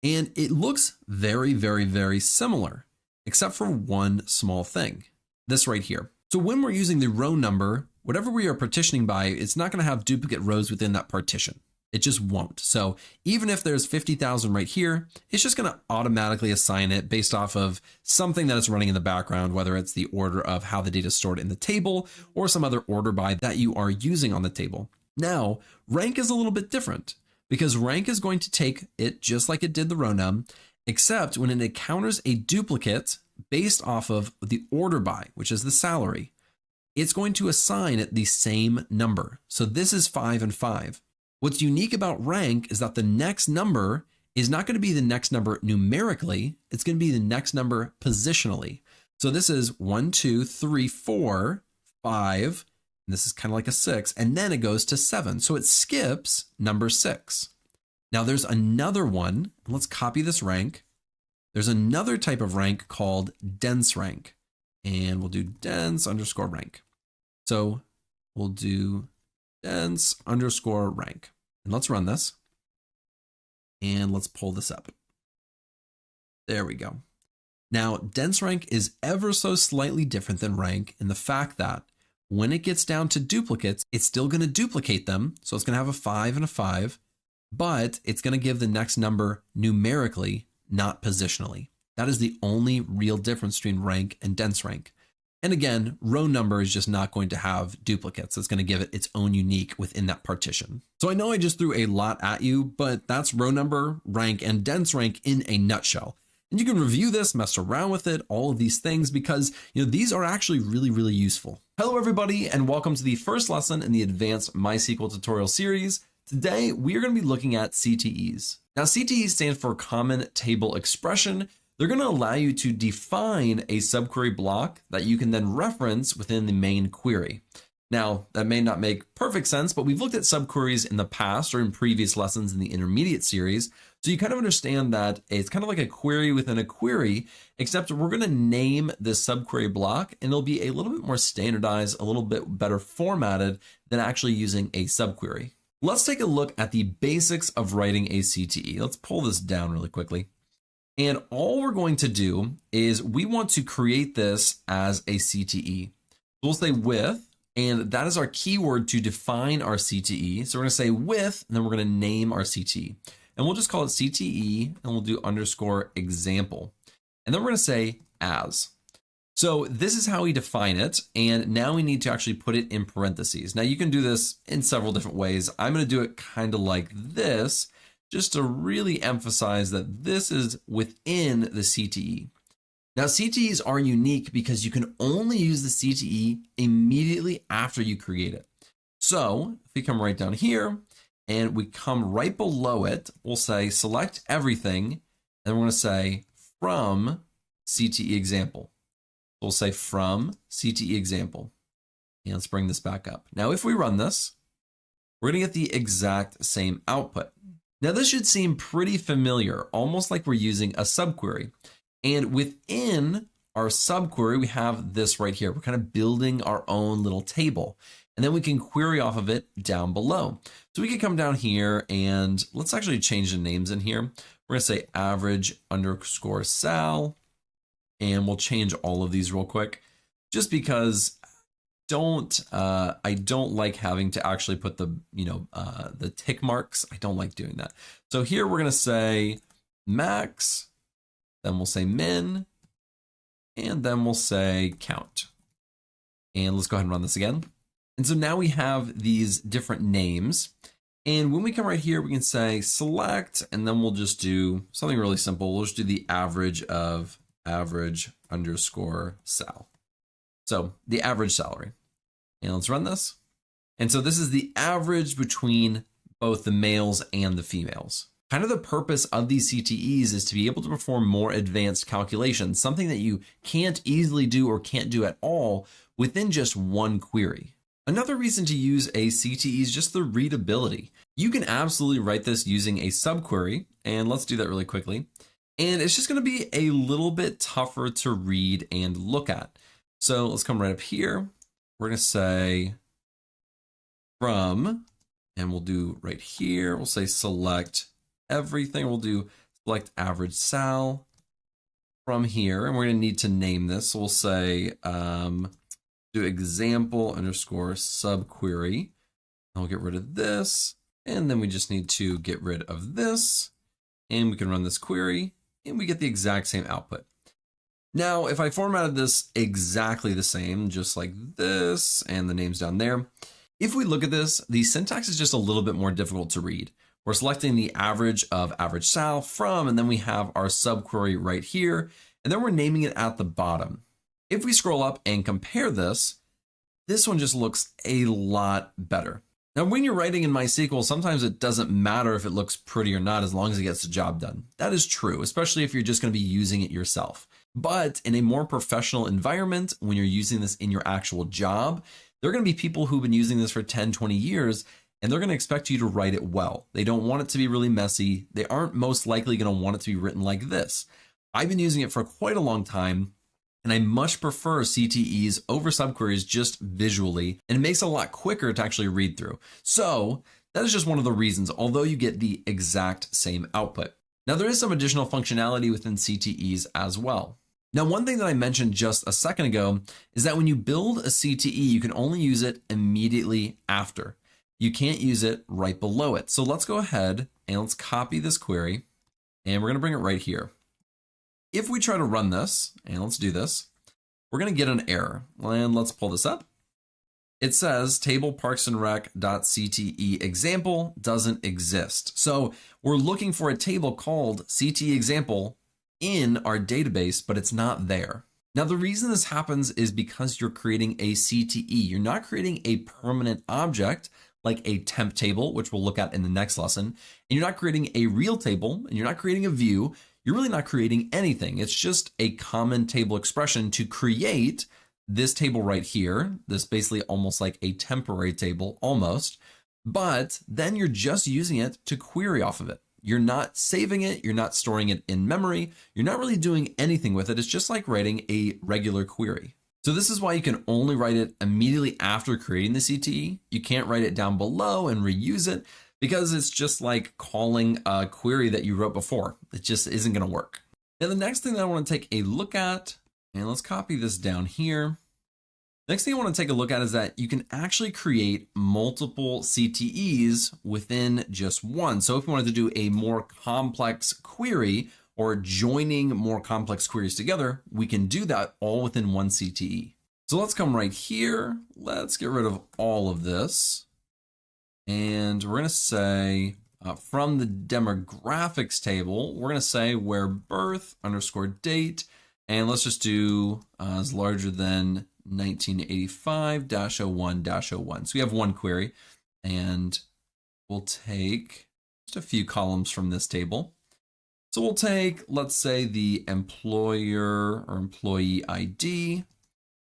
And it looks very, very, very similar, except for one small thing, this right here. So when we're using the row number, whatever we are partitioning by, it's not going to have duplicate rows within that partition. It just won't. So even if there's 50,000 right here, it's just going to automatically assign it based off of something that is running in the background, whether it's the order of how the data is stored in the table or some other order by that you are using on the table. Now, rank is a little bit different because rank is going to take it just like it did the row num, except when it encounters a duplicate based off of the order by, which is the salary, it's going to assign it the same number. So this is 5 and 5. What's unique about rank is that the next number is not going to be the next number numerically. It's going to be the next number positionally. So this is 1, 2, 3, 4, 5. And this is kind of like a 6. And then it goes to 7. So it skips number 6. Now there's another one. Let's copy this rank. There's another type of rank called dense rank. And we'll do dense underscore rank. So we'll do dense underscore rank. And let's run this. And let's pull this up. There we go. Now, dense rank is ever so slightly different than rank in the fact that when it gets down to duplicates, it's still going to duplicate them. So it's going to have a 5 and a 5, but it's going to give the next number numerically, not positionally. That is the only real difference between rank and dense rank. And again, row number is just not going to have duplicates. It's going to give it its own unique within that partition. So I know I just threw a lot at you, but that's row number, rank, and dense rank in a nutshell. And you can review this, mess around with it, all of these things, because these are actually really, really useful. Hello, everybody, and welcome to the first lesson in the advanced MySQL tutorial series. Today, we are going to be looking at CTEs. Now, CTEs stand for Common Table Expression. They're going to allow you to define a subquery block that you can then reference within the main query. Now, that may not make perfect sense, but we've looked at subqueries in the past or in previous lessons in the intermediate series. So you kind of understand that it's kind of like a query within a query, except we're going to name this subquery block and it'll be a little bit more standardized, a little bit better formatted than actually using a subquery. Let's take a look at the basics of writing a CTE. Let's pull this down really quickly. And all we're going to do is we want to create this as a CTE. We'll say with, and that is our keyword to define our CTE. So we're going to say with, and then we're going to name our CTE. And we'll just call it CTE, and we'll do underscore example. And then we're going to say as. So this is how we define it. And now we need to actually put it in parentheses. Now you can do this in several different ways. I'm going to do it kind of like this, just to really emphasize that this is within the CTE. Now CTEs are unique because you can only use the CTE immediately after you create it. So if we come right down here and we come right below it, we'll say select everything, and we're going to say from CTE example. We'll say from CTE example. And let's bring this back up. Now, if we run this, we're going to get the exact same output. Now, this should seem pretty familiar, almost like we're using a subquery. And within our subquery, we have this right here. We're kind of building our own little table. And then we can query off of it down below. So we can come down here and let's actually change the names in here. We're going to say average underscore sal. And we'll change all of these real quick, just because I don't like having to actually put the, the tick marks. I don't like doing that. So here we're going to say max, then we'll say min, and then we'll say count. And let's go ahead and run this again. And so now we have these different names. And when we come right here, we can say select, and then we'll just do something really simple. We'll just do the average of average underscore sal. So the average salary. And let's run this. And so this is the average between both the males and the females. Kind of the purpose of these CTEs is to be able to perform more advanced calculations, something that you can't easily do or can't do at all within just one query. Another reason to use a CTE is just the readability. You can absolutely write this using a subquery, and let's do that really quickly. And it's just going to be a little bit tougher to read and look at. So let's come right up here. We're going to say from, and we'll do right here. We'll say select everything. We'll do select average sal from here. And we're going to need to name this. So we'll say do example underscore subquery. And we'll get rid of this. And then we just need to get rid of this. And we can run this query. And we get the exact same output. Now, if I formatted this exactly the same, just like this, and the name's down there, if we look at this, the syntax is just a little bit more difficult to read. We're selecting the average of average sal from, and then we have our subquery right here, and then we're naming it at the bottom. If we scroll up and compare this, this one just looks a lot better. Now, when you're writing in MySQL, sometimes it doesn't matter if it looks pretty or not, as long as it gets the job done. That is true, especially if you're just going to be using it yourself. But in a more professional environment, when you're using this in your actual job, there are going to be people who've been using this for 10, 20 years, and they're going to expect you to write it well. They don't want it to be really messy. They aren't most likely going to want it to be written like this. I've been using it for quite a long time, and I much prefer CTEs over subqueries just visually, and it makes it a lot quicker to actually read through. So that is just one of the reasons, although you get the exact same output. Now, there is some additional functionality within CTEs as well. Now, one thing that I mentioned just a second ago is that when you build a CTE, you can only use it immediately after. You can't use it right below it. So let's go ahead and let's copy this query, and we're going to bring it right here. If we try to run this, and let's do this, we're going to get an error. And let's pull this up. It says table parksandrec.cte example doesn't exist. So we're looking for a table called CTE example in our database, but it's not there. Now, the reason this happens is because you're creating a CTE. You're not creating a permanent object like a temp table, which we'll look at in the next lesson. And you're not creating a real table, and you're not creating a view. You're really not creating anything. It's just a common table expression to create this table right here, this basically almost like a temporary table almost, but then you're just using it to query off of it. You're not saving it. You're not storing it in memory. You're not really doing anything with it. It's just like writing a regular query. So this is why you can only write it immediately after creating the CTE. You can't write it down below and reuse it because it's just like calling a query that you wrote before. It just isn't going to work. Now, the next thing that I want to take a look at, and let's copy this down here. Next thing I want to take a look at is that you can actually create multiple CTEs within just one. So if you wanted to do a more complex query or joining more complex queries together, we can do that all within one CTE. So let's come right here. Let's get rid of all of this. And we're going to say from the demographics table, we're going to say where birth underscore date, and let's just do is larger than 1985-01-01. So we have one query, and we'll take just a few columns from this table. So we'll take, let's say, the employer or employee ID.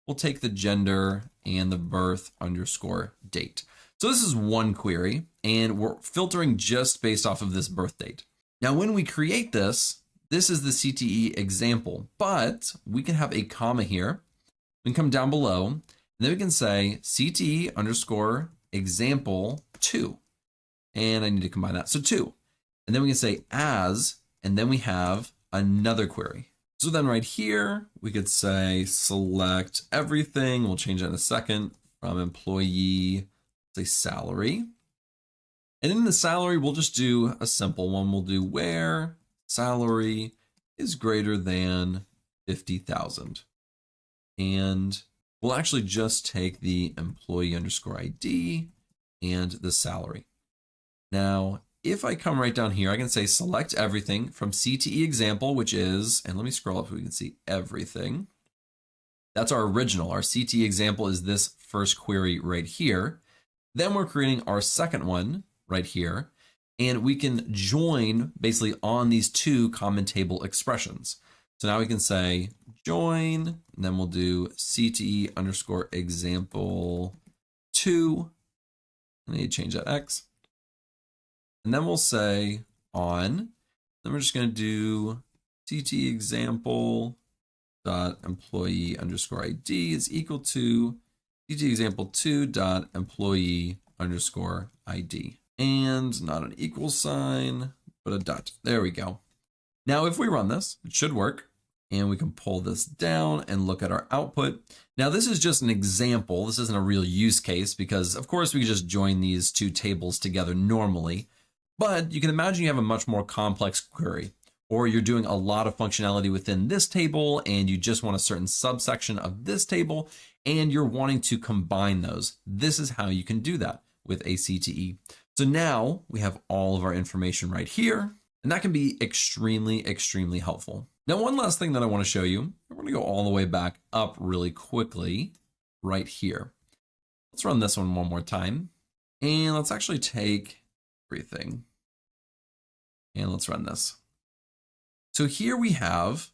We'll take the gender and the birth underscore date. So this is one query, and we're filtering just based off of this birth date. Now, when we create this, this is the CTE example, but we can have a comma here. We can come down below, and then we can say CTE underscore example 2. And I need to combine that. So 2. And then we can say as, and then we have another query. So then right here, we could say select everything. We'll change that in a second from employee, say salary. And in the salary, we'll just do a simple one. We'll do where salary is greater than 50,000. And we'll actually just take the employee underscore ID and the salary. Now, if I come right down here, I can say select everything from CTE example, which is, and let me scroll up so we can see everything. That's our original. Our CTE example is this first query right here. Then we're creating our second one right here, and we can join basically on these two common table expressions. So now we can say join, and then we'll do CTE underscore example 2. I need to change that X. And then we'll say on, then we're just going to do CTE example dot employee underscore ID is equal to CTE example 2 dot employee underscore ID. And not an equal sign, but a dot. There we go. Now, if we run this, it should work. And we can pull this down and look at our output. Now, this is just an example. This isn't a real use case because, of course, we could just join these two tables together normally. But you can imagine you have a much more complex query, or you're doing a lot of functionality within this table and you just want a certain subsection of this table and you're wanting to combine those. This is how you can do that with a CTE. So now we have all of our information right here, and that can be extremely, extremely helpful. Now, one last thing that I want to show you, we're going to go all the way back up really quickly right here. Let's run this one more time. And let's actually take everything. And let's run this. So here we have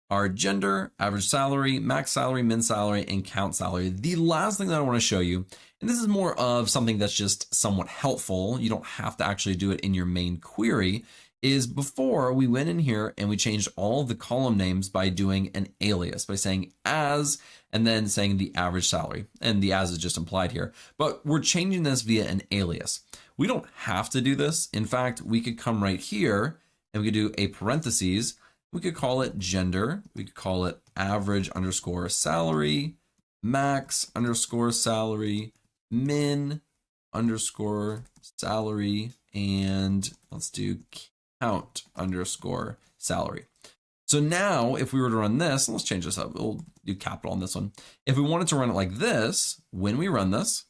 our gender, average salary, max salary, min salary, and count salary. The last thing that I want to show you, and this is more of something that's just somewhat helpful, you don't have to actually do it in your main query, is before we went in here and we changed all of the column names by doing an alias, by saying as, and then saying the average salary. And the as is just implied here, but we're changing this via an alias. We don't have to do this. In fact, we could come right here and we could do a parentheses. We could call it gender. We could call it average underscore salary, max underscore salary, min underscore salary, and let's do count underscore salary. So now if we were to run this, and let's change this up, we'll do capital on this one. If we wanted to run it like this, when we run this,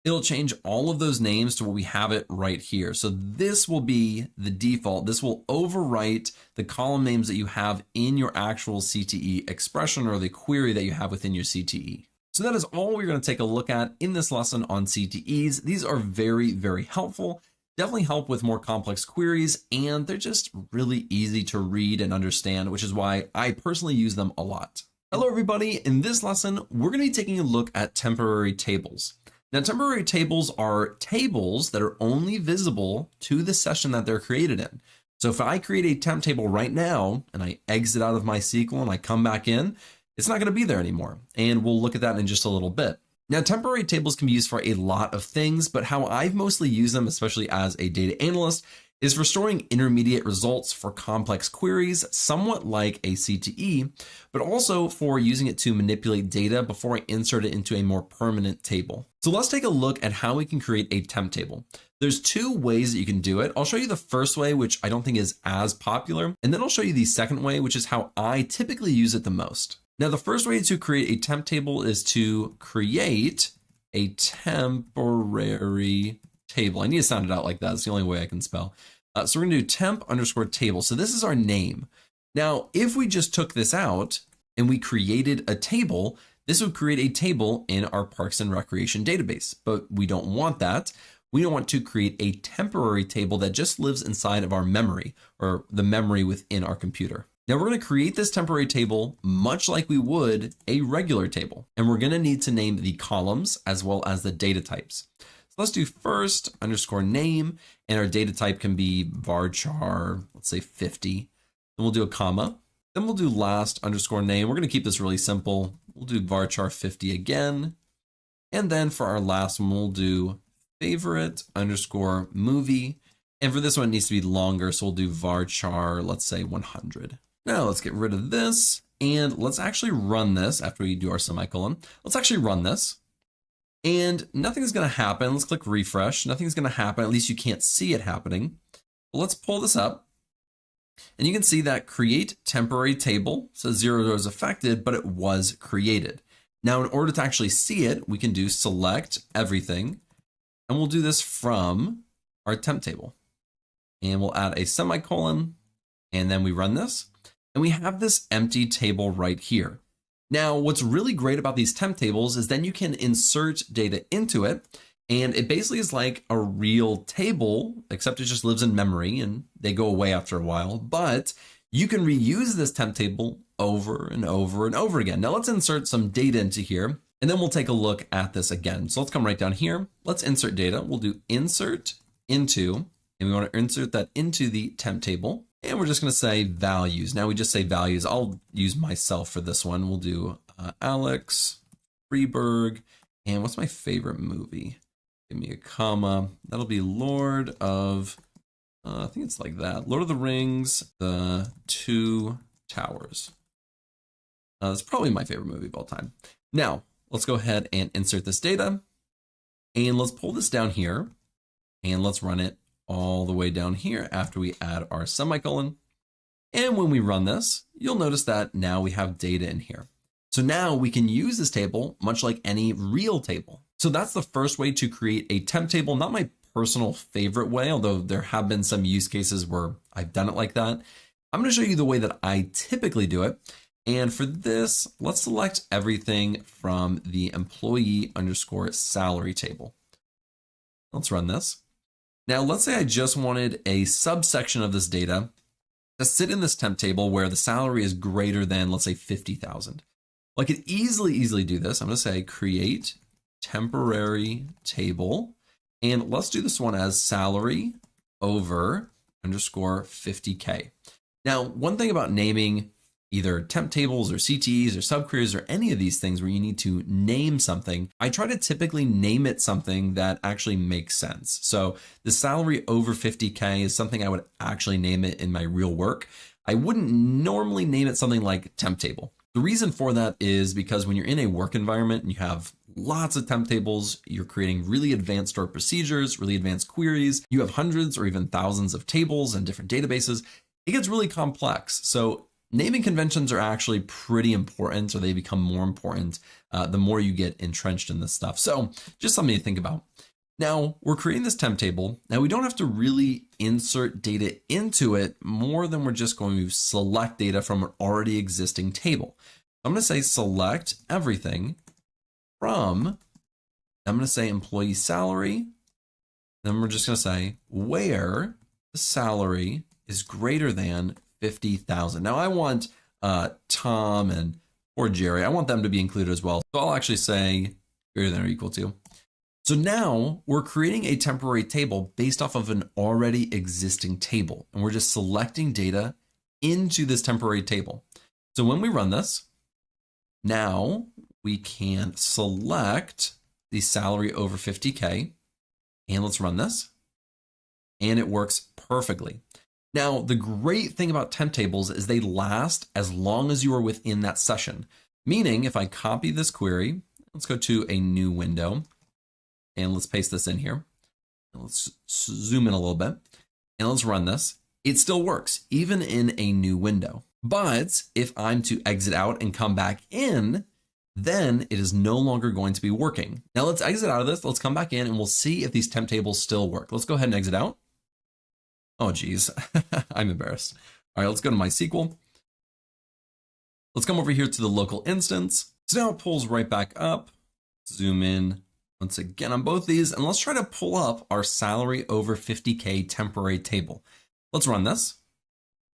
it'll change all of those names to what we have it right here. So this will be the default. This will overwrite the column names that you have in your actual CTE expression or the query that you have within your CTE. So that is all we're going to take a look at in this lesson on CTEs. These are very, very helpful. Definitely help with more complex queries, and they're just really easy to read and understand, which is why I personally use them a lot. Hello everybody, in this lesson, we're going to be taking a look at temporary tables. Now, temporary tables are tables that are only visible to the session that they're created in. So if I create a temp table right now and I exit out of MySQL and I come back in, it's not going to be there anymore. And we'll look at that in just a little bit. Now, temporary tables can be used for a lot of things, but how I've mostly used them, especially as a data analyst, is for storing intermediate results for complex queries, somewhat like a CTE, but also for using it to manipulate data before I insert it into a more permanent table. So let's take a look at how we can create a temp table. There's two ways that you can do it. I'll show you the first way, which I don't think is as popular, and then I'll show you the second way, which is how I typically use it the most. Now, the first way to create a temp table is to create a temporary table. I need to sound it out like that. It's the only way I can spell. So we're going to do temp underscore table. So this is our name. Now, if we just took this out and we created a table, this would create a table in our Parks and Recreation database, but we don't want that. We don't want to create a temporary table that just lives inside of our memory or the memory within our computer. Now we're going to create this temporary table much like we would a regular table, and we're going to need to name the columns as well as the data types. So let's do first underscore name, and our data type can be varchar, let's say 50. Then we'll do a comma. Then we'll do last underscore name. We're going to keep this really simple. We'll do varchar 50 again. And then for our last one, we'll do favorite underscore movie. And for this one, it needs to be longer. So we'll do varchar, let's say 100. Now let's get rid of this and let's actually run this after we do our semicolon. Let's actually run this. And nothing's going to happen. Let's click refresh. Nothing's going to happen. At least you can't see it happening. But let's pull this up. And you can see that create temporary table says 0 rows affected, but it was created. Now, in order to actually see it, we can do select everything. And we'll do this from our temp table. And we'll add a semicolon. And then we run this. And we have this empty table right here. Now, what's really great about these temp tables is then you can insert data into it. And it basically is like a real table, except it just lives in memory and they go away after a while. But you can reuse this temp table over and over and over again. Now let's insert some data into here and then we'll take a look at this again. So let's come right down here. Let's insert data. We'll do insert into, and we want to insert that into the temp table. And we're just going to say values. Now we just say values. I'll use myself for this one. We'll do Alex, Freeberg, and what's my favorite movie? Give me a comma. That'll be Lord of, I think it's like that. Lord of the Rings, The Two Towers. That's probably my favorite movie of all time. Now, let's go ahead and insert this data. And let's pull this down here. And let's run it all the way down here after we add our semicolon. And when we run this, you'll notice that now we have data in here. So now we can use this table much like any real table. So that's the first way to create a temp table. Not my personal favorite way, although there have been some use cases where I've done it like that. I'm going to show you the way that I typically do it. And for this, let's select everything from the employee underscore salary table. Let's run this. Now, let's say I just wanted a subsection of this data to sit in this temp table where the salary is greater than, let's say, 50,000. Well, I could easily do this. I'm going to say create temporary table. And let's do this one as salary over underscore 50K. Now, one thing about naming either temp tables or CTEs or subqueries or any of these things where you need to name something, I try to typically name it something that actually makes sense. So the salary over 50K is something I would actually name it in my real work. I wouldn't normally name it something like temp table. The reason for that is because when you're in a work environment and you have lots of temp tables, you're creating really advanced stored procedures, really advanced queries, you have hundreds or even thousands of tables and different databases, it gets really complex. So naming conventions are actually pretty important, or they become more important the more you get entrenched in this stuff. So just something to think about. Now we're creating this temp table. Now we don't have to really insert data into it more than we're just going to select data from an already existing table. I'm going to say select everything from, I'm going to say employee salary. Then we're just going to say where the salary is greater than 50,000. Now I want Tom and or Jerry. I want them to be included as well. So I'll actually say greater than or equal to. So now we're creating a temporary table based off of an already existing table, and we're just selecting data into this temporary table. So when we run this, now we can select the salary over 50K, and let's run this, and it works perfectly. Now, the great thing about temp tables is they last as long as you are within that session. Meaning, if I copy this query, let's go to a new window, and let's paste this in here. Let's zoom in a little bit, and let's run this. It still works, even in a new window. But if I'm to exit out and come back in, then it is no longer going to be working. Now let's exit out of this. Let's come back in and we'll see if these temp tables still work. Let's go ahead and exit out. Oh, geez, I'm embarrassed. All right, let's go to MySQL. Let's come over here to the local instance. So now it pulls right back up. Zoom in once again on both these, and let's try to pull up our salary over 50K temporary table. Let's run this,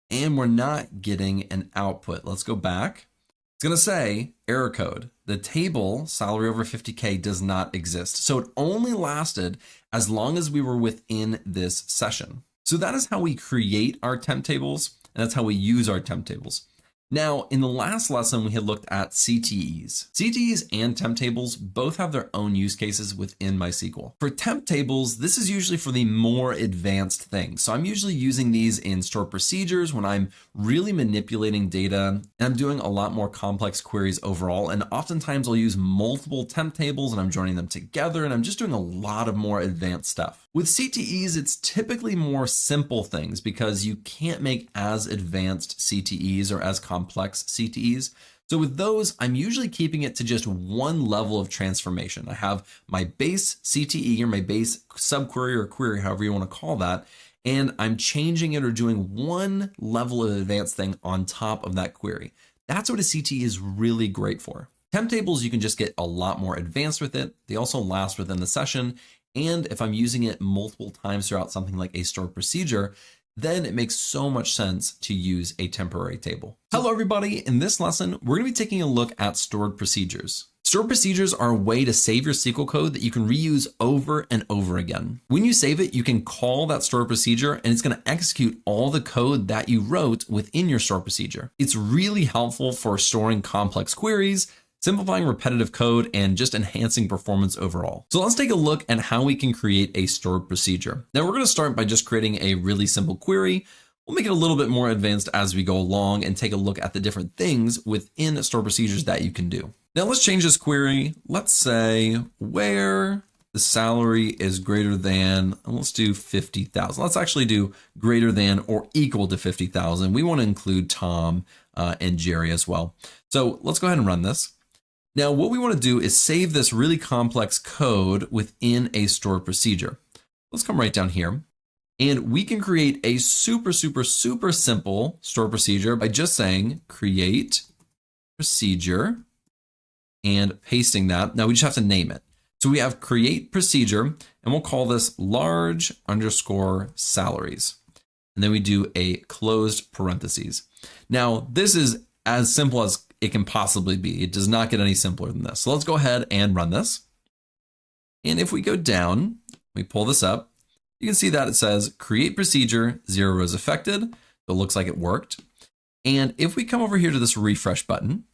and we're not getting an output. Let's go back. It's going to say error code. The table salary over 50K does not exist. So it only lasted as long as we were within this session. So that is how we create our temp tables, and that's how we use our temp tables. Now, in the last lesson, we had looked at CTEs. CTEs and temp tables both have their own use cases within MySQL. For temp tables, this is usually for the more advanced things. So I'm usually using these in stored procedures when I'm really manipulating data and I'm doing a lot more complex queries overall. And oftentimes I'll use multiple temp tables and I'm joining them together and I'm just doing a lot of more advanced stuff. With CTEs, it's typically more simple things because you can't make as advanced CTEs or as complex CTEs. So with those, I'm usually keeping it to just one level of transformation. I have my base CTE or my base subquery or query, however you want to call that, and I'm changing it or doing one level of advanced thing on top of that query. That's what a CTE is really great for. Temp tables, you can just get a lot more advanced with it. They also last within the session. And if I'm using it multiple times throughout something like a stored procedure, then it makes so much sense to use a temporary table. Hello, everybody. In this lesson, we're going to be taking a look at stored procedures. Stored procedures are a way to save your SQL code that you can reuse over and over again. When you save it, you can call that stored procedure and it's going to execute all the code that you wrote within your stored procedure. It's really helpful for storing complex queries, simplifying repetitive code, and just enhancing performance overall. So let's take a look at how we can create a stored procedure. Now we're going to start by just creating a really simple query. We'll make it a little bit more advanced as we go along and take a look at the different things within stored procedures that you can do. Now let's change this query. Let's say where the salary is greater than, and let's do 50,000. Let's actually do greater than or equal to 50,000. We want to include Tom and Jerry as well. So let's go ahead and run this. Now, what we want to do is save this really complex code within a stored procedure. Let's come right down here. And we can create a super simple stored procedure by just saying create procedure and pasting that. Now we just have to name it. So we have create procedure and we'll call this large underscore salaries. And then we do a closed parentheses. Now this is as simple as it can possibly be. It does not get any simpler than this. So let's go ahead and run this. And if we go down, we pull this up, you can see that it says create procedure, 0 rows affected. So it looks like it worked. And if we come over here to this refresh button,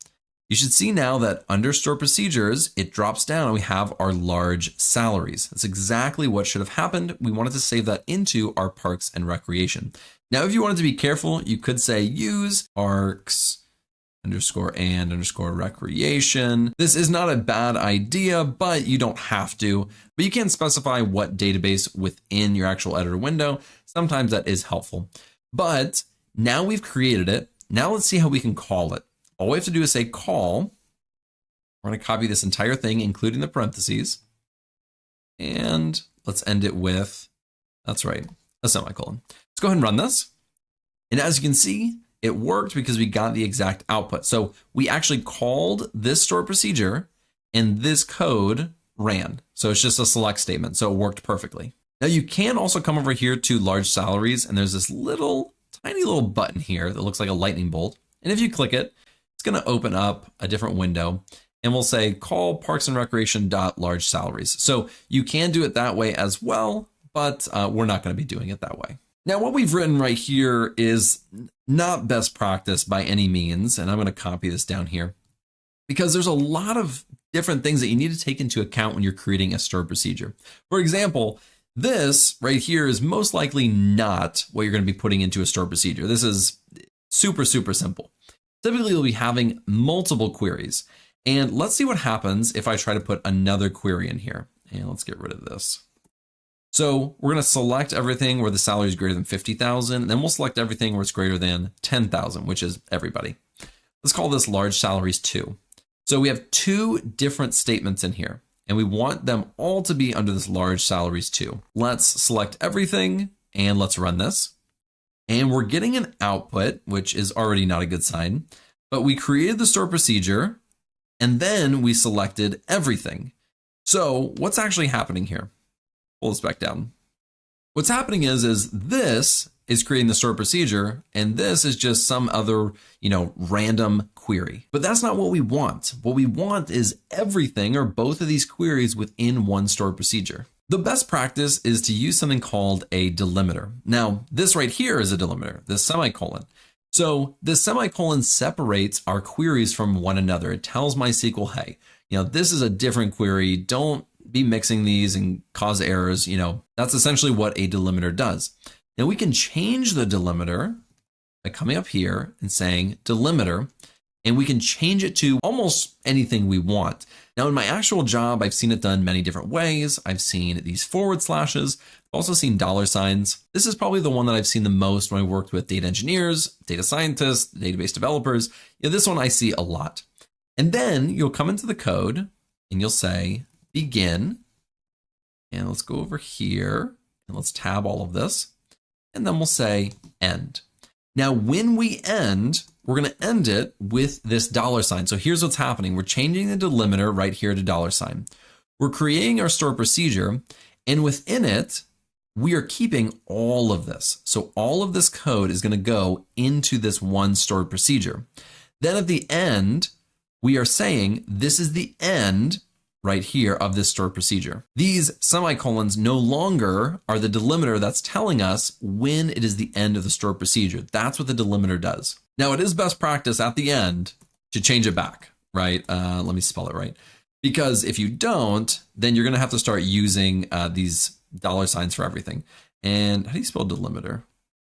you should see now that under stored procedures, it drops down and we have our large salaries. That's exactly what should have happened. We wanted to save that into our parks and recreation. Now, if you wanted to be careful, you could say use parks underscore recreation. This is not a bad idea, but you don't have to. But you can specify what database within your actual editor window. Sometimes that is helpful. But now we've created it. Now let's see how we can call it. All we have to do is say call. We're going to copy this entire thing, including the parentheses. And let's end it with, that's right, a semicolon. Let's go ahead and run this. And as you can see, it worked because we got the exact output. So we actually called this stored procedure and this code ran. So it's just a select statement. So it worked perfectly. Now you can also come over here to large salaries and there's this tiny little button here that looks like a lightning bolt. And if you click it, it's it's going to open up a different window and we'll say call parks and recreation dot large salaries. So you can do it that way as well, but we're not going to be doing it that way. Now, what we've written right here is not best practice by any means. And I'm going to copy this down here because there's a lot of different things that you need to take into account when you're creating a stored procedure. For example, this right here is most likely not what you're going to be putting into a stored procedure. This is super, super simple. Typically, you'll be having multiple queries. And let's see what happens if I try to put another query in here. And let's get rid of this. So we're going to select everything where the salary is greater than 50,000. Then we'll select everything where it's greater than 10,000, which is everybody. Let's call this large salaries 2. So we have 2 different statements in here, and we want them all to be under this large salaries 2. Let's select everything and let's run this. And we're getting an output, which is already not a good sign, but we created the stored procedure and then we selected everything. So what's actually happening here? Pull this back down. What's happening is this is creating the stored procedure and this is just some other, random query. But that's not what we want. What we want is everything or both of these queries within one stored procedure. The best practice is to use something called a delimiter. Now, this right here is a delimiter, this semicolon. So this semicolon separates our queries from one another. It tells MySQL, hey, this is a different query. Don't be mixing these and cause errors. That's essentially what a delimiter does. Now we can change the delimiter by coming up here and saying delimiter, and we can change it to almost anything we want. Now in my actual job, I've seen it done many different ways. I've seen these forward slashes. I've also seen $signs. This is probably the one that I've seen the most when I worked with data engineers, data scientists, database developers. This one I see a lot. And then you'll come into the code and you'll say begin. And let's go over here and let's tab all of this. And then we'll say end. Now, when we end, we're going to end it with this $sign. So here's what's happening. We're changing the delimiter right here to $sign. We're creating our stored procedure, and within it, we are keeping all of this. So all of this code is going to go into this one stored procedure. Then at the end, we are saying this is the end right here of this stored procedure. These semicolons no longer are the delimiter that's telling us when it is the end of the stored procedure. That's what the delimiter does. Now it is best practice at the end to change it back, right? Let me spell it right. Because if you don't, then you're gonna have to start using these $signs for everything. And how do you spell delimiter?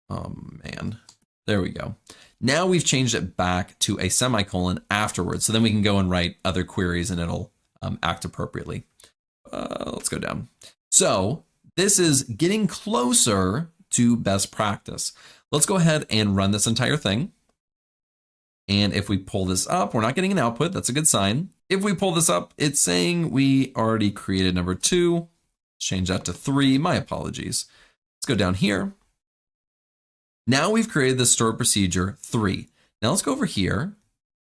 Oh man, there we go. Now we've changed it back to a semicolon afterwards. So then we can go and write other queries and it'll act appropriately. Let's go down. So this is getting closer to best practice. Let's go ahead and run this entire thing. And if we pull this up, we're not getting an output. That's a good sign. If we pull this up, it's saying we already created number 2. Let's change that to 3. My apologies. Let's go down here. Now we've created the stored procedure 3. Now let's go over here.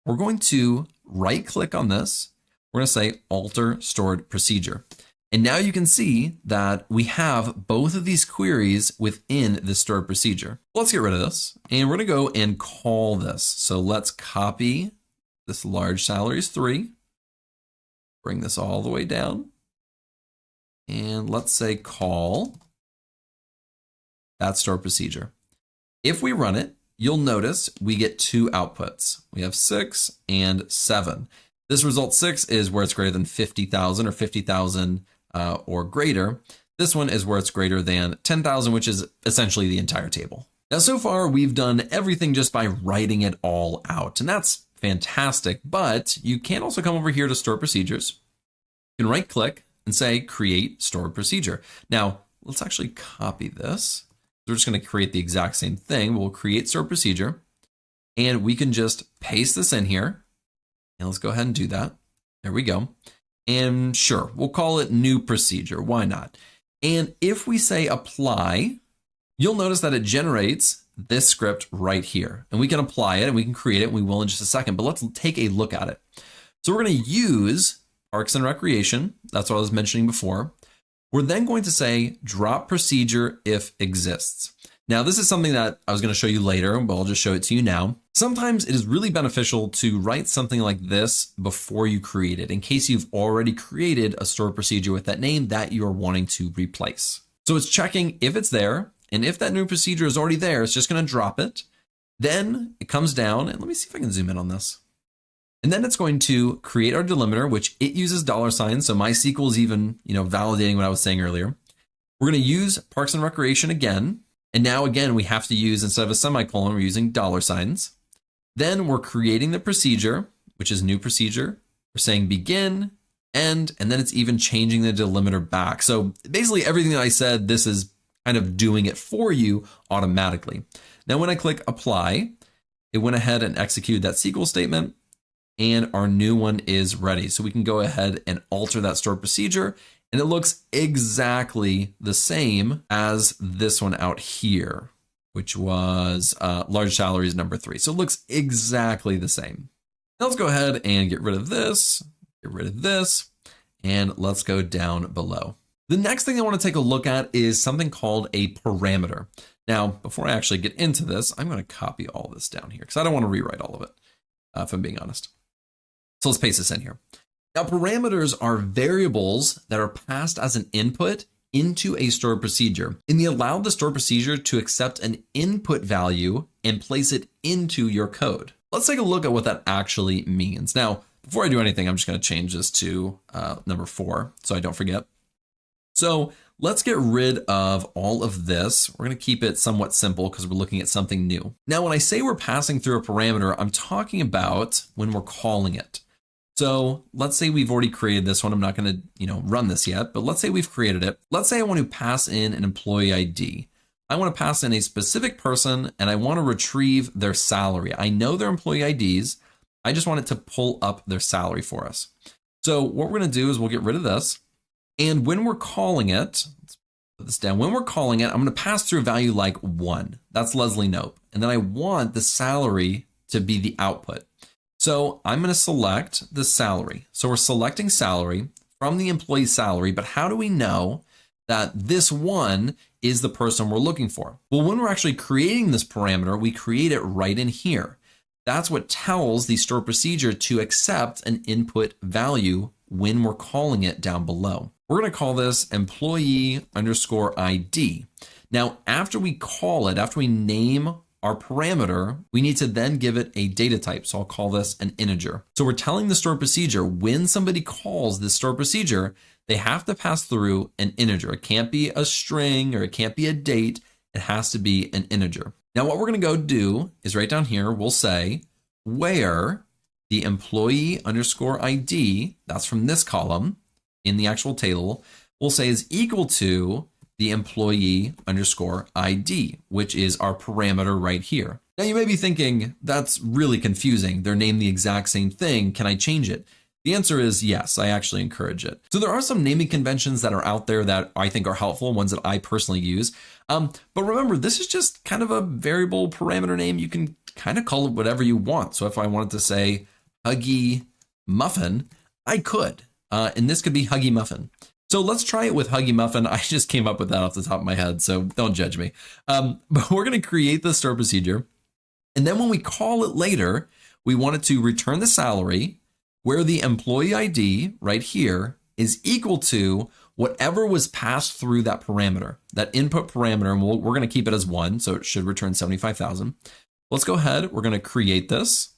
We're going to right click on this. We're going to say alter stored procedure. And now you can see that we have both of these queries within the stored procedure. Let's get rid of this and we're going to go and call this. So let's copy this large salaries 3, bring this all the way down. And let's say call that stored procedure. If we run it, you'll notice we get 2 outputs. We have 6 and 7. This result 6 is where it's greater than 50,000 or 50,000 or greater. This one is where it's greater than 10,000, which is essentially the entire table. Now, so far we've done everything just by writing it all out, and that's fantastic, but you can also come over here to stored procedures. You can right click and say create stored procedure. Now, let's actually copy this. We're just going to create the exact same thing. We'll create stored procedure and we can just paste this in here. And let's go ahead and do that. There we go. And sure, we'll call it new procedure. Why not? And if we say apply, you'll notice that it generates this script right here. And we can apply it and we can create it. And we will in just a second, but let's take a look at it. So we're going to use Parks and Recreation. That's what I was mentioning before. We're then going to say drop procedure if exists. Now, this is something that I was going to show you later, but I'll just show it to you now. Sometimes it is really beneficial to write something like this before you create it, in case you've already created a stored procedure with that name that you're wanting to replace. So it's checking if it's there, and if that new procedure is already there, it's just going to drop it. Then it comes down, and let me see if I can zoom in on this. And then it's going to create our delimiter, which it uses $signs. So MySQL is even, validating what I was saying earlier. We're going to use Parks and Recreation again. And now again, we have to use, instead of a semicolon, we're using $signs. Then we're creating the procedure, which is new procedure. We're saying begin, end, and then it's even changing the delimiter back. So basically everything that I said, this is kind of doing it for you automatically. Now, when I click apply, it went ahead and executed that SQL statement, and our new one is ready. So we can go ahead and alter that stored procedure, and it looks exactly the same as this one out here, which was large salaries number 3. So it looks exactly the same. Now let's go ahead and get rid of this, and let's go down below. The next thing I want to take a look at is something called a parameter. Now, before I actually get into this, I'm going to copy all this down here because I don't want to rewrite all of it, if I'm being honest. So let's paste this in here. Now, parameters are variables that are passed as an input into a stored procedure, and they allow the stored procedure to accept an input value and place it into your code. Let's take a look at what that actually means. Now, before I do anything, I'm just going to change this to number 4 so I don't forget. So let's get rid of all of this. We're going to keep it somewhat simple because we're looking at something new. Now, when I say we're passing through a parameter, I'm talking about when we're calling it. So let's say we've already created this one. I'm not going to, run this yet, but let's say we've created it. Let's say I want to pass in an employee ID. I want to pass in a specific person and I want to retrieve their salary. I know their employee IDs. I just want it to pull up their salary for us. So what we're going to do is we'll get rid of this. And when we're calling it, let's put this down. When we're calling it, I'm going to pass through a value like 1. That's Leslie Knope. And then I want the salary to be the output. So I'm going to select the salary. So we're selecting salary from the employee salary, but how do we know that this one is the person we're looking for? Well, when we're actually creating this parameter, we create it right in here. That's what tells the stored procedure to accept an input value when we're calling it down below. We're going to call this employee underscore ID. Now, after we call it, after we name our parameter, we need to then give it a data type. So I'll call this an integer. So we're telling the stored procedure when somebody calls this stored procedure, they have to pass through an integer. It can't be a string or it can't be a date. It has to be an integer. Now, what we're going to go do is right down here, we'll say where the employee underscore ID, that's from this column in the actual table, we'll say is equal to the employee underscore ID, which is our parameter right here. Now you may be thinking, that's really confusing. They're named the exact same thing. Can I change it? The answer is yes, I actually encourage it. So there are some naming conventions that are out there that I think are helpful, ones that I personally use. But remember, this is just kind of a variable parameter name. You can kind of call it whatever you want. So if I wanted to say Huggy Muffin, I could. And this could be Huggy Muffin. So let's try it with Huggy Muffin. I just came up with that off the top of my head, so don't judge me. But we're going to create the stored procedure. And then when we call it later, we want it to return the salary where the employee ID right here is equal to whatever was passed through that parameter, that input parameter. And we're going to keep it as 1, so it should return 75,000. Let's go ahead. We're going to create this.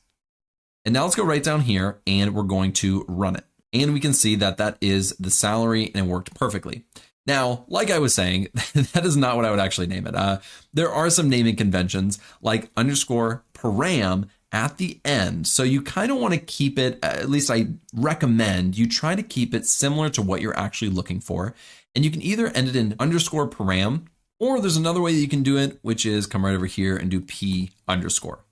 And now let's go right down here and we're going to run it. And we can see that that is the salary and it worked perfectly. Now, like I was saying, that is not what I would actually name it. There are some naming conventions like underscore param at the end. So you kind of want to keep it, at least I recommend you try to keep it similar to what you're actually looking for. And you can either end it in underscore param, or there's another way that you can do it, which is come right over here and do p underscore.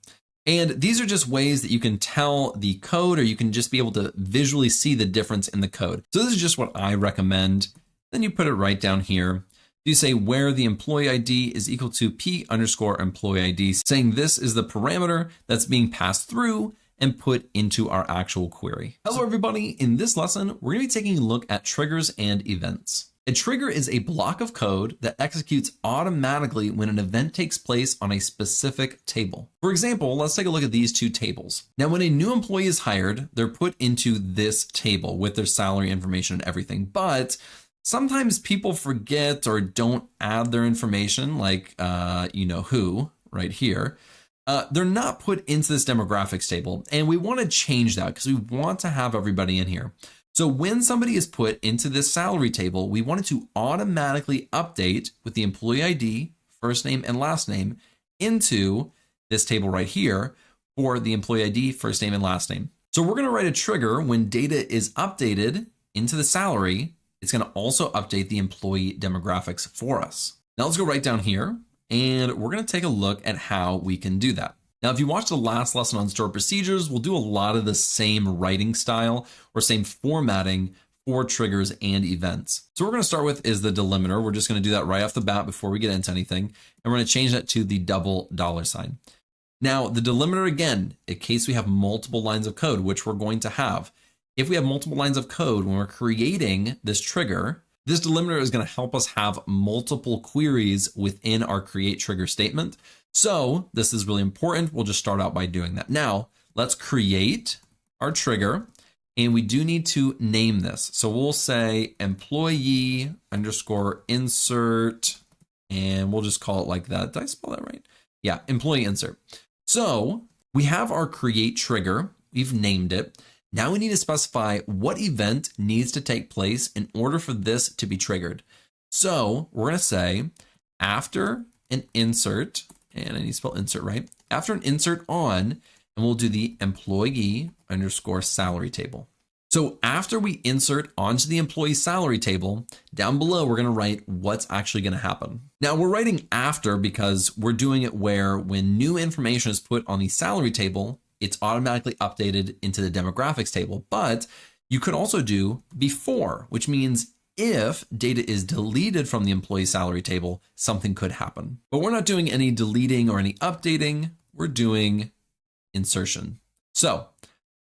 And these are just ways that you can tell the code, or you can just be able to visually see the difference in the code. So this is just what I recommend. Then you put it right down here. You say where the employee ID is equal to p underscore employee ID, saying this is the parameter that's being passed through and put into our actual query. Hello, everybody. In this lesson, we're going to be taking a look at triggers and events. A trigger is a block of code that executes automatically when an event takes place on a specific table. For example, let's take a look at these two tables. Now, when a new employee is hired, they're put into this table with their salary information and everything. But sometimes people forget or don't add their information, like you know who right here. They're not put into this demographics table, and we want to change that because we want to have everybody in here. So when somebody is put into this salary table, we want it to automatically update with the employee ID, first name and last name into this table right here for the employee ID, first name and last name. So we're going to write a trigger when data is updated into the salary. It's going to also update the employee demographics for us. Now let's go right down here and we're going to take a look at how we can do that. Now, if you watched the last lesson on stored procedures, we'll do a lot of the same writing style or same formatting for triggers and events. So what we're going to start with is the delimiter. We're just going to do that right off the bat before we get into anything. And we're going to change that to the $. Now, the delimiter, again, in case we have multiple lines of code, which we're going to have. If we have multiple lines of code when we're creating this trigger, this delimiter is going to help us have multiple queries within our create trigger statement. So this is really important. We'll just start out by doing that. Now let's create our trigger and we do need to name this. So we'll say employee underscore insert and we'll just call it like that. Did I spell that right? Yeah, employee insert. So we have our create trigger. We've named it. Now we need to specify what event needs to take place in order for this to be triggered. So we're going to say after an insert, and I need to spell insert right, after an insert on, and we'll do the employee underscore salary table. So after we insert onto the employee salary table, down below, we're going to write what's actually going to happen. Now we're writing after because we're doing it where when new information is put on the salary table, it's automatically updated into the demographics table. But you could also do before, which means if data is deleted from the employee salary table, something could happen. But we're not doing any deleting or any updating. We're doing insertion. So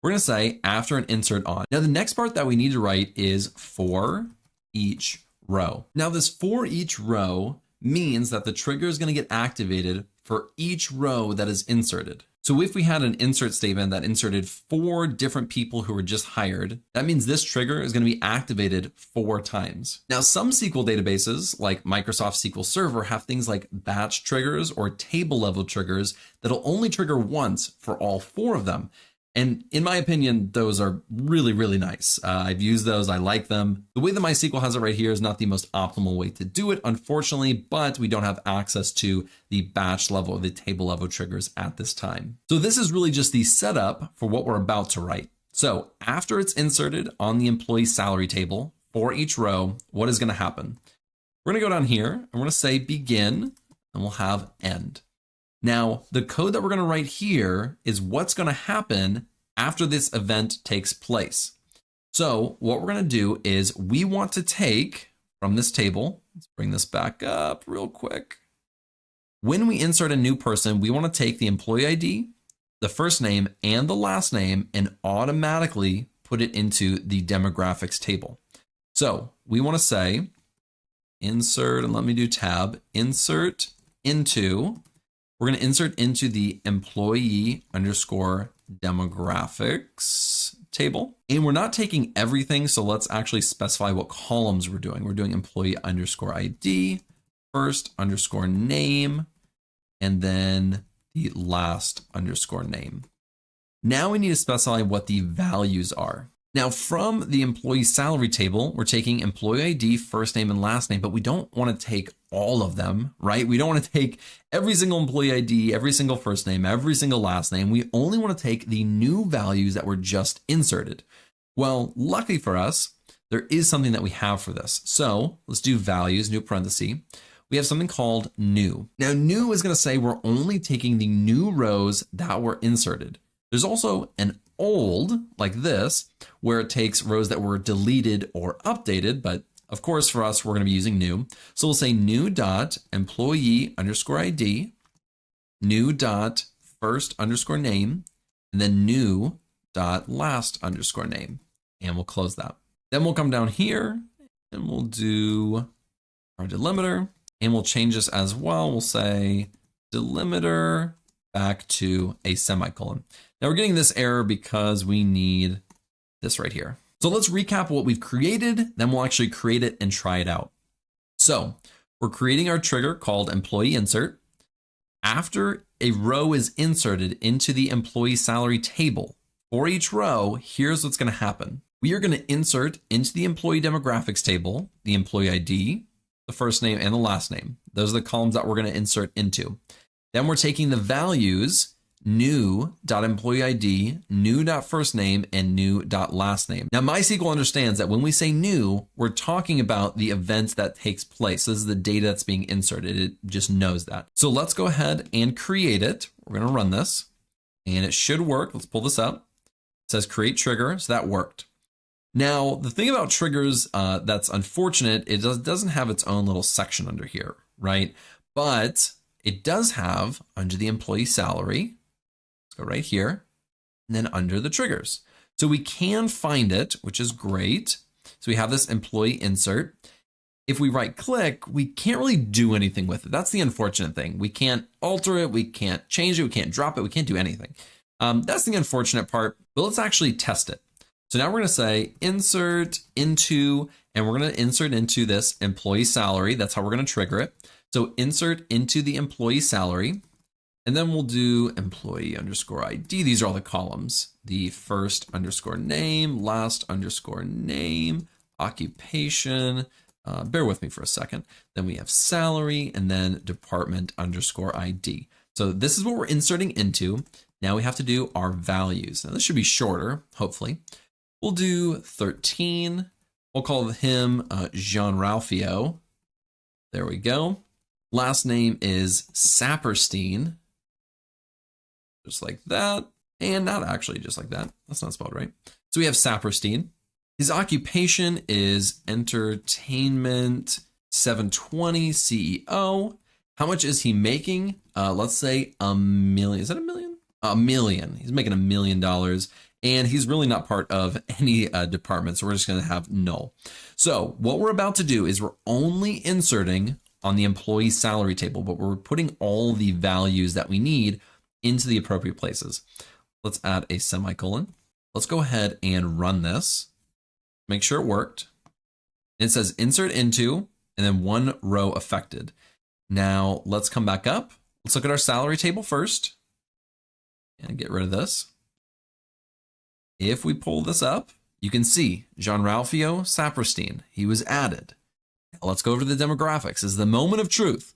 we're going to say after an insert on. Now, the next part that we need to write is for each row. Now, this for each row means that the trigger is going to get activated for each row that is inserted. So if we had an insert statement that inserted 4 different people who were just hired, that means this trigger is going to be activated 4 times. Now, some SQL databases like Microsoft SQL Server have things like batch triggers or table level triggers that'll only trigger once for all 4 of them. And in my opinion, those are really, really nice. I've used those. I like them. The way that MySQL has it right here is not the most optimal way to do it, unfortunately, but we don't have access to the batch level or the table level triggers at this time. So this is really just the setup for what we're about to write. So after it's inserted on the employee salary table for each row, what is going to happen? We're going to go down here and we're going to say begin and we'll have end. Now, the code that we're going to write here is what's going to happen after this event takes place. So what we're going to do is we want to take from this table, let's bring this back up real quick. When we insert a new person, we want to take the employee ID, the first name and the last name and automatically put it into the demographics table. So we want to say insert, and let me do tab, insert into. We're going to insert into the employee underscore demographics table. And we're not taking everything. So let's actually specify what columns we're doing. We're doing employee underscore ID, first underscore name, and then the last underscore name. Now we need to specify what the values are. Now from the employee salary table, we're taking employee ID, first name and last name, but we don't want to take all of them, right? We don't want to take every single employee ID, every single first name, every single last name. We only want to take the new values that were just inserted. Well, luckily for us, there is something that we have for this. So let's do values, new parenthesis. We have something called new. Now new is going to say we're only taking the new rows that were inserted. There's also an old like this, where it takes rows that were deleted or updated, but of course for us, we're going to be using new. So we'll say new dot employee underscore ID, new dot first underscore name, and then new dot last underscore name. And we'll close that. Then we'll come down here And we'll do our delimiter, and we'll change this as well. We'll say delimiter back to a semicolon. Now we're getting this error because we need this right here. So let's recap what we've created, then we'll actually create it and try it out. So we're creating our trigger called employee insert. After a row is inserted into the employee salary table, for each row, here's what's going to happen. We are going to insert into the employee demographics table, the employee ID, the first name and the last name. Those are the columns that we're going to insert into. Then we're taking the values new.employee ID, new.first name, and new.last name. Now, MySQL understands that when we say new, we're talking about the event that takes place. This is the data that's being inserted. It just knows that. So let's go ahead and create it. We're going to run this and it should work. Let's pull this up. It says create trigger. So that worked. Now, the thing about triggers that's unfortunate, it doesn't have its own little section under here, right? But it does have under the employee salary. Go right here, and then under the triggers. So we can find it, which is great. So we have this employee insert. If we right click, we can't really do anything with it. That's the unfortunate thing. We can't alter it. We can't change it. We can't drop it. We can't do anything. That's the unfortunate part, but let's actually test it. So now we're going to say insert into, and we're going to insert into this employee salary. That's how we're going to trigger it. So insert into the employee salary. And then we'll do employee underscore ID. These are all the columns. The first underscore name, last underscore name, occupation. Bear with me for a second. Then we have salary and then department underscore ID. So this is what we're inserting into. Now we have to do our values. Now this should be shorter, hopefully. We'll do 13. We'll call him Jean-Ralphio. There we go. Last name is Saperstein. Just like that, and not actually just like that. That's not spelled right. So we have Saperstein. His occupation is entertainment 720 CEO. How much is he making? Let's say $1 million. Is that $1 million? $1 million. He's making $1 million, and he's really not part of any department. So we're just going to have null. So what we're about to do is we're only inserting on the employee salary table, but we're putting all the values that we need into the appropriate places. Let's add a semicolon. Let's go ahead and run this. Make sure it worked. It says insert into, and then one row affected. Now let's come back up. Let's look at our salary table first and get rid of this. If we pull this up, you can see Jean-Ralphio Saperstein. He was added. Let's go over to the demographics. This is the moment of truth.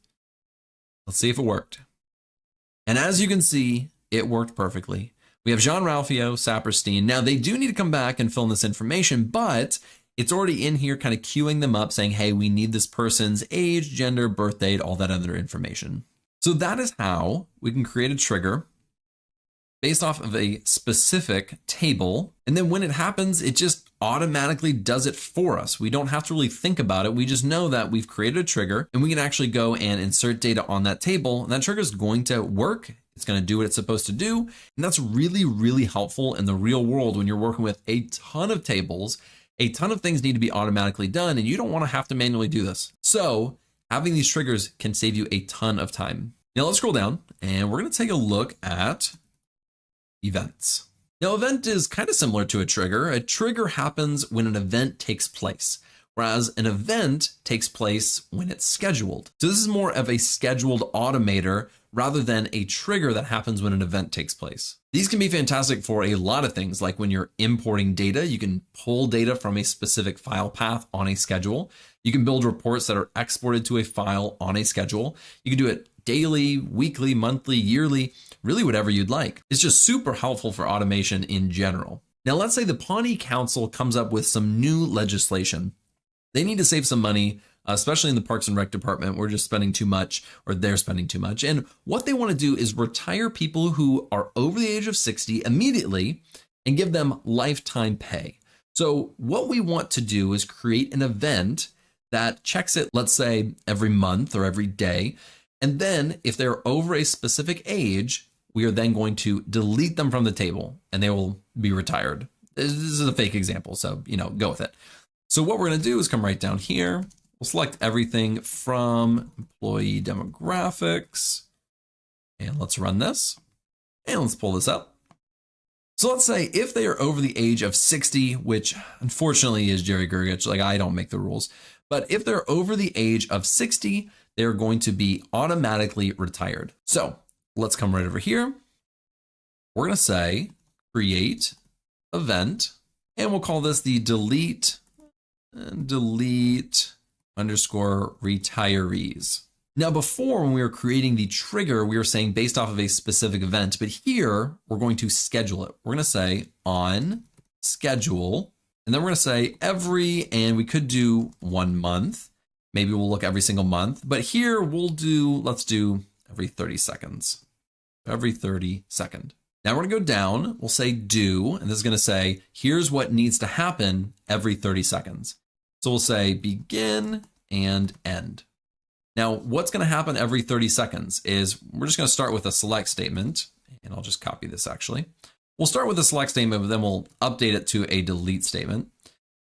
Let's see if it worked. And as you can see, it worked perfectly. We have Jean-Ralphio Saperstein. Now they do need to come back and fill in this information, but it's already in here kind of queuing them up saying, hey, we need this person's age, gender, birth date, all that other information. So that is how we can create a trigger based off of a specific table. And then when it happens, it just automatically does it for us. We don't have to really think about it. We just know that we've created a trigger and we can actually go and insert data on that table. And that trigger is going to work. It's going to do what it's supposed to do. And that's really, really helpful in the real world when you're working with a ton of tables. A ton of things need to be automatically done, and you don't want to have to manually do this. So having these triggers can save you a ton of time. Now let's scroll down and we're going to take a look at events. Now, event is kind of similar to a trigger. A trigger happens when an event takes place, whereas an event takes place when it's scheduled. So this is more of a scheduled automator rather than a trigger that happens when an event takes place. These can be fantastic for a lot of things, like when you're importing data, you can pull data from a specific file path on a schedule. You can build reports that are exported to a file on a schedule. You can do it daily, weekly, monthly, yearly, really whatever you'd like. It's just super helpful for automation in general. Now, let's say the Pawnee Council comes up with some new legislation. They need to save some money, especially in the Parks and Rec department. We're just spending too much, or they're spending too much. And what they want to do is retire people who are over the age of 60 immediately and give them lifetime pay. So what we want to do is create an event that checks it, let's say every month or every day. And then if they're over a specific age, we are then going to delete them from the table and they will be retired. This is a fake example, so, go with it. So what we're going to do is come right down here. We'll select everything from employee demographics. And let's run this. And let's pull this up. So let's say if they are over the age of 60, which unfortunately is Jerry Gergich, like I don't make the rules, but if they're over the age of 60, they're going to be automatically retired. So let's come right over here. We're going to say create event, and we'll call this the delete underscore retirees. Now, before when we were creating the trigger, we were saying based off of a specific event, but here we're going to schedule it. We're going to say on schedule, and then we're going to say every, and we could do 1 month. Maybe we'll look every single month, but here we'll do, let's do every 30 seconds, every 30 second. Now we're gonna go down, we'll say do, and this is gonna say, here's what needs to happen every 30 seconds. So we'll say begin and end. Now what's gonna happen every 30 seconds is we're just gonna start with a select statement, and I'll just copy this actually. We'll start with a select statement, but then we'll update it to a delete statement.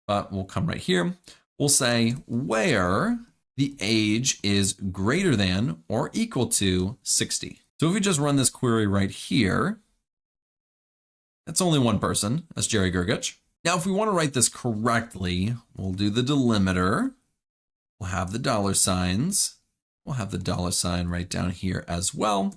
But we'll come right here. We'll say where the age is greater than or equal to 60. So if we just run this query right here, it's only one person, that's Jerry Gergich. Now, if we want to write this correctly, we'll do the delimiter. We'll have the dollar signs. We'll have the dollar sign right down here as well.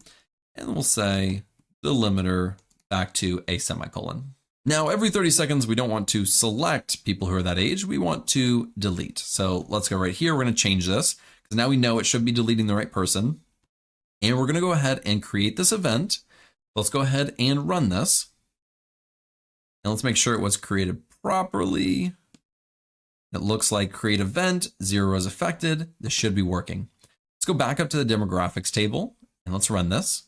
And we'll say delimiter back to a semicolon. Now, every 30 seconds, we don't want to select people who are that age. We want to delete. So let's go right here. We're going to change this because now we know it should be deleting the right person. And we're going to go ahead and create this event. Let's go ahead and run this. And let's make sure it was created properly. It looks like create event, 0 is affected. This should be working. Let's go back up to the demographics table and let's run this.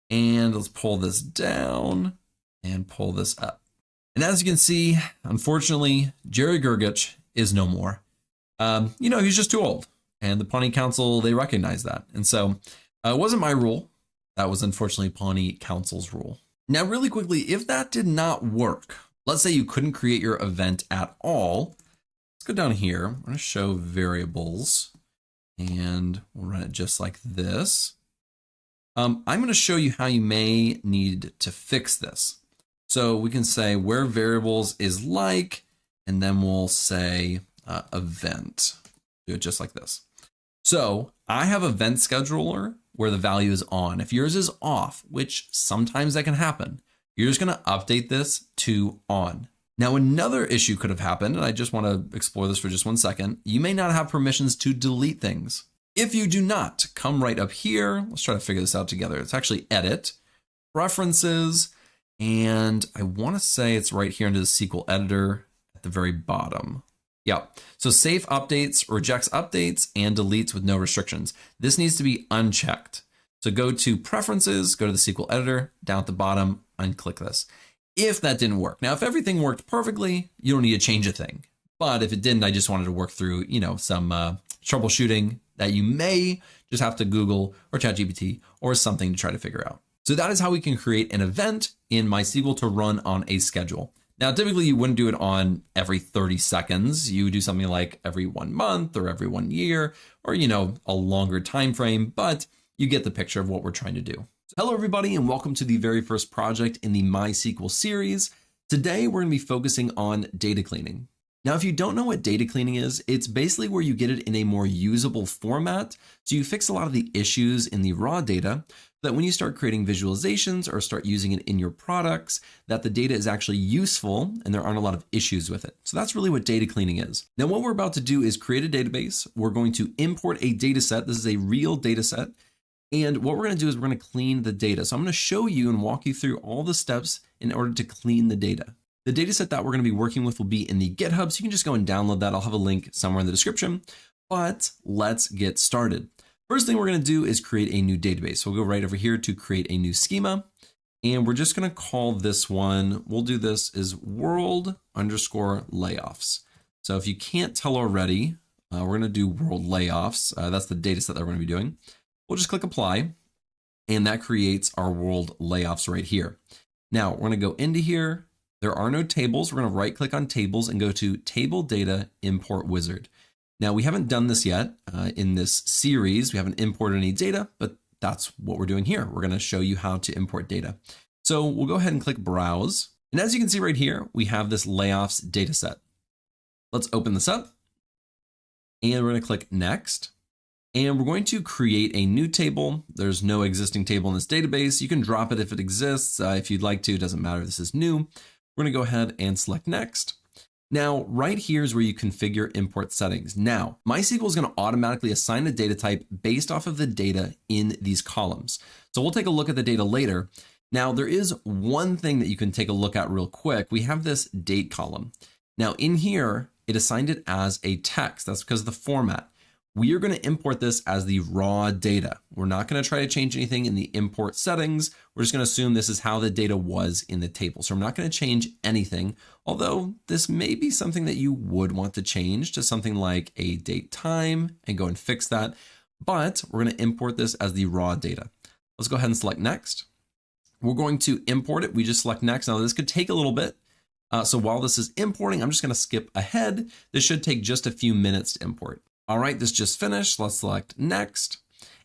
And let's pull this down and pull this up. And as you can see, unfortunately, Jerry Gergich is no more. He's just too old, and the Pawnee Council, they recognize that. And so it wasn't my rule. That was unfortunately Pawnee Council's rule. Now, really quickly, if that did not work, let's say you couldn't create your event at all. Let's go down here. I'm going to show variables, and we'll run it just like this. I'm going to show you how you may need to fix this. So we can say where variables is like, and then we'll say event. Do it just like this. So I have event scheduler where the value is on. If yours is off, which sometimes that can happen, you're just going to update this to on. Now, another issue could have happened, and I just want to explore this for just 1 second. You may not have permissions to delete things. If you do not, come right up here. Let's try to figure this out together. It's actually edit, preferences, and I want to say it's right here into the SQL editor at the very bottom. Yeah, so save updates, rejects updates, and deletes with no restrictions. This needs to be unchecked. So go to preferences, go to the SQL editor, down at the bottom, unclick this. If that didn't work. Now, if everything worked perfectly, you don't need to change a thing. But if it didn't, I just wanted to work through, some troubleshooting that you may just have to Google or ChatGPT or something to try to figure out. So that is how we can create an event in MySQL to run on a schedule. Now, typically you wouldn't do it on every 30 seconds. You would do something like every 1 month or every 1 year or, a longer time frame, but you get the picture of what we're trying to do. Hello, everybody, and welcome to the very first project in the MySQL series. Today, we're going to be focusing on data cleaning. Now, if you don't know what data cleaning is, it's basically where you get it in a more usable format. So you fix a lot of the issues in the raw data, that when you start creating visualizations or start using it in your products, that the data is actually useful and there aren't a lot of issues with it. So that's really what data cleaning is. Now, what we're about to do is create a database. We're going to import a data set. This is a real data set. And what we're going to do is we're going to clean the data. So I'm going to show you and walk you through all the steps in order to clean the data. The data set that we're going to be working with will be in the GitHub, so you can just go and download that. I'll have a link somewhere in the description, but let's get started. First thing we're going to do is create a new database. So we'll go right over here to create a new schema, and we're just going to call this one, we'll do this is world underscore layoffs. So if you can't tell already, we're going to do world layoffs. That's the data set that we're going to be doing. We'll just click apply, and that creates our world layoffs right here. Now we're going to go into here, There are no tables. We're going to right click on tables and go to Table Data Import Wizard. Now we haven't done this yet in this series. We haven't imported any data, but that's what we're doing here. We're going to show you how to import data. So we'll go ahead and click Browse. And as you can see right here, we have this layoffs data set. Let's open this up and we're going to click Next. And we're going to create a new table. There's no existing table in this database. You can drop it if it exists. If you'd like to, it doesn't matter. This is new. We're going to go ahead and select Next. Now, right here is where you configure import settings. Now, MySQL is going to automatically assign a data type based off of the data in these columns. So we'll take a look at the data later. Now, there is one thing that you can take a look at real quick. We have this date column. Now, in here, it assigned it as a text. That's because of the format. We are going to import this as the raw data. We're not going to try to change anything in the import settings. We're just going to assume this is how the data was in the table. So I'm not going to change anything, although this may be something that you would want to change to something like a date time and go and fix that. But we're going to import this as the raw data. Let's go ahead and select Next. We're going to import it. We just select Next. Now this could take a little bit. So while this is importing, I'm just going to skip ahead. This should take just a few minutes to import. All right, this just finished. Let's select Next.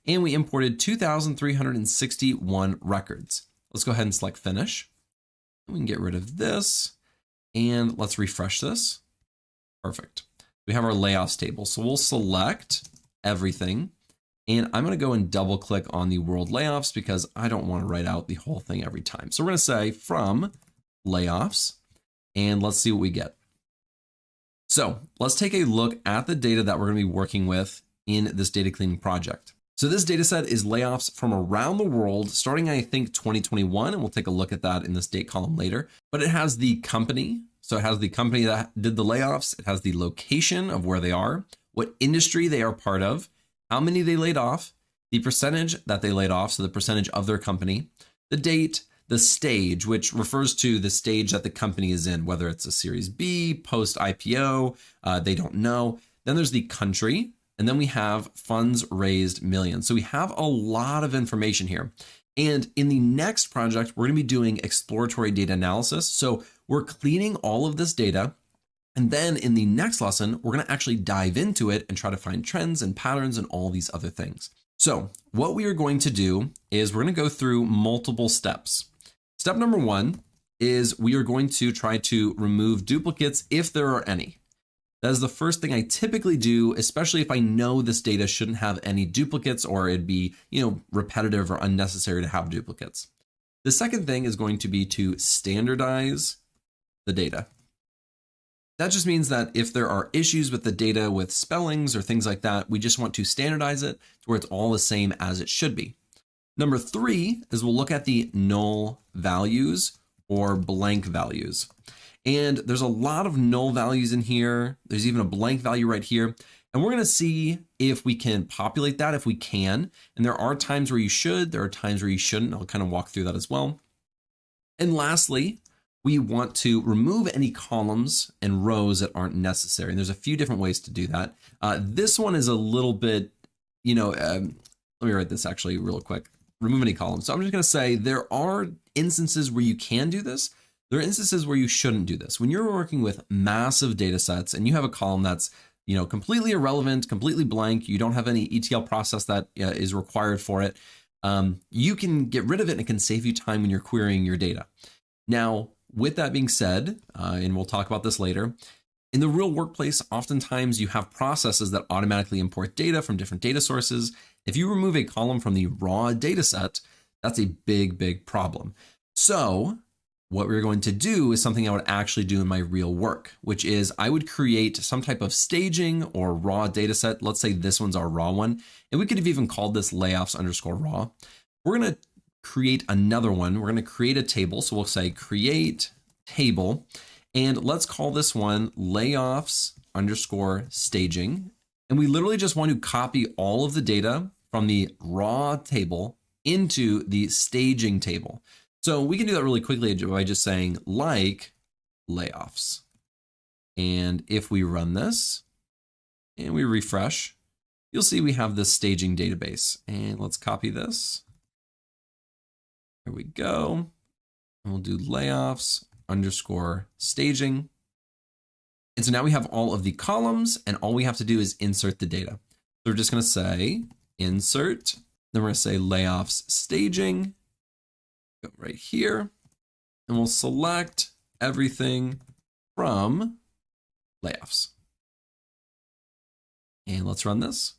And we imported 2,361 records. Let's go ahead and select Finish. We can get rid of this. And let's refresh this. Perfect. We have our layoffs table. So we'll select everything. And I'm going to go and double click on the world layoffs because I don't want to write out the whole thing every time. So we're going to say from layoffs. And let's see what we get. So let's take a look at the data that we're going to be working with in this data cleaning project. So this data set is layoffs from around the world, starting I think 2021, and we'll take a look at that in this date column later. But it has the company. So it has the company that did the layoffs. It has the location of where they are, what industry they are part of, how many they laid off, the percentage that they laid off, so the percentage of their company, the date, the stage, which refers to the stage that the company is in, whether it's a Series B, post IPO, they don't know. Then there's the country, and then we have funds raised millions. So we have a lot of information here. And in the next project, we're going to be doing exploratory data analysis. So we're cleaning all of this data. And then in the next lesson, we're going to actually dive into it and try to find trends and patterns and all these other things. So what we are going to do is we're going to go through multiple steps. Step number one is we are going to try to remove duplicates if there are any. That is the first thing I typically do, especially if I know this data shouldn't have any duplicates or it'd be, repetitive or unnecessary to have duplicates. The second thing is going to be to standardize the data. That just means that if there are issues with the data with spellings or things like that, we just want to standardize it to where it's all the same as it should be. Number three is we'll look at the null values or blank values. And there's a lot of null values in here. There's even a blank value right here. And we're going to see if we can populate that, if we can. And there are times where you should, there are times where you shouldn't. I'll kind of walk through that as well. And lastly, we want to remove any columns and rows that aren't necessary. And there's a few different ways to do that. This one is a little bit, let me write this actually real quick. Remove any columns. So I'm just going to say there are instances where you can do this. There are instances where you shouldn't do this. When you're working with massive data sets and you have a column that's completely irrelevant, completely blank, you don't have any ETL process that is required for it, you can get rid of it and it can save you time when you're querying your data. Now, with that being said, and we'll talk about this later, in the real workplace, oftentimes you have processes that automatically import data from different data sources. If you remove a column from the raw data set, that's a big, big problem. So what we're going to do is something I would actually do in my real work, which is I would create some type of staging or raw data set. Let's say this one's our raw one. And we could have even called this layoffs_raw. We're going to create another one. We're going to create a table. So we'll say create table. And let's call this one layoffs_staging. And we literally just want to copy all of the data from the raw table into the staging table. So we can do that really quickly by just saying like layoffs. And if we run this and we refresh, you'll see we have this staging database. And let's copy this. Here we go. And we'll do layoffs_staging. underscore staging. And so now we have all of the columns and all we have to do is insert the data. So we're just going to say insert, then we're going to say layoffs staging, go right here, and we'll select everything from layoffs. And let's run this.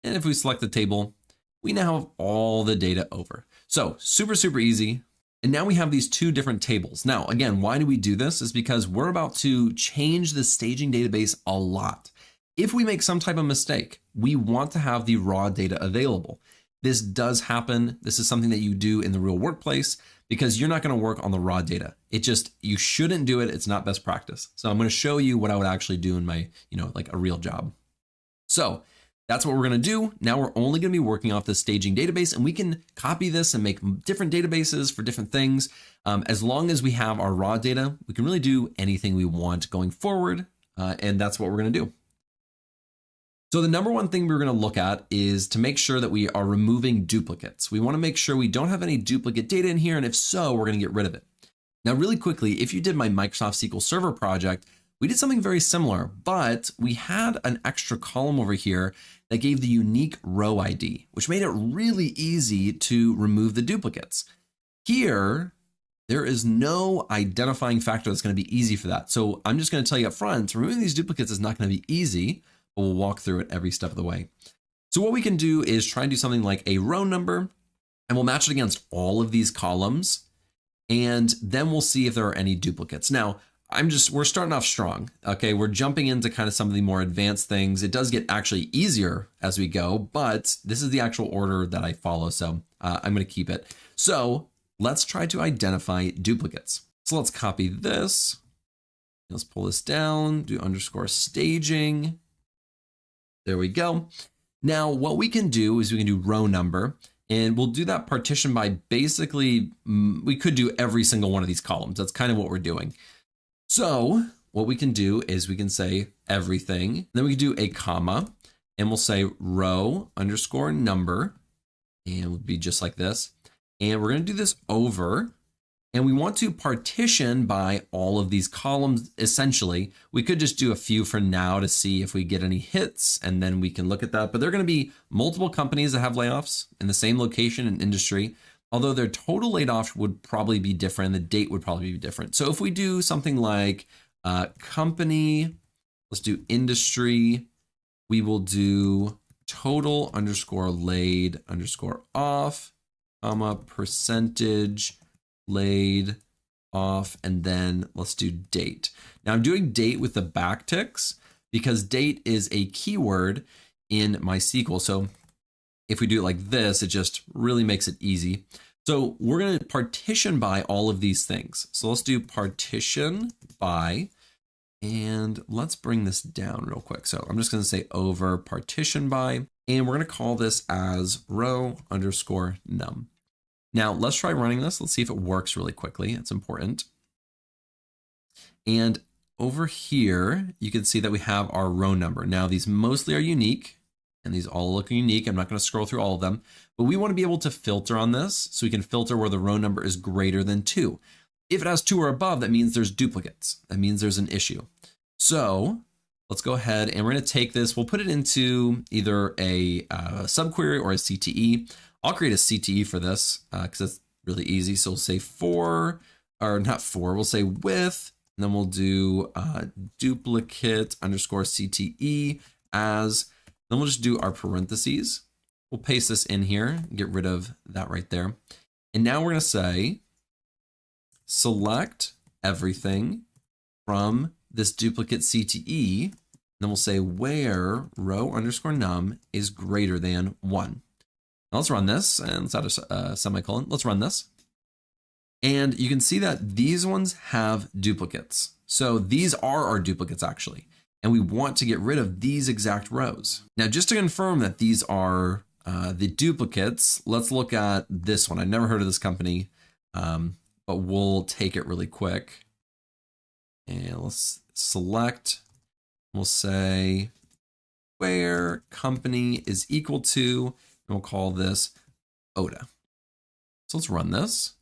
And if we select the table, we now have all the data over. So super, super easy. And now we have these two different tables. Now, again, why do we do this? Is because we're about to change the staging database a lot. If we make some type of mistake, we want to have the raw data available. This does happen. This is something that you do in the real workplace because you're not going to work on the raw data. You shouldn't do it. It's not best practice. So I'm going to show you what I would actually do in my, like a real job. So that's what we're going to do. Now we're only going to be working off the staging database, and we can copy this and make different databases for different things. As long as we have our raw data, we can really do anything we want going forward. And that's what we're going to do. So the number one thing we're going to look at is to make sure that we are removing duplicates. We want to make sure we don't have any duplicate data in here. And if so, we're going to get rid of it. Now, really quickly, if you did my Microsoft SQL Server project, we did something very similar, but we had an extra column over here that gave the unique row ID, which made it really easy to remove the duplicates. Here, there is no identifying factor that's going to be easy for that. So I'm just going to tell you up front, removing these duplicates is not going to be easy, but we'll walk through it every step of the way. So what we can do is try and do something like a row number, and we'll match it against all of these columns, and then we'll see if there are any duplicates. Now, we're starting off strong. Okay, we're jumping into kind of some of the more advanced things. It does get actually easier as we go, but this is the actual order that I follow. So I'm going to keep it. So let's try to identify duplicates. So let's copy this. Let's pull this down, do underscore staging. There we go. Now what we can do is we can do row number, and we'll do that partition by basically, we could do every single one of these columns. That's kind of what we're doing. So what we can do is we can say everything, then we can do a comma, and we'll say row underscore number, and it would be just like this. And we're going to do this over, and we want to partition by all of these columns. Essentially, we could just do a few for now to see if we get any hits, and then we can look at that. But there are going to be multiple companies that have layoffs in the same location and industry. Although their total laid off would probably be different, the date would probably be different. So if we do something like company, let's do industry, we will do total underscore laid underscore off, comma, percentage laid off, and then let's do date. Now I'm doing date with the backticks because date is a keyword in MySQL. So if we do it like this, it just really makes it easy. So we're going to partition by all of these things. So let's do partition by, and let's bring this down real quick. So I'm just going to say over partition by, and we're going to call this as row underscore num. Now let's try running this. Let's see if it works really quickly. It's important. And over here, you can see that we have our row number. Now these mostly are unique, and these all look unique. I'm not going to scroll through all of them, but we want to be able to filter on this. So we can filter where the row number is greater than 2. If it has 2 or above, that means there's duplicates. That means there's an issue. So let's go ahead and we're going to take this. We'll put it into either a subquery or a CTE. I'll create a CTE for this because it's really easy. So we'll say we'll say with, and then we'll do duplicate underscore CTE as. Then we'll just do our parentheses. We'll paste this in here and get rid of that right there. And now we're going to say, select everything from this duplicate CTE. Then we'll say where row underscore num is greater than 1. Now let's run this, and let's add a semicolon. Let's run this. And you can see that these ones have duplicates. So these are our duplicates actually. And we want to get rid of these exact rows. Now, just to confirm that these are the duplicates, let's look at this one. I've never heard of this company, but we'll take it really quick. And let's select, we'll say where company is equal to, and we'll call this ODA. So let's run this.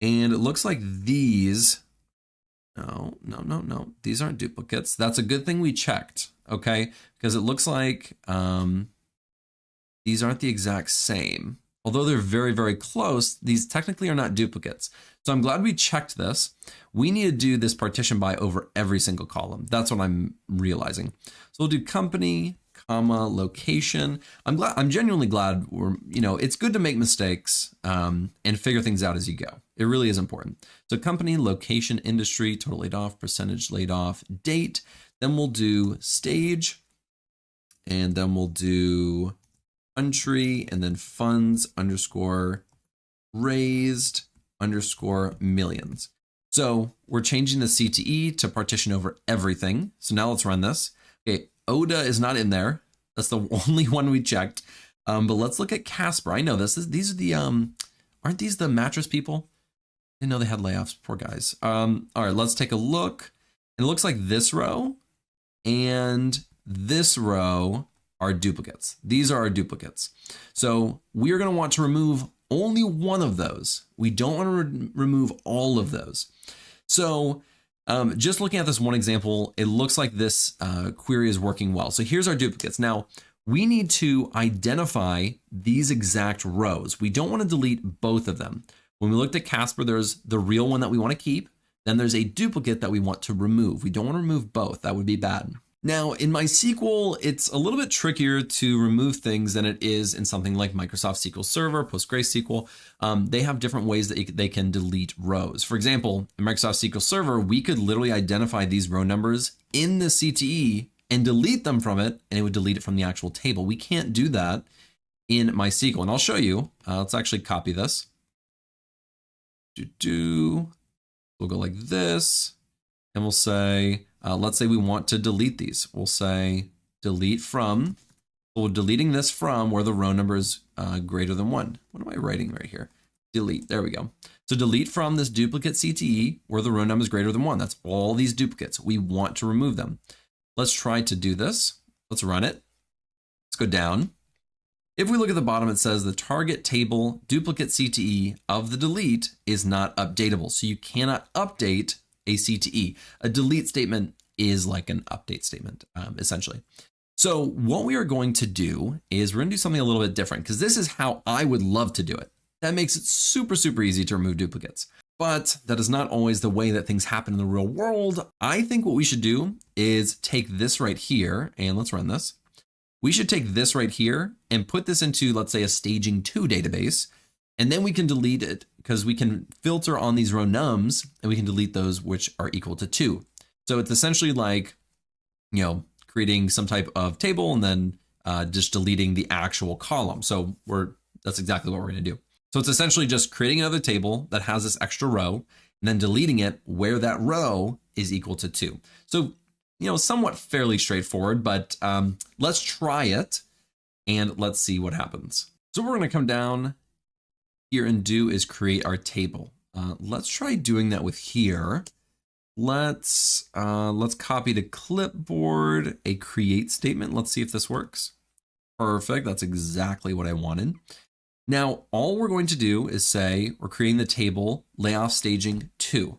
And it looks like these, no. These aren't duplicates. That's a good thing we checked, okay? Because it looks like these aren't the exact same. Although they're very, very close, these technically are not duplicates. So I'm glad we checked this. We need to do this partition by over every single column. That's what I'm realizing. So we'll do company, comma, location. I'm genuinely glad it's good to make mistakes and figure things out as you go. It really is important. So company, location, industry, total laid off, percentage laid off, date. Then we'll do stage, and then we'll do country, and then funds underscore raised underscore millions. So we're changing the CTE to partition over everything. So now let's run this. Okay, Oda is not in there. That's the only one we checked. But let's look at Casper. I know these are the aren't these the mattress people? I didn't know they had layoffs, poor guys. All right, let's take a look. It looks like this row and this row are duplicates. These are our duplicates. So we are going to want to remove only one of those. We don't want to remove all of those. So just looking at this one example, it looks like this query is working well. So here's our duplicates. Now we need to identify these exact rows. We don't want to delete both of them. When we looked at Casper, there's the real one that we want to keep. Then there's a duplicate that we want to remove. We don't want to remove both. That would be bad. Now in MySQL, it's a little bit trickier to remove things than it is in something like Microsoft SQL Server, PostgreSQL. They have different ways that they can delete rows. For example, in Microsoft SQL Server, we could literally identify these row numbers in the CTE and delete them from it, and it would delete it from the actual table. We can't do that in MySQL, and I'll show you. Let's actually copy this. We'll go like this, and we'll say, let's say we want to delete these. We'll say delete from. We're deleting this from where the row number is greater than 1. What am I writing right here? Delete. There we go. So delete from this duplicate CTE where the row number is greater than 1. That's all these duplicates. We want to remove them. Let's try to do this. Let's run it. Let's go down. If we look at the bottom, it says the target table duplicate CTE of the delete is not updatable. So you cannot update a CTE. A delete statement is like an update statement, essentially. So what we are going to do is we're going to do something a little bit different, because this is how I would love to do it. That makes it super, super easy to remove duplicates. But that is not always the way that things happen in the real world. I think what we should do is take this right here, and let's run this. We should take this right here and put this into, let's say, a staging 2 database. And then we can delete it because we can filter on these row nums and we can delete those which are equal to 2. So it's essentially like, creating some type of table and then just deleting the actual column. So that's exactly what we're going to do. So it's essentially just creating another table that has this extra row and then deleting it where that row is equal to 2. So, somewhat fairly straightforward, but let's try it and let's see what happens. So what we're going to come down here and do is create our table. Let's try doing that with here. Let's copy to clipboard a create statement. Let's see if this works. Perfect. That's exactly what I wanted. Now, all we're going to do is say we're creating the table layoff staging 2.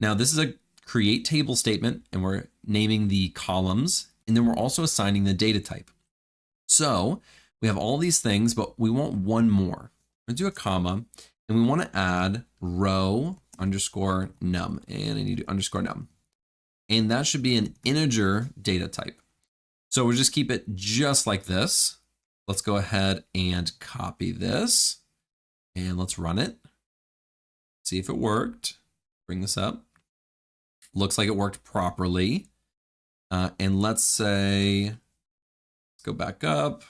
Now, this is a create table statement, and we're naming the columns, and then we're also assigning the data type. So we have all these things, but we want one more. I'm going to do a comma, and we want to add row underscore num, and I need to underscore num. And that should be an integer data type. So we'll just keep it just like this. Let's go ahead and copy this, and let's run it. See if it worked. Bring this up. Looks like it worked properly. And let's say, let's go back up.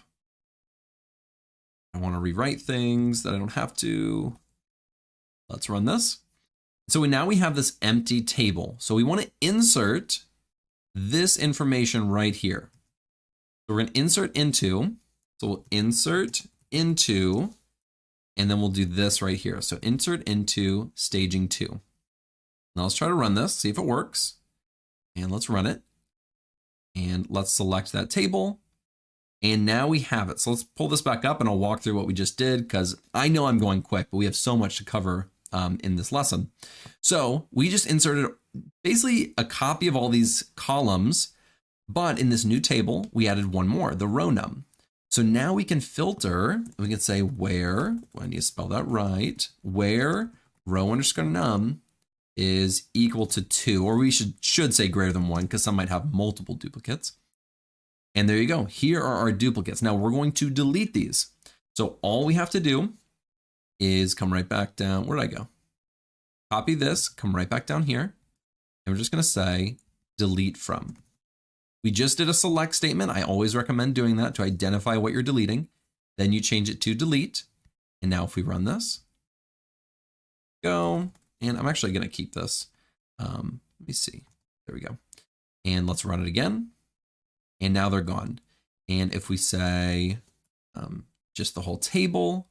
I want to rewrite things that I don't have to. Let's run this. So now we have this empty table. So we want to insert this information right here. So we're going to insert into, so we'll insert into, and then we'll do this right here. So insert into staging 2. Now let's try to run this, see if it works. And let's run it. And let's select that table. And now we have it. So let's pull this back up and I'll walk through what we just did, because I know I'm going quick, but we have so much to cover in this lesson. So we just inserted basically a copy of all these columns, but in this new table, we added one more, the row num. So now we can filter, we can say where, I need to spell that right, where row underscore num is equal to 2, or we should say greater than 1 because some might have multiple duplicates. And there you go. Here are our duplicates. Now we're going to delete these. So all we have to do is come right back down. Where did I go? Copy this, come right back down here. And we're just going to say delete from. We just did a select statement. I always recommend doing that to identify what you're deleting. Then you change it to delete. And now if we run this, go. And I'm actually going to keep this. Let me see. There we go. And let's run it again. And now they're gone. And if we say just the whole table,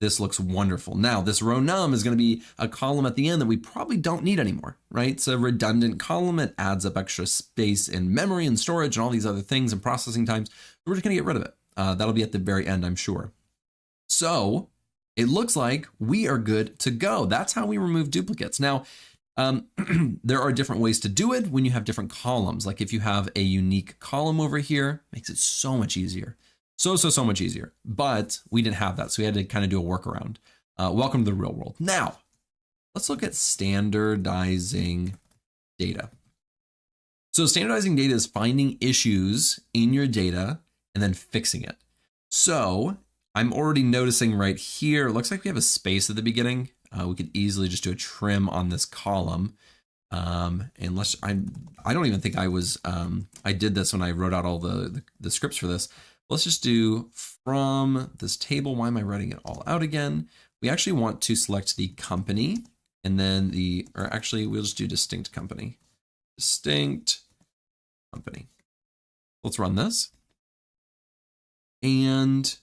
this looks wonderful. Now this row num is going to be a column at the end that we probably don't need anymore, right? It's a redundant column. It adds up extra space in memory and storage and all these other things and processing times. We're just going to get rid of it. That'll be at the very end, I'm sure. So it looks like we are good to go. That's how we remove duplicates. Now, there are different ways to do it when you have different columns. Like if you have a unique column over here, makes it so much easier. So much easier. But we didn't have that, so we had to kind of do a workaround. Welcome to the real world. Now, let's look at standardizing data. So standardizing data is finding issues in your data and then fixing it. So I'm already noticing right here, it looks like we have a space at the beginning. We could easily just do a trim on this column. Unless I don't even think I did this when I wrote out all the scripts for this. Let's just do from this table. Why am I writing it all out again? We actually want to select the company and then we'll just do distinct company. Distinct company. Let's run this. And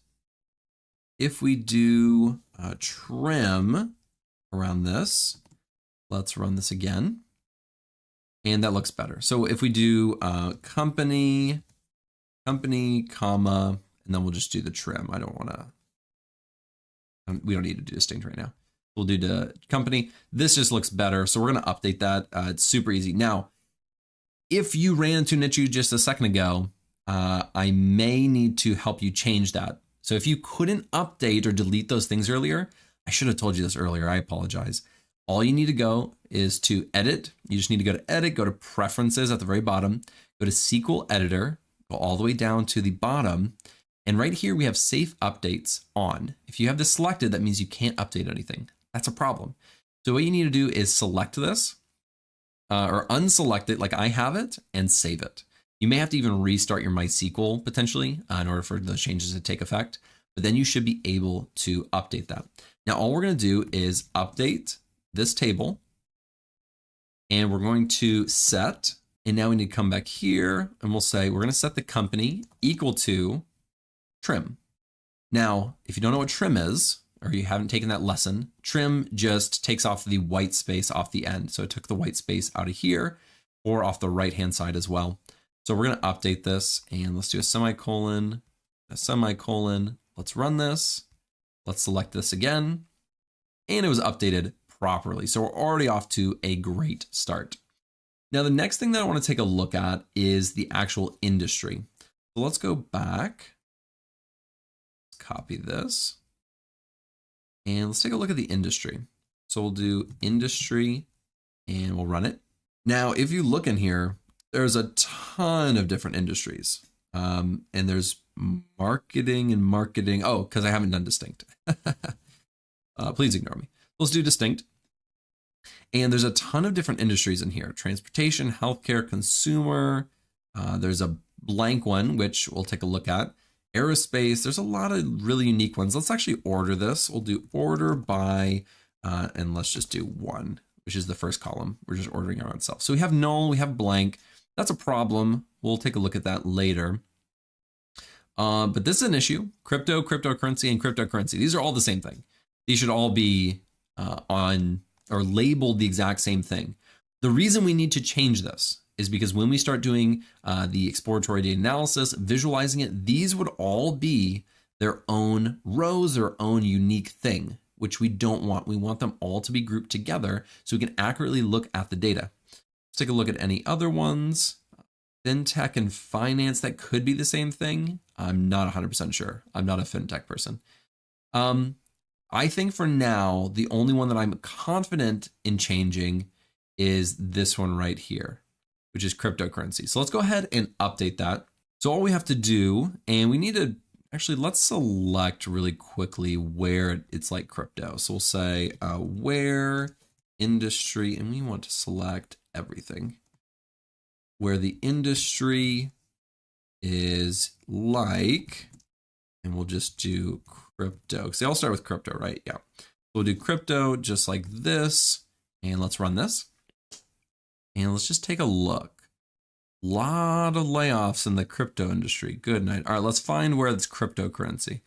if we do trim around this, let's run this again. And that looks better. So if we do company, comma, and then we'll just do the trim. We don't need to do distinct right now. We'll do the company. This just looks better. So we're going to update that. It's super easy. Now, if you ran into an issue just a second ago, I may need to help you change that. So if you couldn't update or delete those things earlier, I should have told you this earlier. I apologize. All you need to go is to edit. You just need to go to edit, go to preferences at the very bottom, go to SQL editor, go all the way down to the bottom. And right here, we have safe updates on. If you have this selected, that means you can't update anything. That's a problem. So what you need to do is select this or unselect it like I have it and save it. You may have to even restart your MySQL potentially in order for those changes to take effect, but then you should be able to update that. Now, all we're going to do is update this table and we're going to set, and now we need to come back here and we'll say, we're going to set the company equal to trim. Now, if you don't know what trim is, or you haven't taken that lesson, trim just takes off the white space off the end. So it took the white space out of here or off the right-hand side as well. So we're going to update this and let's do a semicolon. Let's run this. Let's select this again. And it was updated properly. So we're already off to a great start. Now, the next thing that I want to take a look at is the actual industry. So let's go back. Let's copy this. And let's take a look at the industry. So we'll do industry and we'll run it. Now, if you look in here, there's a ton of different industries. And there's marketing and marketing. Oh, because I haven't done distinct. Please ignore me. Let's do distinct. And there's a ton of different industries in here. Transportation, healthcare, consumer. There's a blank one, which we'll take a look at. Aerospace. There's a lot of really unique ones. Let's actually order this. We'll do order by, and let's just do one, which is the first column. We're just ordering our own self. So we have null, we have blank. That's a problem. We'll take a look at that later. But this is an issue. Crypto, cryptocurrency, and cryptocurrency. These are all the same thing. These should all be on or labeled the exact same thing. The reason we need to change this is because when we start doing the exploratory data analysis, visualizing it, these would all be their own rows, their own unique thing. which we don't want. We want them all to be grouped together so we can accurately look at the data. Let's take a look at any other ones. Fintech and finance, that could be the same thing. I'm not 100% sure. I'm not a fintech person. I think for now, the only one that I'm confident in changing is this one right here, which is cryptocurrency. So let's go ahead and update that. So all we have to do, and we need to actually, let's select really quickly where it's like crypto. So we'll say where industry, and we want to select everything where the industry is like, and we'll just do crypto because they all start with crypto, right? Yeah. We'll do crypto just like this, and let's run this. And let's just take a look. A lot of layoffs in the crypto industry. Good night. All right, let's find where it's cryptocurrency.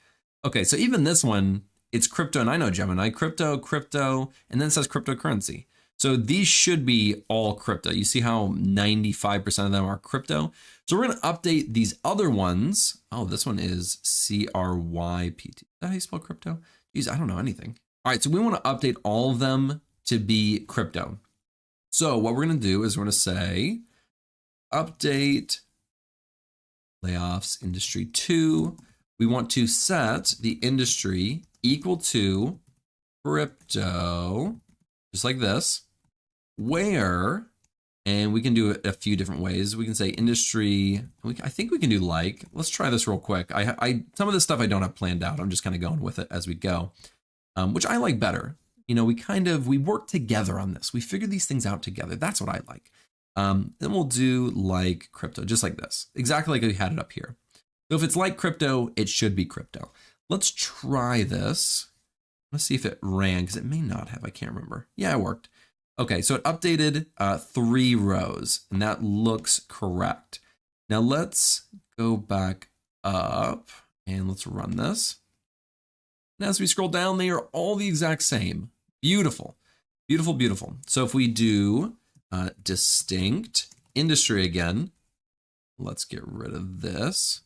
Okay, so even this one, it's crypto, and I know Gemini, crypto, and then it says cryptocurrency. So these should be all crypto. You see how 95% of them are crypto. So we're going to update these other ones. Oh, this one is CRYPT. Is that how you spell crypto? Geez, I don't know anything. All right, so we want to update all of them to be crypto. So what we're going to do is we're going to say update layoffs industry 2. We want to set the industry equal to crypto, just like this, where, and we can do it a few different ways. We can say industry, I think we can do like, let's try this real quick. Some of this stuff I don't have planned out. I'm just kind of going with it as we go, which I like better. You know, we work together on this. We figure these things out together. That's what I like. Then we'll do like crypto, just like this, exactly like we had it up here. So if it's like crypto, it should be crypto. Let's try this. Let's see if it ran, because it may not have, I can't remember. Yeah, it worked. Okay, so it updated 3 rows, and that looks correct. Now let's go back up and let's run this. And as we scroll down, they are all the exact same. Beautiful, beautiful, beautiful. So if we do distinct industry again, let's get rid of this.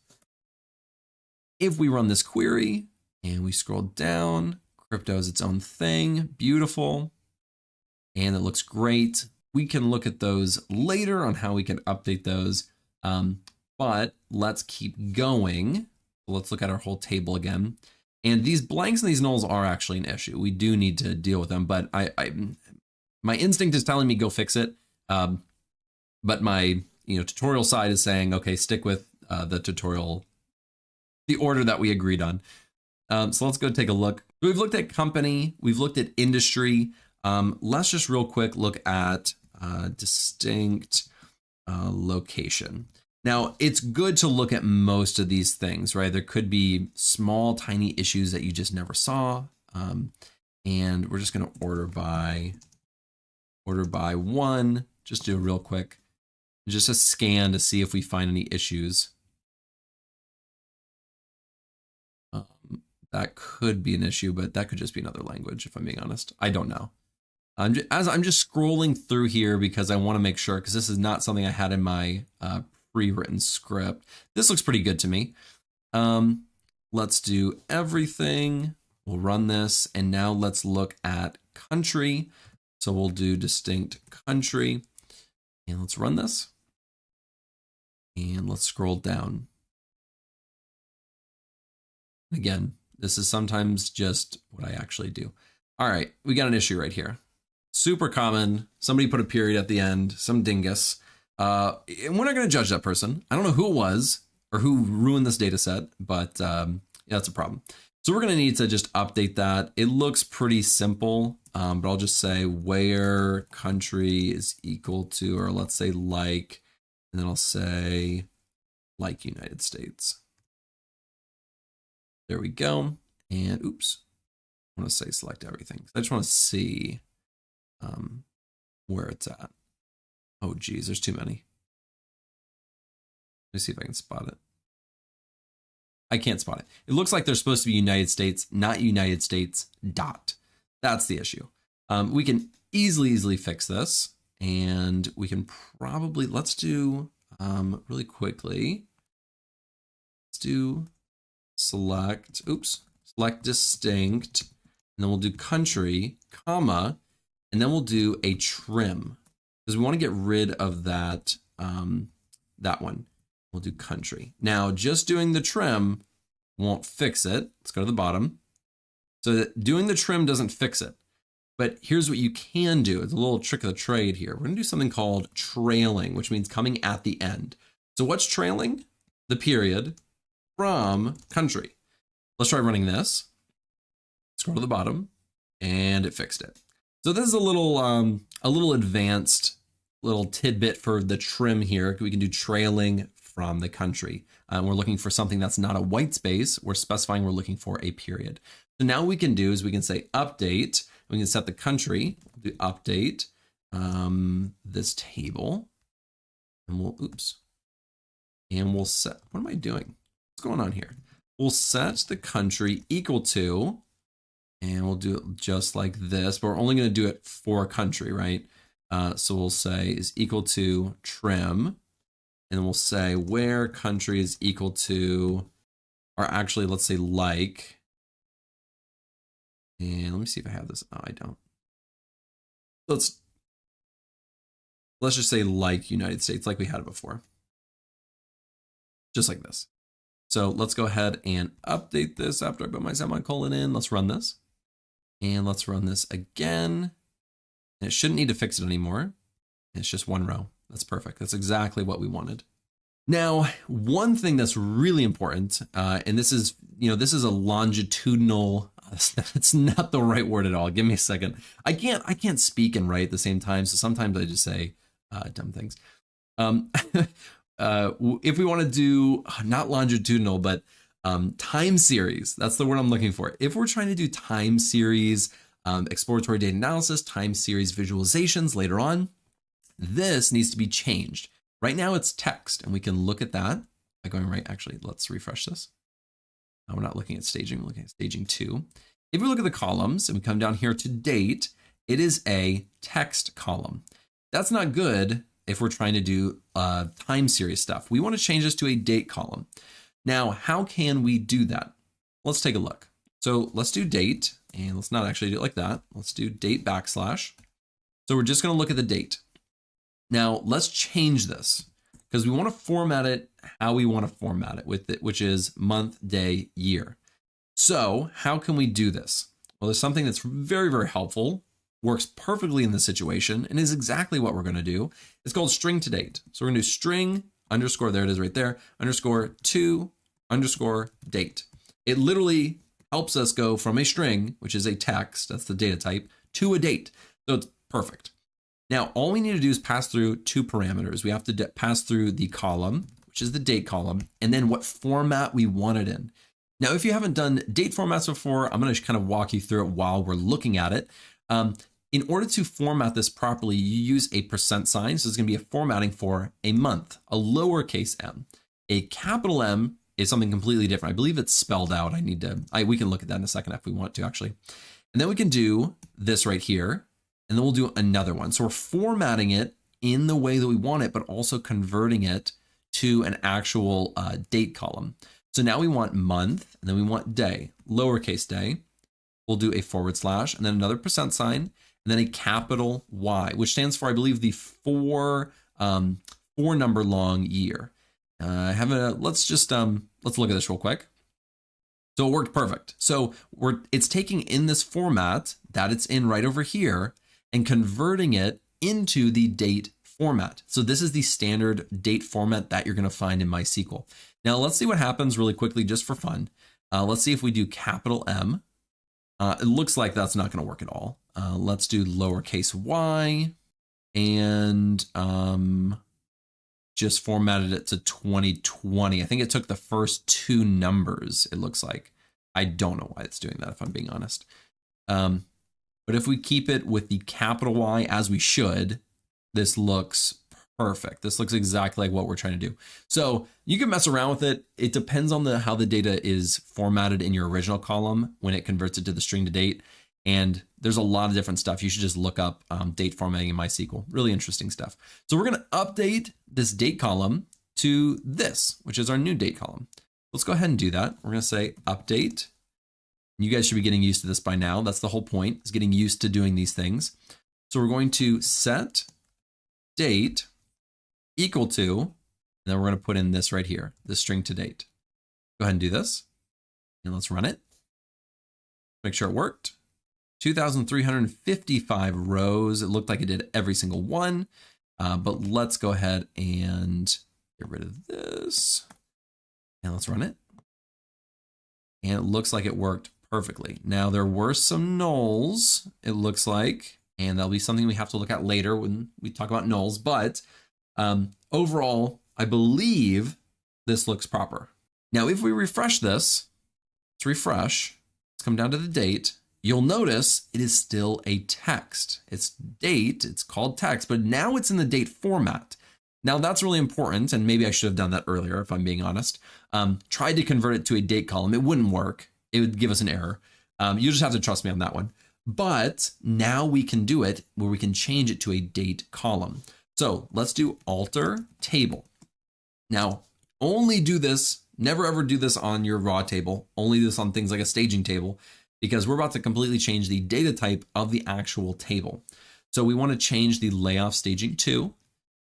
If we run this query and we scroll down, crypto is its own thing, beautiful, and it looks great. We can look at those later on how we can update those, but let's keep going. Let's look at our whole table again. And these blanks and these nulls are actually an issue. We do need to deal with them, but my instinct is telling me go fix it. But my tutorial side is saying, okay, stick with the tutorial, the order that we agreed on. So let's go take a look. We've looked at company, we've looked at industry. Let's just real quick look at distinct location. Now, it's good to look at most of these things, right? There could be small, tiny issues that you just never saw. And we're just going to order by 1, just do a real quick, just a scan to see if we find any issues. That could be an issue, but that could just be another language, if I'm being honest. I don't know. I'm just scrolling through here because I want to make sure, because this is not something I had in my pre-written script. This looks pretty good to me. Let's do everything. We'll run this, and now let's look at country. So we'll do distinct country, and let's run this. And let's scroll down. Again, this is sometimes just what I actually do. All right, we got an issue right here. Super common. Somebody put a period at the end, some dingus. And we're not going to judge that person. I don't know who it was or who ruined this data set, but yeah, that's a problem. So we're going to need to just update that. It looks pretty simple, but I'll just say where country is equal to, or let's say like, and then I'll say like United States. There we go. And oops, I want to say select everything. I just want to see where it's at. Oh, geez, there's too many. Let me see if I can spot it. I can't spot it. It looks like there's supposed to be United States, not United States dot. That's the issue. We can easily fix this, and we can probably, let's do really quickly. Let's do select distinct, and then we'll do country, comma, and then we'll do a trim because we want to get rid of that, that one. We'll do country. Now, just doing the trim won't fix it. Let's go to the bottom. So doing the trim doesn't fix it. But here's what you can do. It's a little trick of the trade here. We're going to do something called trailing, which means coming at the end. So what's trailing? The period from country. Let's try running this. Scroll to the bottom, and it fixed it. So this is a little advanced little tidbit for the trim here. We can do trailing from the country. We're looking for something that's not a white space. We're specifying we're looking for a period. So now what we can do is we can say update. We can set the country, do update this table, and we'll, and we'll set, what am I doing? What's going on here? We'll set the country equal to, and we'll do it just like this, but we're only going to do it for country, right? So we'll say is equal to trim, and then we'll say where country is equal to, or actually let's say like, and let me see if I have this. Oh, I don't. Let's just say like United States, like we had it before. Just like this. So let's go ahead and update this after I put my semicolon in. Let's run this. And let's run this again. And it shouldn't need to fix it anymore. It's just one row. That's perfect. That's exactly what we wanted. Now, one thing that's really important, and this is, this is a longitudinal, it's not the right word at all. Give me a second. I can't speak and write at the same time. So sometimes I just say dumb things. If we want to do not longitudinal, but time series, that's the word I'm looking for. If we're trying to do time series, exploratory data analysis, time series visualizations later on, this needs to be changed. Right now it's text, and we can look at that by going right. Actually, let's refresh this. We're not looking at staging, we're looking at staging 2. If we look at the columns and we come down here to date, it is a text column. That's not good if we're trying to do time series stuff. We want to change this to a date column. Now, how can we do that? Let's take a look. So let's do date, and let's not actually do it like that. Let's do date backslash. So we're just going to look at the date. Now let's change this because we want to format it how we want to format it with it, which is month, day, year. So how can we do this? Well, there's something that's very, very helpful, works perfectly in this situation, and is exactly what we're going to do. It's called string to date. So we're going to do string underscore, there it is right there, underscore to underscore date. It literally helps us go from a string, which is a text, that's the data type, to a date. So it's perfect. Now, all we need to do is pass through 2 parameters. We have to pass through the column, which is the date column, and then what format we want it in. Now, if you haven't done date formats before, I'm going to kind of walk you through it while we're looking at it. In order to format this properly, you use a %. So it's going to be a formatting for a month, a lowercase m. A capital M is something completely different. I believe it's spelled out. We can look at that in a second if we want to actually. And then we can do this right here. And then we'll do another one. So we're formatting it in the way that we want it, but also converting it to an actual date column. So now we want month, and then we want day, lowercase day. We'll do a / and then another % and then a capital Y, which stands for, I believe, the 4 number long year. Let's look at this real quick. So it worked perfect. So it's taking in this format that it's in right over here and converting it into the date format. So this is the standard date format that you're going to find in MySQL. Now let's see what happens really quickly just for fun. Let's see if we do capital M. It looks like that's not going to work at all. Let's do lowercase y and just formatted it to 2020. I think it took the first 2 numbers, it looks like. I don't know why it's doing that, if I'm being honest. But if we keep it with the capital Y as we should, this looks perfect. This looks exactly like what we're trying to do. So you can mess around with it. It depends on how the data is formatted in your original column when it converts it to the string to date. And there's a lot of different stuff. You should just look up date formatting in MySQL. Really interesting stuff. So we're going to update this date column to this, which is our new date column. Let's go ahead and do that. We're going to say update You guys should be getting used to this by now. That's the whole point, is getting used to doing these things. So we're going to set date equal to, and then we're going to put in this right here, the string to date. Go ahead and do this, and let's run it. Make sure it worked. 2,355 rows. It looked like it did every single one, but let's go ahead and get rid of this, and let's run it. And it looks like it worked perfectly. Now there were some nulls, it looks like, and that'll be something we have to look at later when we talk about nulls, but overall, I believe this looks proper. Now, if we refresh this, let's refresh, let's come down to the date, you'll notice it is still a text. It's date, it's called text, but now it's in the date format. Now that's really important, and maybe I should have done that earlier if I'm being honest. Tried to convert it to a date column, it wouldn't work. It would give us an error. You just have to trust me on that one. But now we can do it where we can change it to a date column. So let's do alter table. Now, only do this, never ever do this on your raw table, only do this on things like a staging table, because we're about to completely change the data type of the actual table. So we want to change the layoff staging to,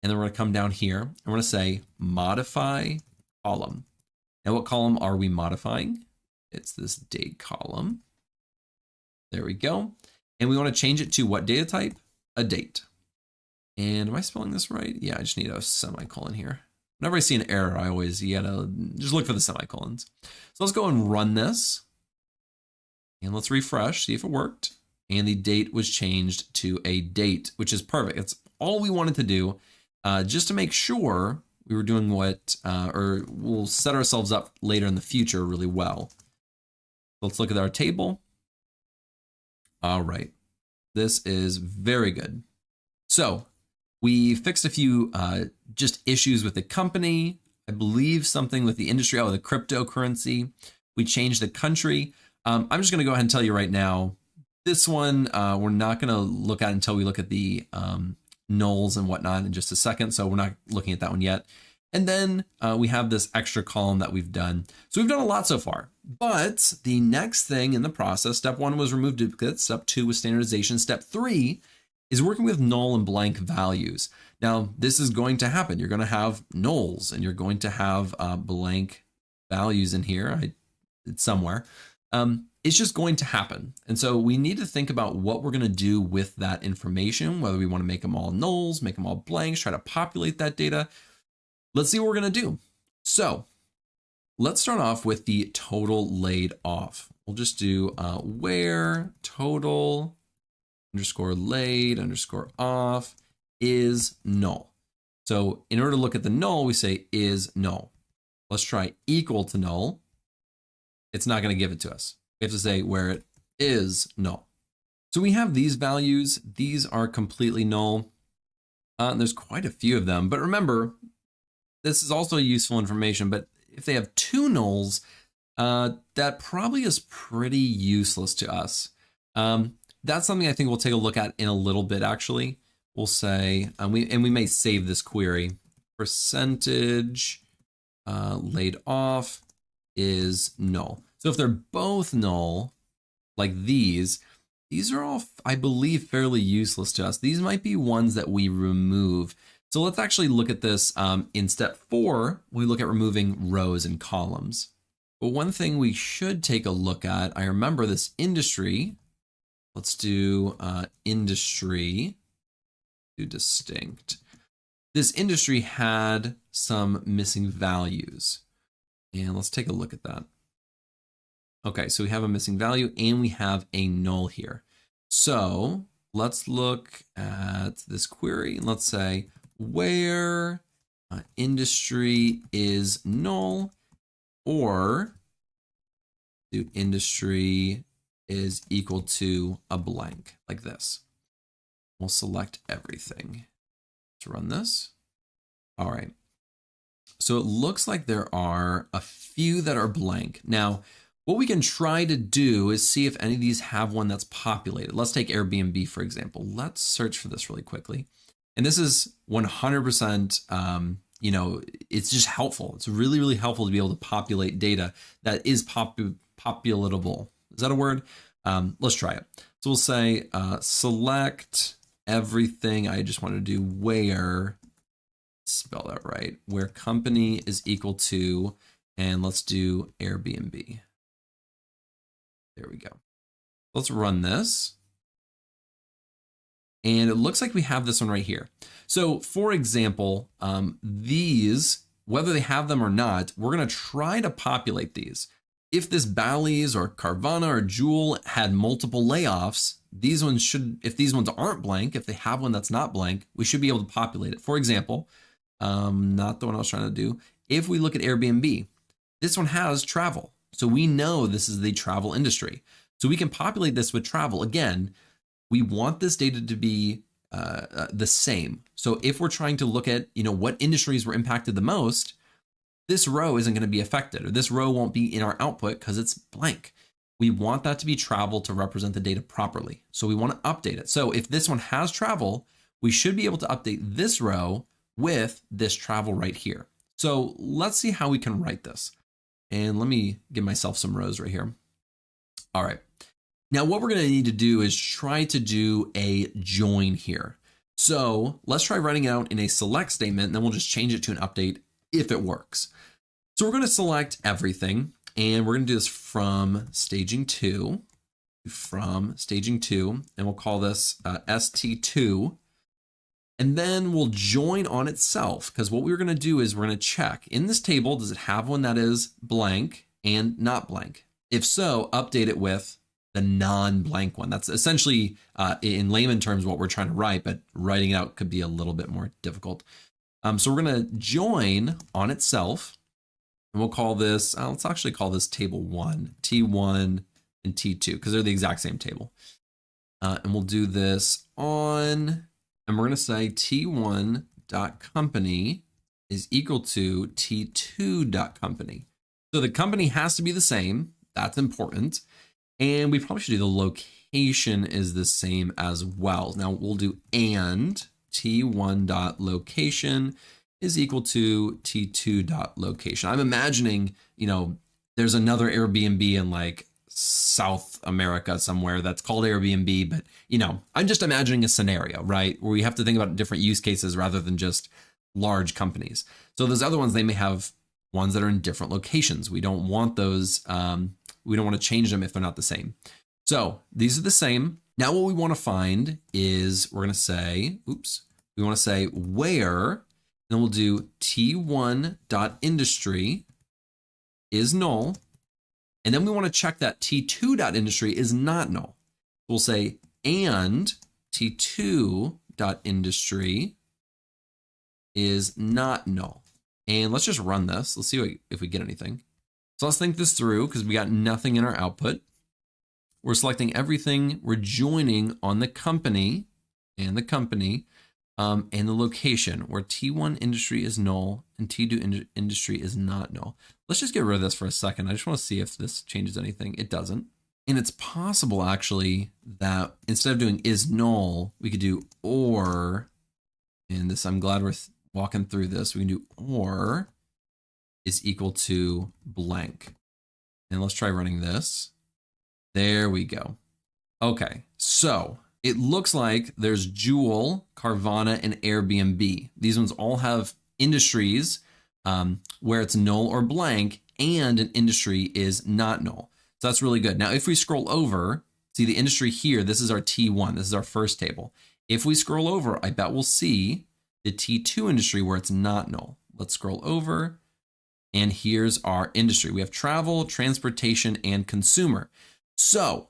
and then we're going to come down here and we're going to say modify column. Now what column are we modifying? It's this date column. There we go. And we want to change it to what data type? A date. And am I spelling this right? Yeah, I just need a semicolon here. Whenever I see an error, you gotta just look for the semicolons. So let's go and run this. And let's refresh, see if it worked. And the date was changed to a date, which is perfect. It's all we wanted to do just to make sure we were doing what, or we'll set ourselves up later in the future really well. Let's look at our table. All right, this is very good. So we fixed a few just issues with the company. I believe something with the industry, the cryptocurrency. We changed the country. I'm just gonna go ahead and tell you right now, this one we're not gonna look at until we look at the nulls and whatnot in just a second. So we're not looking at that one yet. And then we have this extra column that we've done. So we've done a lot so far, but the next thing in the process, step 1 was remove duplicates. Step 2 was standardization. Step 3 is working with null and blank values. Now this is going to happen. You're going to have nulls and you're going to have blank values in here. It's somewhere. It's just going to happen. And so we need to think about what we're going to do with that information, whether we want to make them all nulls, make them all blanks, try to populate that data. Let's see what we're going to do. So let's start off with the total laid off. We'll just do where total underscore laid underscore off is null. So in order to look at the null, we say is null. Let's try equal to null. It's not going to give it to us. We have to say where it is null. So we have these values. These are completely null. And there's quite a few of them, but remember, this is also useful information, but if they have 2 nulls, that probably is pretty useless to us. That's something I think we'll take a look at in a little bit, actually. We'll say, and we may save this query, percentage laid off is null. So if they're both null, like these are all, I believe, fairly useless to us. These might be ones that we remove. So let's actually look at this in step 4. We look at removing rows and columns. But one thing we should take a look at, I remember this industry. Let's do industry, do distinct. This industry had some missing values. And let's take a look at that. Okay, so we have a missing value and we have a null here. So let's look at this query and let's say, where industry is null, or do industry is equal to a blank, like this. We'll select everything. Let's run this. All right. So it looks like there are a few that are blank. Now, what we can try to do is see if any of these have one that's populated. Let's take Airbnb, for example. Let's search for this really quickly. And this is 100%, it's just helpful. It's really, really helpful to be able to populate data that is populatable. Is that a word? Let's try it. So we'll say select everything. I just want to do where, spell that right, where company is equal to, and let's do Airbnb. There we go. Let's run this. And it looks like we have this one right here. So for example, these, whether they have them or not, we're going to try to populate these. If this Bally's or Carvana or Jewel had multiple layoffs, these ones should, if these ones aren't blank, if they have one that's not blank, we should be able to populate it. For example, not the one I was trying to do. If we look at Airbnb, this one has travel. So we know this is the travel industry. So we can populate this with travel. Again, we want this data to be the same. So if we're trying to look at, what industries were impacted the most, this row isn't going to be affected, or this row won't be in our output because it's blank. We want that to be travel to represent the data properly. So we want to update it. So if this one has travel, we should be able to update this row with this travel right here. So let's see how we can write this. And let me give myself some rows right here. All right. Now what we're going to need to do is try to do a join here. So let's try writing it out in a select statement, and then we'll just change it to an update if it works. So we're going to select everything, and we're going to do this from staging 2, and we'll call this ST2. And then we'll join on itself, because what we're going to do is we're going to check in this table, does it have one that is blank and not blank? If so, update it with the non-blank one. That's essentially, in layman terms, what we're trying to write, but writing it out could be a little bit more difficult. So we're going to join on itself, and we'll call this, let's actually call this table 1, T1 and T2, because they're the exact same table. And we'll do this on, and we're going to say T1.company is equal to T2.company. So the company has to be the same. That's important. And we probably should do the location is the same as well. Now we'll do and T1.location is equal to T2.location. I'm imagining, there's another Airbnb in like South America somewhere that's called Airbnb, but I'm just imagining a scenario, right? Where we have to think about different use cases rather than just large companies. So those other ones, they may have ones that are in different locations. We don't want those, we don't want to change them if they're not the same. So these are the same. Now what we want to find is we're going to say, we want to say where, then we'll do T1.industry is null. And then we want to check that T2.industry is not null. We'll say and T2.industry is not null. And let's just run this. Let's see if we get anything. So let's think this through, because we got nothing in our output. We're selecting everything. We're joining on the company and the location, where T1 industry is null and T2 industry is not null. Let's just get rid of this for a second. I just want to see if this changes anything. It doesn't. And it's possible actually that instead of doing is null, we could do or, and this, I'm glad we're walking through this. We can do or is equal to blank. And let's try running this. There we go. Okay, so it looks like there's Jewel, Carvana, and Airbnb. These ones all have industries where it's null or blank, and an industry is not null. So that's really good. Now, if we scroll over, see the industry here, this is our T1. This is our first table. If we scroll over, I bet we'll see the T2 industry where it's not null. Let's scroll over, and here's our industry. We have travel, transportation, and consumer. So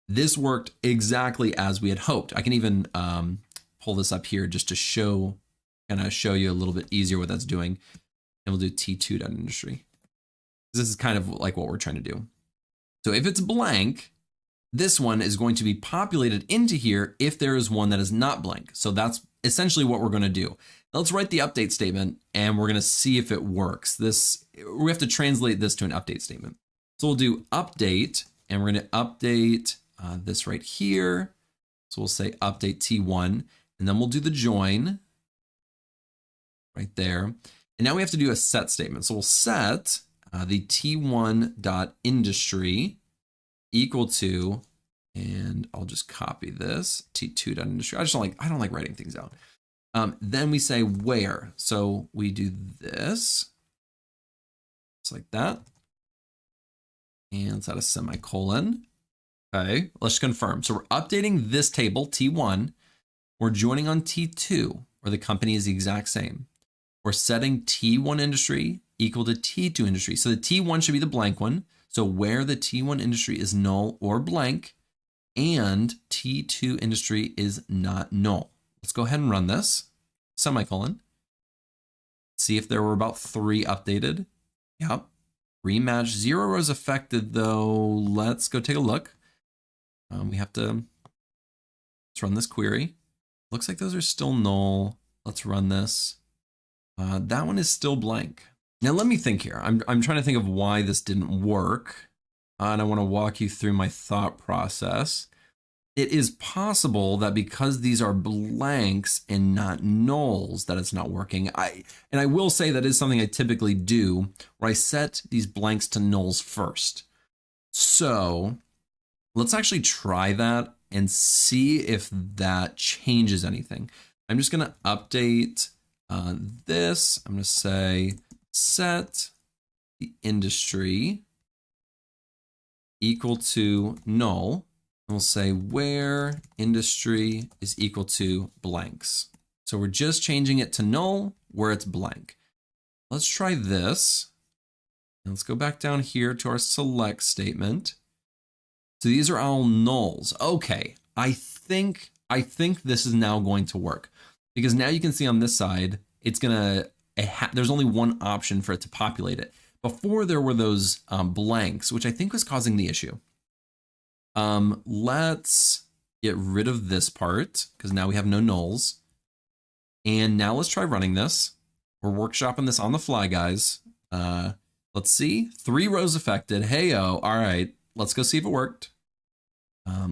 this worked exactly as we had hoped. I can even pull this up here just to show you a little bit easier what that's doing. And we'll do T2.industry. This is kind of like what we're trying to do. So if it's blank, this one is going to be populated into here if there is one that is not blank. So that's essentially what we're going to do. Now let's write the update statement, and we're going to see if it works. We have to translate this to an update statement. So we'll do update, and we're going to update this right here. So we'll say update T1, and then we'll do the join right there. And now we have to do a set statement. So we'll set the T1.industry equal to, and I'll just copy this, T2.industry. I don't like writing things out. Then we say where. So we do this, just like that. And let's add a semicolon. Okay, let's confirm. So we're updating this table, T1. We're joining on T2, where the company is the exact same. We're setting T1 industry equal to T2 industry. So the T1 should be the blank one. So where the T1 industry is null or blank, and T2 industry is not null. Let's go ahead and run this, semicolon. See if there were about 3 updated. Yep, rematch, 0 rows affected though. Let's go take a look. Let's run this query. Looks like those are still null. Let's run this. That one is still blank. Now let me think here. I'm trying to think of why this didn't work. And I want to walk you through my thought process. It is possible that because these are blanks and not nulls, that it's not working. And I will say that is something I typically do, where I set these blanks to nulls first. So let's actually try that and see if that changes anything. I'm just going to update this. I'm going to say set the industry equal to null. And we'll say where industry is equal to blanks. So we're just changing it to null where it's blank. Let's try this. And let's go back down here to our select statement. So these are all nulls. Okay, I think this is now going to work, because now you can see on this side, it's there's only one option for it to populate it. Before there were those blanks, which I think was causing the issue. Let's get rid of this part, because now we have no nulls. And now let's try running this. We're workshopping this on the fly, guys. Let's see, 3 rows affected. Hey-o, all right. Let's go see if it worked.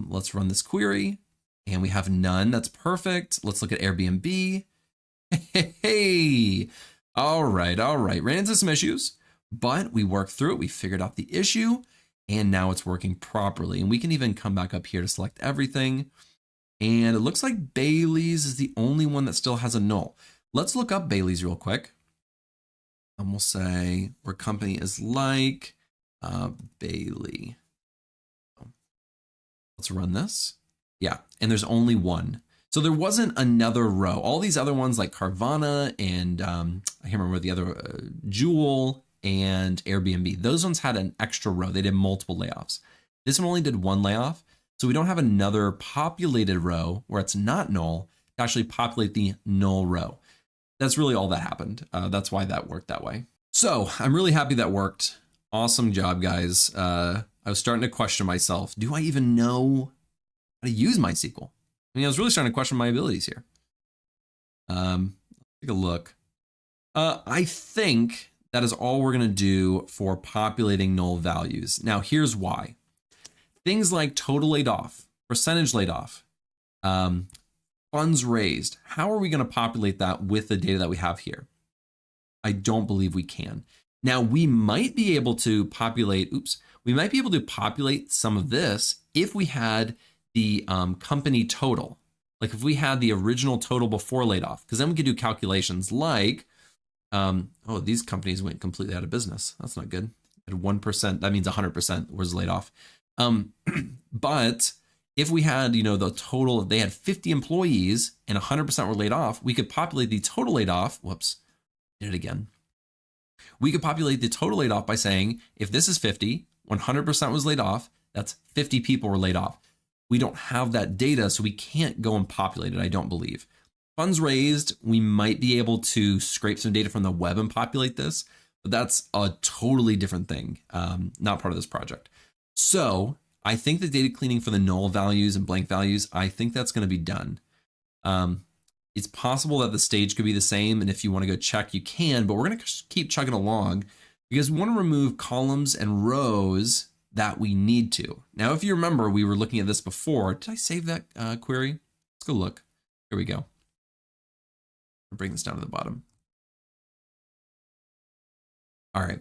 Let's run this query, and we have none. That's perfect. Let's look at Airbnb. Hey, all right. Ran into some issues, but we worked through it. We figured out the issue, and now it's working properly. And we can even come back up here to select everything. And it looks like Bailey's is the only one that still has a null. Let's look up Bailey's real quick. And we'll say where company is like Bailey. Let's run this. Yeah, and there's only one. So there wasn't another row. All these other ones like Carvana and I can't remember the other, Jewel and Airbnb. Those ones had an extra row. They did multiple layoffs. This one only did 1 layoff. So we don't have another populated row where it's not null to actually populate the null row. That's really all that happened. That's why that worked that way. So I'm really happy that worked. Awesome job, guys. I was starting to question myself. Do I even know how to use MySQL? I mean, I was really starting to question my abilities here. Let's take a look. I think that is all we're going to do for populating null values. Now, here's why. Things like total laid off, percentage laid off, funds raised. How are we going to populate that with the data that we have here? I don't believe we can. Now, we might be able to populate, we might be able to populate some of this if we had the company total. Like if we had the original total before laid off, because then we could do calculations like, oh, these companies went completely out of business. That's not good. At 1%, that means 100% was laid off. But if we had, the total, they had 50 employees and 100% were laid off, we could populate the total laid off. Whoops, did it again. We could populate the total laid off by saying, if this is 50, 100% was laid off, that's 50 people were laid off. We don't have that data, so we can't go and populate it, I don't believe. Funds raised, we might be able to scrape some data from the web and populate this, but that's a totally different thing, not part of this project. So I think the data cleaning for the null values and blank values, I think that's going to be done. It's possible that the stage could be the same, and if you want to go check, you can, but we're going to keep chugging along because we want to remove columns and rows that we need to. Now, if you remember, we were looking at this before. Did I save that query? Let's go look. Here we go. I'll bring this down to the bottom. All right.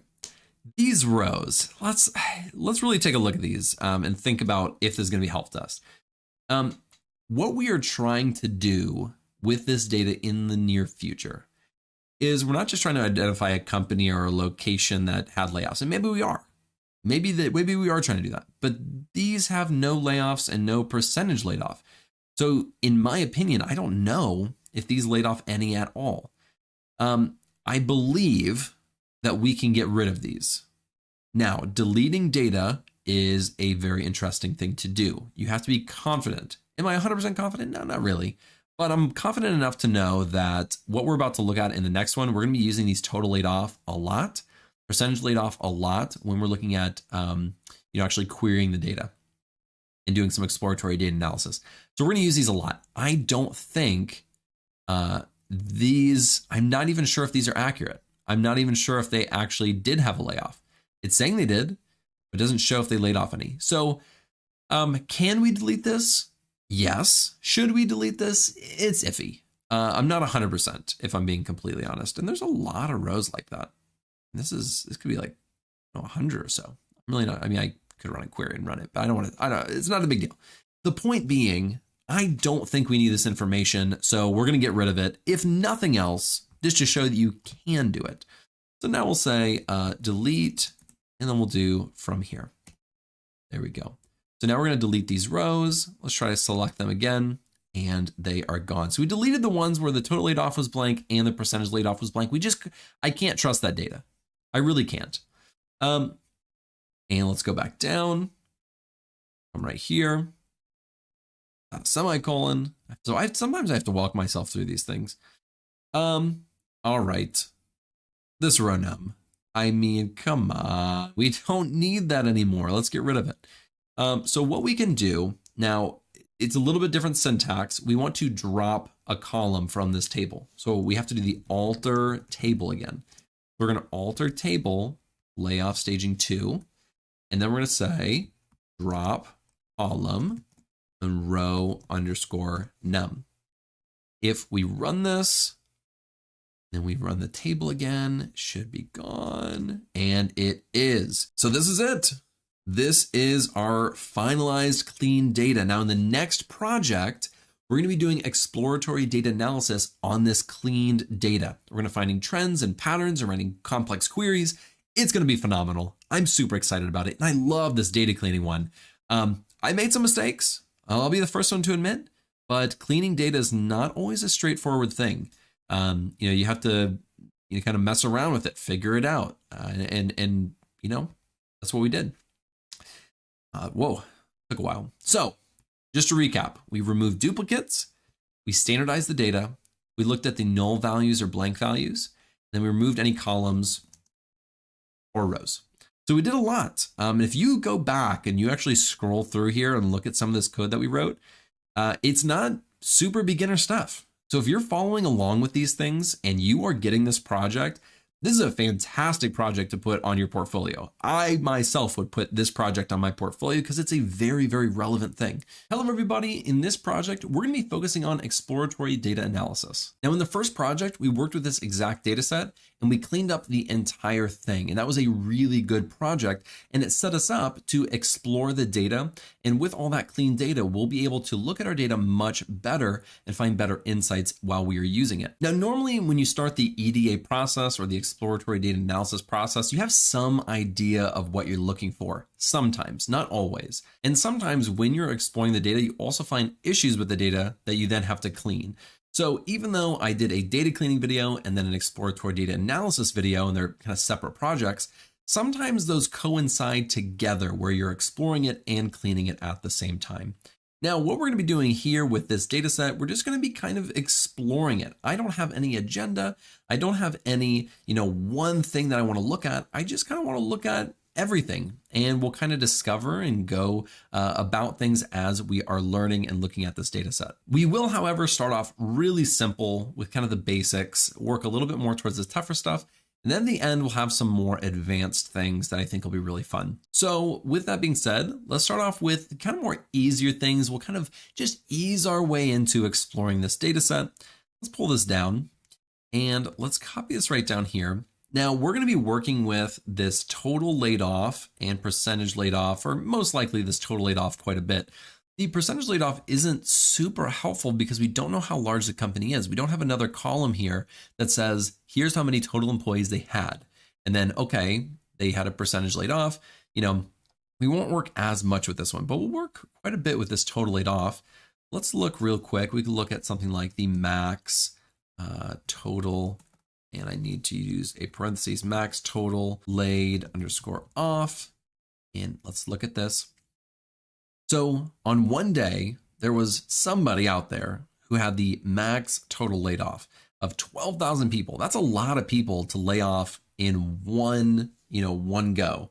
these rows, let's really take a look at these and think about if this is going to be help to us. What we are trying to do with this data in the near future is we're not just trying to identify a company or a location that had layoffs, and maybe we are. Maybe we are trying to do that, but these have no layoffs and no percentage laid off. So in my opinion, I don't know if these laid off any at all. I believe that we can get rid of these. Now, deleting data is a very interesting thing to do. You have to be confident. Am I 100% confident? No, not really. But I'm confident enough to know that what we're about to look at in the next one, we're going to be using these total laid off a lot, percentage laid off a lot when we're looking at actually querying the data and doing some exploratory data analysis. So we're going to use these a lot. I don't think these, I'm not even sure if these are accurate. I'm not even sure if they actually did have a layoff. It's saying they did, but it doesn't show if they laid off any. So can we delete this? Yes. Should we delete this? It's iffy. I'm not 100% if I'm being completely honest. And there's a lot of rows like that. This could be like 100 or so. I'm really not. I mean, I could run a query and run it, but I don't want to. It's not a big deal. The point being, I don't think we need this information, so we're going to get rid of it. If nothing else, just to show that you can do it. So now we'll say delete, and then we'll do from here. There we go. So now we're going to delete these rows. Let's try to select them again, and they are gone. So we deleted the ones where the total laid off was blank and the percentage laid off was blank. I can't trust that data. I really can't. And let's go back down. I'm right here. Semicolon. So sometimes I have to walk myself through these things. All right. This row num. I mean, come on. We don't need that anymore. Let's get rid of it. So what we can do now, it's a little bit different syntax. We want to drop a column from this table. So we have to do the alter table again. We're going to alter table layoff staging 2. And then we're going to say drop column and row underscore num. If we run this, then we run the table again, should be gone. And it is. So this is it. This is our finalized clean data. Now in the next project, we're going to be doing exploratory data analysis on this cleaned data. We're going to finding trends and patterns and running complex queries. It's going to be phenomenal. I'm super excited about it. And I love this data cleaning one. I made some mistakes. I'll be the first one to admit, but cleaning data is not always a straightforward thing. You have to kind of mess around with it, figure it out. And that's what we did. Whoa, took a while. So just to recap, we removed duplicates, we standardized the data, we looked at the null values or blank values, then we removed any columns or rows. So we did a lot. If you go back and you actually scroll through here and look at some of this code that we wrote, it's not super beginner stuff. So if you're following along with these things and you are getting this project, this is a fantastic project to put on your portfolio. I myself would put this project on my portfolio because it's a very, very relevant thing. Hello, everybody. In this project, we're going to be focusing on exploratory data analysis. Now, in the first project, we worked with this exact data set and we cleaned up the entire thing. And that was a really good project. And it set us up to explore the data. And with all that clean data, we'll be able to look at our data much better and find better insights while we are using it. Now, normally when you start the EDA process or the exploratory data analysis process, you have some idea of what you're looking for. Sometimes, not always. And sometimes when you're exploring the data, you also find issues with the data that you then have to clean. So even though I did a data cleaning video and then an exploratory data analysis video, and they're kind of separate projects, sometimes those coincide together where you're exploring it and cleaning it at the same time. Now, what we're going to be doing here with this data set, we're just going to be kind of exploring it. I don't have any agenda. I don't have any, one thing that I want to look at. I just kind of want to look at everything, and we'll kind of discover and go about things as we are learning and looking at this data set. We will, however, start off really simple with kind of the basics, work a little bit more towards the tougher stuff, and then at the end, we'll have some more advanced things that I think will be really fun. So with that being said, let's start off with kind of more easier things. We'll kind of just ease our way into exploring this data set. Let's pull this down and let's copy this right down here. Now we're going to be working with this total laid off and percentage laid off, or most likely this total laid off quite a bit. The percentage laid off isn't super helpful because we don't know how large the company is. We don't have another column here that says, here's how many total employees they had. And then, okay, they had a percentage laid off. We won't work as much with this one, but we'll work quite a bit with this total laid off. Let's look real quick. We can look at something like the max total, and I need to use a parentheses, max total laid underscore off. And let's look at this. So on one day, there was somebody out there who had the max total laid off of 12,000 people. That's a lot of people to lay off in one go.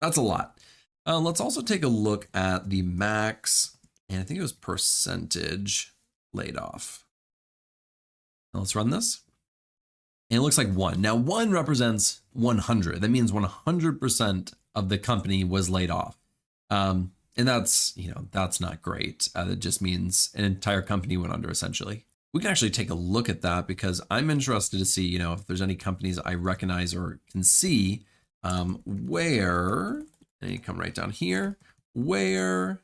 That's a lot. Let's also take a look at the max, and I think it was percentage laid off. Now let's run this. And it looks like 1. Now 1 represents 100. That means 100% of the company was laid off. And that's not great. That just means an entire company went under essentially. We can actually take a look at that because I'm interested to see, if there's any companies I recognize or can see where, and you come right down here, where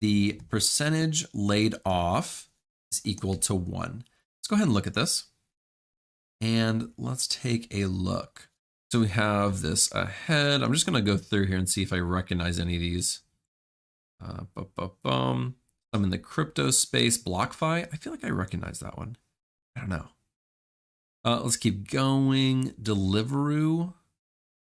the percentage laid off is equal to 1. Let's go ahead and look at this. And let's take a look. So we have this ahead. I'm just going to go through here and see if I recognize any of these. I'm in the crypto space, BlockFi. I feel like I recognize that one. I don't know. Let's keep going. Deliveroo.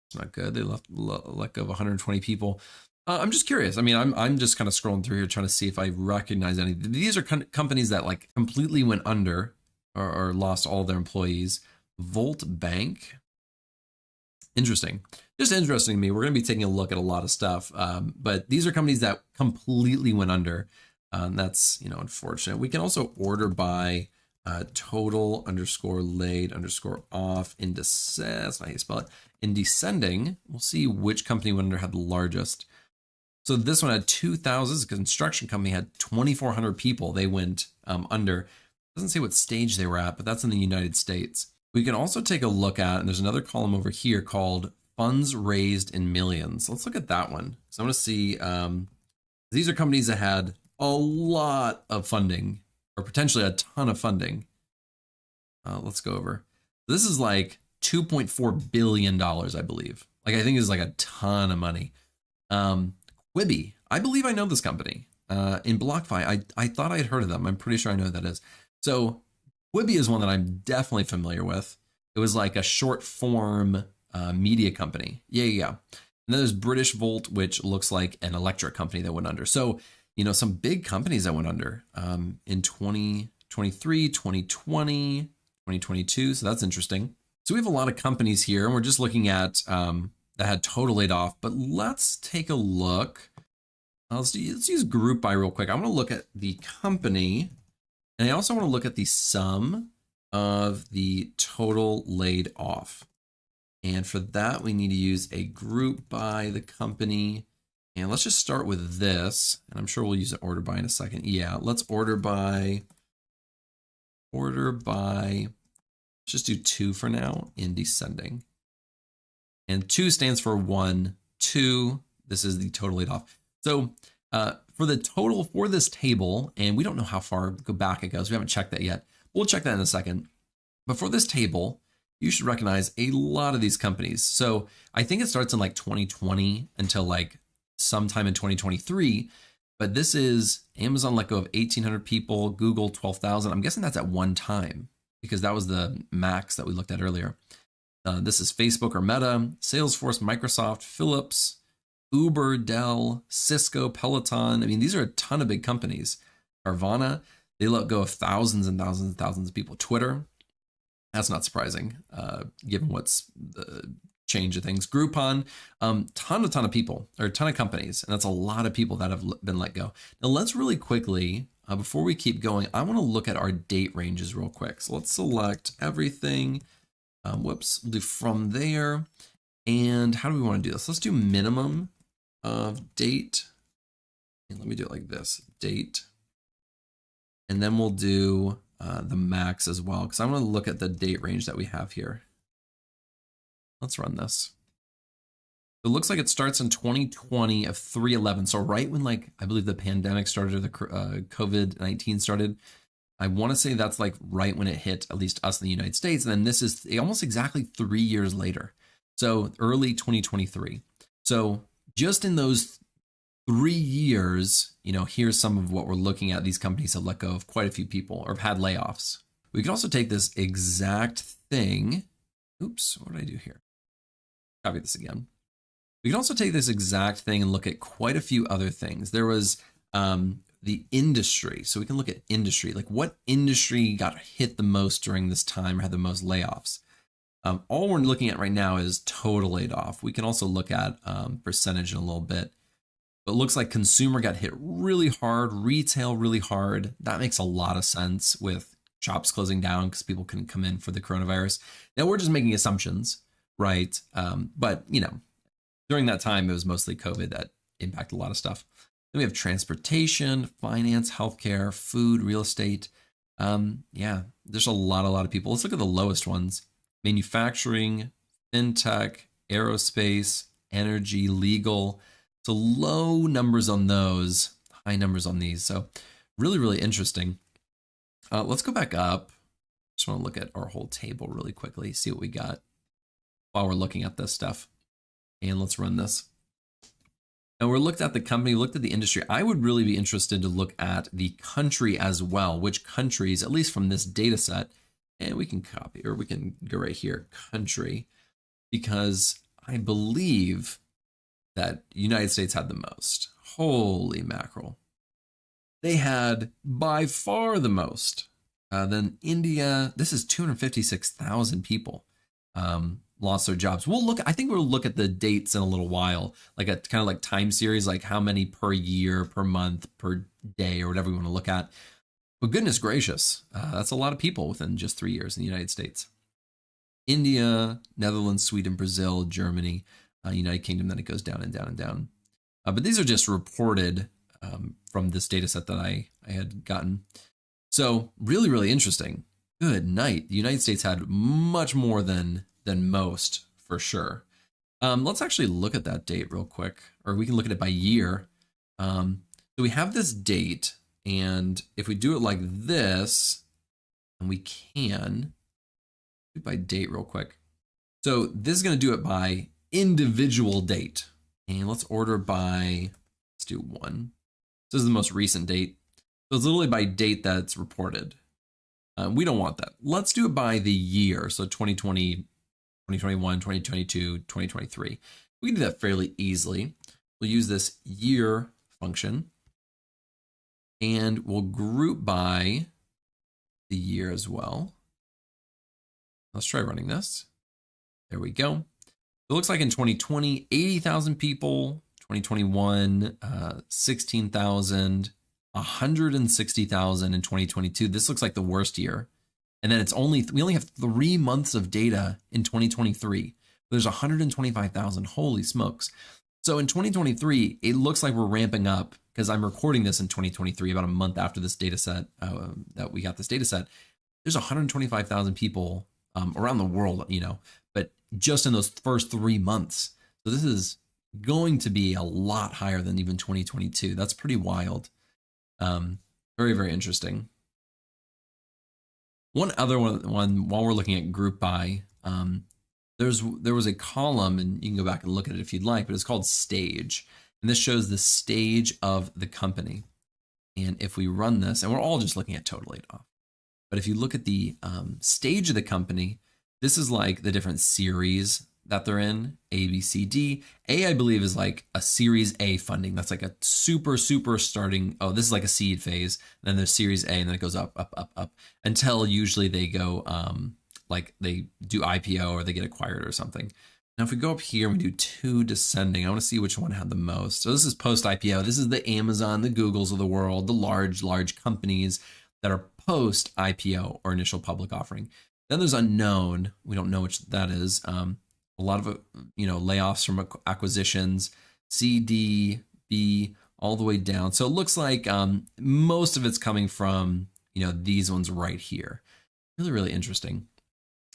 It's not good. They let go of 120 people. I'm just curious. I mean, I'm just kind of scrolling through here trying to see if I recognize any. These are companies that like completely went under or lost all their employees. Volt Bank. Interesting. Just interesting to me. We're going to be taking a look at a lot of stuff, but these are companies that completely went under. That's unfortunate. We can also order by total underscore laid underscore off in that's not how you spell it. In descending, we'll see which company went under had the largest. So this one had 2,000. This construction company had 2,400 people. They went under. Doesn't say what stage they were at, but that's in the United States. We can also take a look at, and there's another column over here called funds raised in millions. Let's look at that one. So I'm going to see, these are companies that had a lot of funding or potentially a ton of funding. Let's go over. This is like $2.4 billion, I believe. Like, I think it's like a ton of money. Quibi, I believe I know this company. In BlockFi, I thought I had heard of them. I'm pretty sure I know who that is. So Quibi is one that I'm definitely familiar with. It was like a short form media company. Yeah. And then there's British Volt, which looks like an electric company that went under. So, some big companies that went under in 2023, 2020, 2022. So that's interesting. So we have a lot of companies here, and we're just looking at that had total laid off. But let's take a look. Let's use group by real quick. I want to look at the company. And I also want to look at the sum of the total laid off. And for that, we need to use a group by the company. And let's just start with this. And I'm sure we'll use an order by in a second. Yeah, let's order by. Let's just do 2 for now in descending. And 2 stands for 1, 2. This is the total laid off. So for the total for this table, and we don't know how far back it goes. We haven't checked that yet. We'll check that in a second. But for this table, you should recognize a lot of these companies. So I think it starts in like 2020 until like sometime in 2023. But this is Amazon let go of 1,800 people, Google 12,000. I'm guessing that's at one time because that was the max that we looked at earlier. This is Facebook or Meta, Salesforce, Microsoft, Philips, Uber, Dell, Cisco, Peloton. I mean, these are a ton of big companies. Carvana, they let go of thousands and thousands and thousands of people. Twitter, that's not surprising, given what's the change of things. Groupon, ton of people, or a ton of companies, and that's a lot of people that have been let go. Now, let's really quickly, before we keep going, I want to look at our date ranges real quick. So let's select everything. We'll do from there. And how do we want to do this? Let's do minimum of date. And let me do it like this, date. And then we'll do the max as well, because I want to look at the date range that we have here. Let's run this. It looks like it starts in 2020 of 311. So right when like, I believe the pandemic started or the COVID-19 started, I want to say that's like right when it hit at least us in the United States. And then this is almost exactly 3 years later. So early 2023. So just in those 3 years, you know, here's some of what we're looking at. These companies have let go of quite a few people or have had layoffs. We can also take this exact thing. Oops, what did I do here? Copy this again. We can also take this exact thing and look at quite a few other things. There was the industry. So we can look at industry, like what industry got hit the most during this time or had the most layoffs. All we're looking at right now is total laid off. We can also look at percentage in a little bit. But it looks like consumer got hit really hard, retail really hard. That makes a lot of sense with shops closing down because people couldn't come in for the coronavirus. Now we're just making assumptions, right? But you know, during that time, it was mostly COVID that impacted a lot of stuff. Then we have transportation, finance, healthcare, food, real estate. Yeah, there's a lot of people. Let's look at the lowest ones. Manufacturing, fintech, aerospace, energy, legal. So low numbers on those, high numbers on these. So really, really interesting. Let's go back up. Just want to look at our whole table really quickly, see what we got while we're looking at this stuff. And let's run this. And we're looked at the company, looked at the industry. I would really be interested to look at the country as well, which countries, at least from this data set, and we can copy, or we can go right here, country, because I believe that United States had the most. Holy mackerel. They had by far the most. Then India, this is 256,000 people lost their jobs. I think we'll look at the dates in a little while, like a kind of like time series, like how many per year, per month, per day, or whatever we want to look at. But goodness gracious, that's a lot of people within just 3 years in the United States. India, Netherlands, Sweden, Brazil, Germany, United Kingdom, then it goes down and down and down. But these are just reported from this data set that I had gotten. So really, really interesting. Good night. The United States had much more than most for sure. Let's actually look at that date real quick, or we can look at it by year. So we have this date, and if we do it like this, and we can do it by date real quick. So this is going to do it by individual date, and let's order by, let's do 1. This is the most recent date. So it's literally by date that's reported. We don't want that. Let's do it by the year. So 2020, 2021, 2022, 2023. We can do that fairly easily. We'll use this year function, and we'll group by the year as well. Let's try running this. There we go. It looks like in 2020, 80,000 people, 2021, 16,000, 160,000 in 2022. This looks like the worst year. And then we only have 3 months of data in 2023. There's 125,000, holy smokes. So in 2023, it looks like we're ramping up, because I'm recording this in 2023, about a month after this data set, that we got this data set. There's 125,000 people around the world, you know, but just in those first 3 months. So this is going to be a lot higher than even 2022. That's pretty wild. Very, very interesting. One other one while we're looking at group by, there was a column, and you can go back and look at it if you'd like, but it's called stage. And this shows the stage of the company. And if we run this, and we're all just looking at total laid off, but if you look at the stage of the company, this is like the different series that they're in, A, B, C, D. A, I believe, is like a Series A funding. That's like a super starting. Oh, this is like a seed phase. Then there's Series A, and then it goes up, until usually they go like they do IPO or they get acquired or something. Now, if we go up here and we do 2 descending, I want to see which one had the most. So this is post IPO. This is the Amazon, the Googles of the world, the large companies that are post IPO or initial public offering. Then there's unknown. We don't know which that is. A lot of, layoffs from acquisitions, C, D, B, all the way down. So it looks like most of it's coming from, these ones right here. Really, really interesting.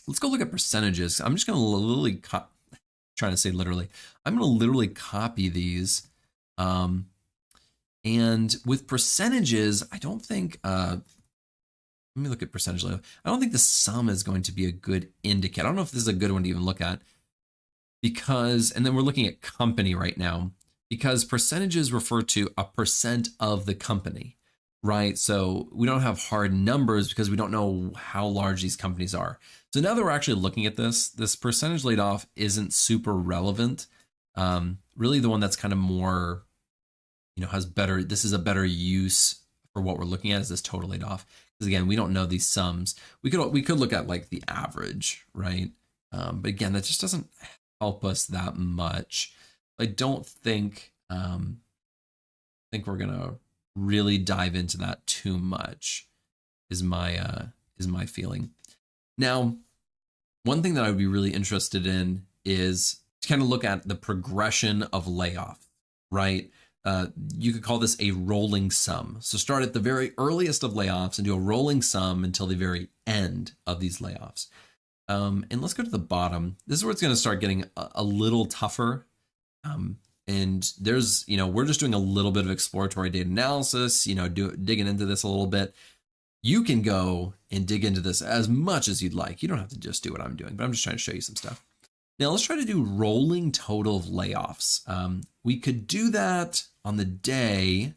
Let's go look at percentages. I'm just going to literally trying to say literally. I'm going to literally copy these. And with percentages, I don't think, let me look at percentage layoff. I don't think the sum is going to be a good indicator. I don't know if this is a good one to even look at because, and then we're looking at company right now because percentages refer to a percent of the company, right? So we don't have hard numbers because we don't know how large these companies are. So now that we're actually looking at this percentage laid off isn't super relevant. Really the one that's kind of more, has better, this is a better use for what we're looking at is this total laid off. Because again, we don't know these sums. We could look at like the average, right? But again, that just doesn't help us that much. I don't think we're gonna really dive into that too much. Is my feeling. Now, one thing that I would be really interested in is to kind of look at the progression of layoff, right? You could call this a rolling sum. So start at the very earliest of layoffs and do a rolling sum until the very end of these layoffs. And let's go to the bottom. This is where it's going to start getting a little tougher. And there's, we're just doing a little bit of exploratory data analysis, digging into this a little bit. You can go and dig into this as much as you'd like. You don't have to just do what I'm doing, but I'm just trying to show you some stuff. Now let's try to do rolling total of layoffs. We could do that on the day,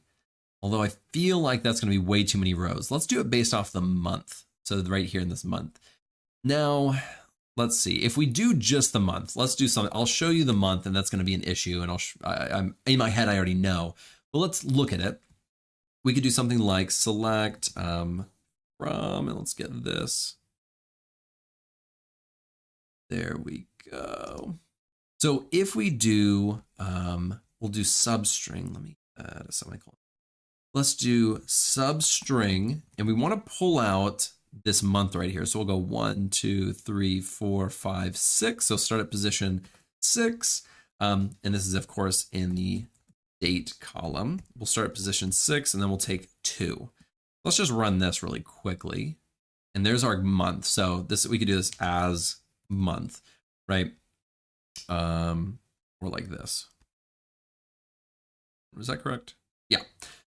although I feel like that's going to be way too many rows. Let's do it based off the month. So right here in this month. Now, let's see. If we do just the month, let's do something. I'll show you the month, and that's going to be an issue. And I'm in my head, I already know. But let's look at it. We could do something like select from, and let's get this. There we go. So if we do, we'll do substring. Let me add a semicolon. Let's do substring, and we want to pull out this month right here. So we'll go 1, 2, 3, 4, 5, 6. So start at position 6. And this is, of course, in the date column. We'll start at position 6, and then we'll take 2. Let's just run this really quickly. And there's our month. So this, we could do this as month, right? Or like this. Was that correct? Yeah.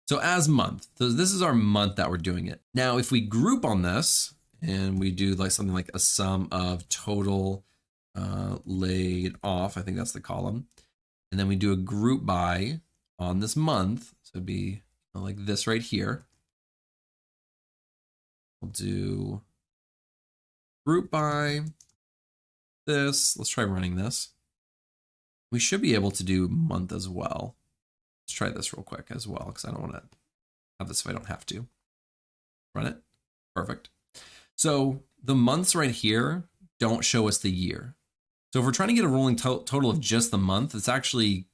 So as month, so this is our month that we're doing it. Now, if we group on this and we do like something like a sum of total laid off, I think that's the column. And then we do a group by on this month. So it'd be like this right here. We'll do group by this. Let's try running this. We should be able to do month as well. Let's try this real quick as well, because I don't want to have this if I don't have to. Run it. Perfect. So the months right here don't show us the year. So if we're trying to get a rolling total of just the month, it's actually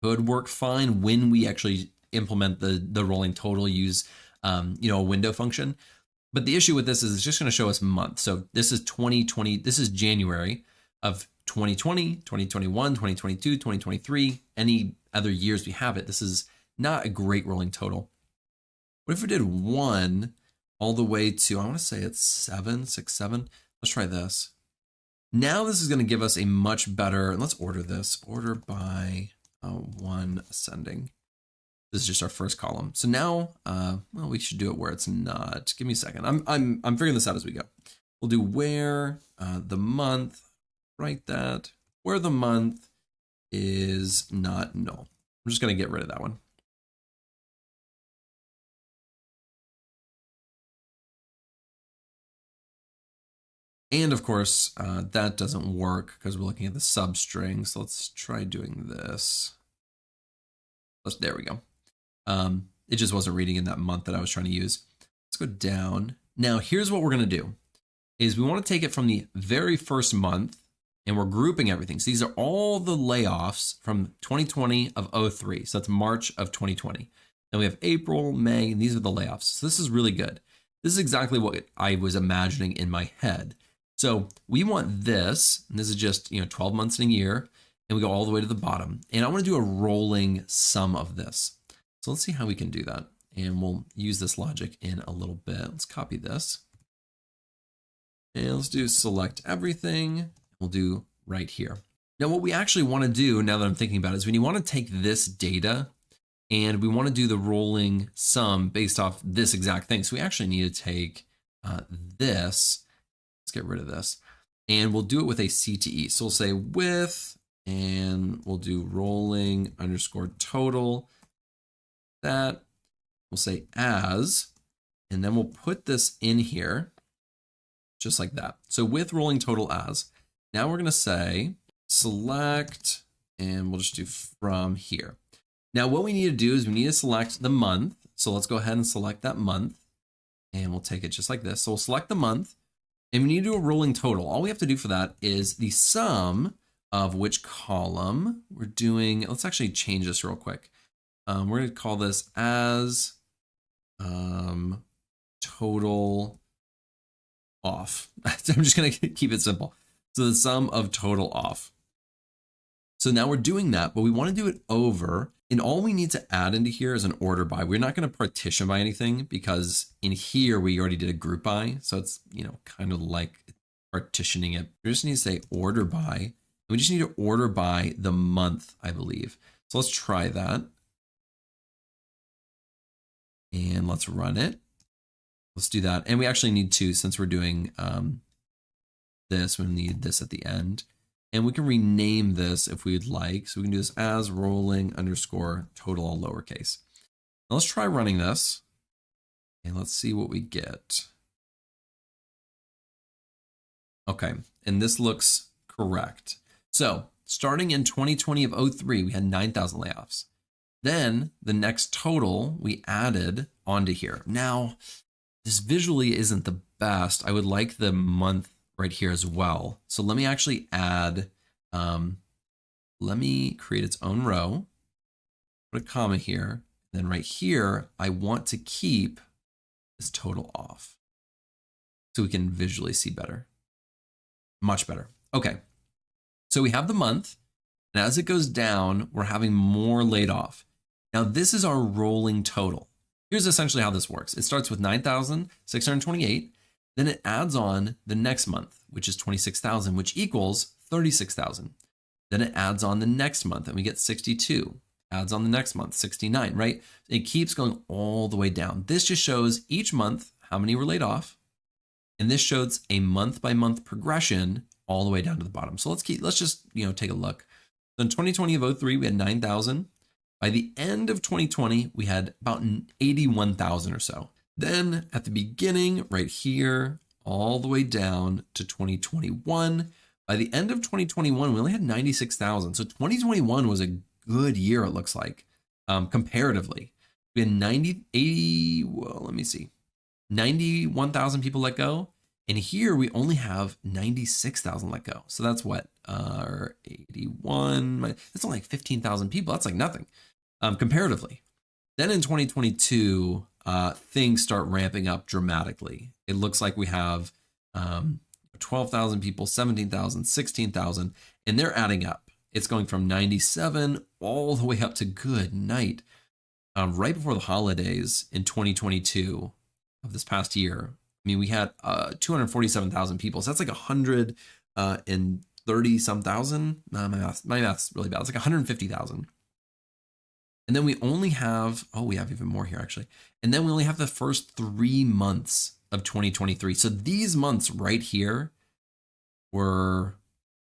could work fine when we actually implement the rolling total, use a window function. But the issue with this is it's just going to show us month. So this is 2020. This is January of 2020, 2021, 2022, 2023, any other years we have it. This is not a great rolling total. What if we did 1 all the way to, I want to say it's 7, 6, 7. Let's try this. Now this is going to give us a much better, and let's order this, order by 1 ascending. This is just our first column. So now, well, we should do it where it's not. Give me a second. I'm figuring this out as we go. We'll do where the month, write that, where the month is not null. I'm just going to get rid of that one. And of course, that doesn't work because we're looking at the substring. So let's try doing this. There we go. It just wasn't reading in that month that I was trying to use. Let's go down. Now, here's what we're going to do is we want to take it from the very first month and we're grouping everything. So these are all the layoffs from 2020 of 03. So that's March of 2020. Then we have April, May, and these are the layoffs. So this is really good. This is exactly what I was imagining in my head. So we want this, and this is just 12 months in a year, and we go all the way to the bottom. And I want to do a rolling sum of this. So let's see how we can do that. And we'll use this logic in a little bit. Let's copy this. And let's do select everything. We'll do right here. Now, what we actually want to do, now that I'm thinking about it, is we want to take this data and we want to do the rolling sum based off this exact thing. So we actually need to take this. Let's get rid of this. And we'll do it with a CTE. So we'll say with, and we'll do rolling underscore total. That we'll say as, and then we'll put this in here just like that. So with rolling total as, now we're going to say select, and we'll just do from here. Now what we need to do is we need to select the month. So let's go ahead and select that month, and we'll take it just like this. So we'll select the month, and we need to do a rolling total. All we have to do for that is the sum of which column we're doing. Let's actually change this real quick. We're going to call this as total off. I'm just going to keep it simple. So the sum of total off. So now we're doing that, but we want to do it over. And all we need to add into here is an order by. We're not going to partition by anything because in here we already did a group by. So it's, kind of like partitioning it. We just need to say order by. And we just need to order by the month, I believe. So let's try that. And let's run it. Let's do that. And we actually need to, since we're doing this, we need this at the end. And we can rename this if we'd like. So we can do this as rolling underscore total, all lowercase. Now let's try running this. And let's see what we get. Okay, and this looks correct. So starting in 2020 of 03, we had 9,000 layoffs. Then the next total we added onto here. Now, this visually isn't the best. I would like the month right here as well. So let me actually add, let me create its own row, put a comma here. Then right here, I want to keep this total off so we can visually see better, much better. Okay, so we have the month, and as it goes down, we're having more laid off. Now this is our rolling total. Here's essentially how this works. It starts with 9,628. Then it adds on the next month, which is 26,000, which equals 36,000. Then it adds on the next month and we get 62. Adds on the next month, 69, right? It keeps going all the way down. This just shows each month how many were laid off. And this shows a month by month progression all the way down to the bottom. So let's just, take a look. So in 2020 of 03, we had 9,000. By the end of 2020, we had about 81,000 or so. Then at the beginning, right here, all the way down to 2021. By the end of 2021, we only had 96,000. So 2021 was a good year, it looks like, comparatively. We had 91,000 people let go. And here we only have 96,000 let go. So that's what, 81, that's only like 15,000 people. That's like nothing, comparatively. Then in 2022, things start ramping up dramatically. It looks like we have 12,000 people, 17,000, 16,000, and they're adding up. It's going from 97 all the way up to good night. Right before the holidays in 2022 of this past year, I mean, we had 247,000 people. So that's like 130 some thousand. My math's really bad. It's like 150,000. And then we only have, we have even more here actually. And then we only have the first 3 months of 2023. So these months right here were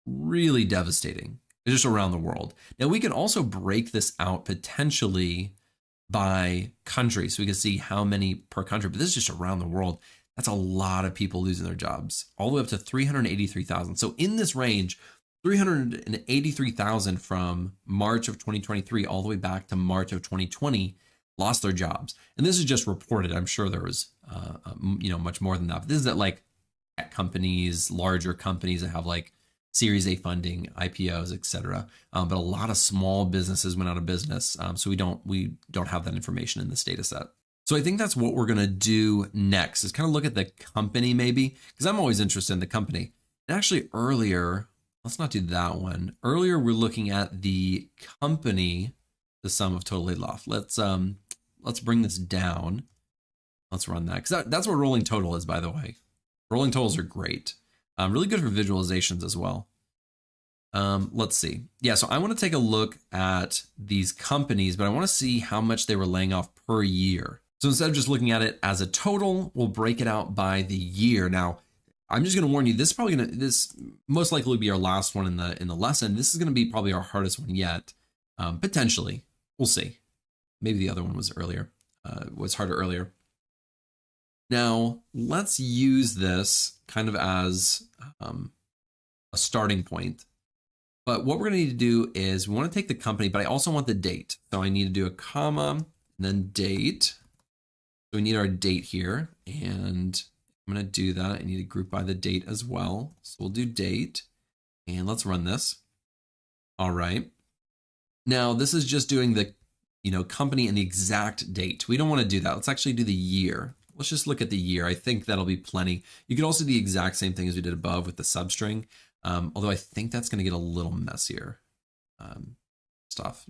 really devastating. It's just around the world. Now we can also break this out potentially by country. So we can see how many per country, but this is just around the world. That's a lot of people losing their jobs, all the way up to 383,000. So in this range, 383,000 from March of 2023 all the way back to March of 2020 lost their jobs. And this is just reported. I'm sure there was, much more than that. But this is at like tech companies, larger companies that have like Series A funding, IPOs, etc. But a lot of small businesses went out of business. So we don't have that information in this data set. So I think that's what we're going to do next is kind of look at the company maybe, because I'm always interested in the company. And actually earlier, let's not do that one. Earlier, we're looking at the company, the sum of total laid off. Let's bring this down. Let's run that because that's what rolling total is, by the way. Rolling totals are great. Really good for visualizations as well. Let's see. Yeah, so I want to take a look at these companies, but I want to see how much they were laying off per year. So instead of just looking at it as a total, we'll break it out by the year. Now, I'm just going to warn you, this most likely will be our last one in the lesson. This is going to be probably our hardest one yet, potentially. We'll see. Maybe the other one was harder earlier. Now, let's use this kind of as a starting point. But what we're going to need to do is we want to take the company, but I also want the date. So I need to do a comma and then date. So we need our date here, and I'm going to do that. I need to group by the date as well. So we'll do date, and let's run this. All right. Now this is just doing the company and the exact date. We don't want to do that. Let's actually do the year. Let's just look at the year. I think that'll be plenty. You could also do the exact same thing as we did above with the substring. Although I think that's going to get a little messier stuff,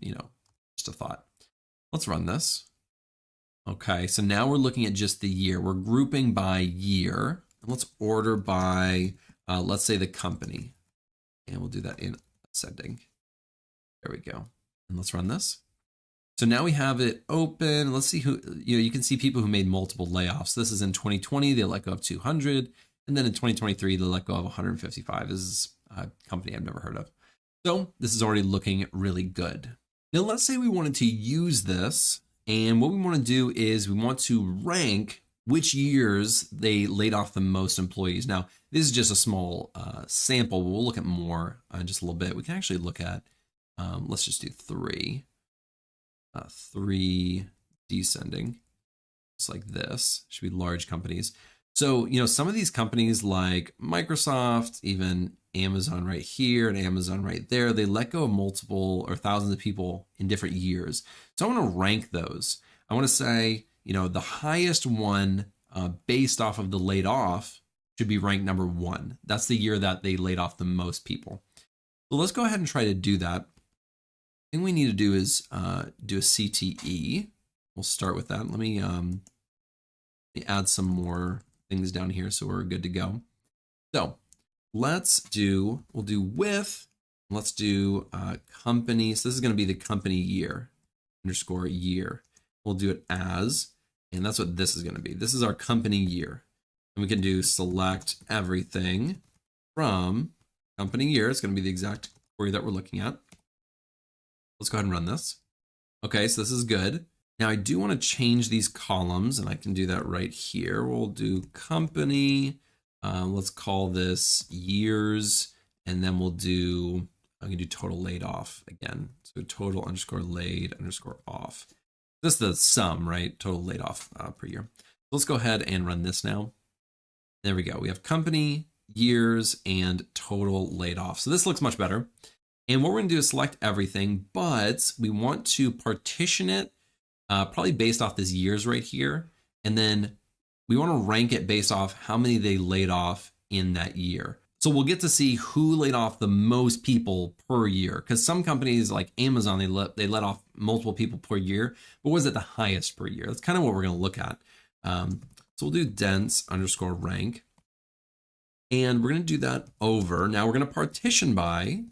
just a thought. Let's run this. Okay, so now we're looking at just the year. We're grouping by year. And let's order by, let's say the company. And we'll do that in ascending. There we go. And let's run this. So now we have it open. Let's see who, you can see people who made multiple layoffs. This is in 2020, they let go of 200. And then in 2023, they let go of 155. This is a company I've never heard of. So this is already looking really good. Now, let's say we wanted to use this. And what we want to do is we want to rank which years they laid off the most employees. Now, this is just a small sample. We'll look at more in just a little bit. We can actually look at, let's just do 3 descending, just like this. Should be large companies. So, some of these companies like Microsoft, even Amazon right here and Amazon right there, they let go of multiple or thousands of people in different years. So I want to rank those. I want to say, the highest one based off of the laid off should be ranked number 1. That's the year that they laid off the most people. So let's go ahead and try to do that. The thing we need to do is do a CTE. We'll start with that. Let me add some more things down here so we're good to go. So we'll do with, let's do company. So this is going to be the company year underscore year. We'll do it as, and that's what this is going to be. This is our company year. And we can do select everything from company year. It's going to be the exact query that we're looking at. Let's go ahead and run this. Okay, so this is good. Now I do want to change these columns, and I can do that right here. We'll do company. Let's call this years, and then I can do total laid off again. So total underscore laid underscore off. This is the sum, right? Total laid off per year. So let's go ahead and run this now. There we go. We have company, years, and total laid off. So this looks much better. And what we're going to do is select everything, but we want to partition it probably based off this years right here. And then we want to rank it based off how many they laid off in that year. So we'll get to see who laid off the most people per year, because some companies like Amazon, they let off multiple people per year, but was it the highest per year? That's kind of what we're going to look at. So we'll do dense underscore rank, and we're going to do that over. Now we're going to partition by,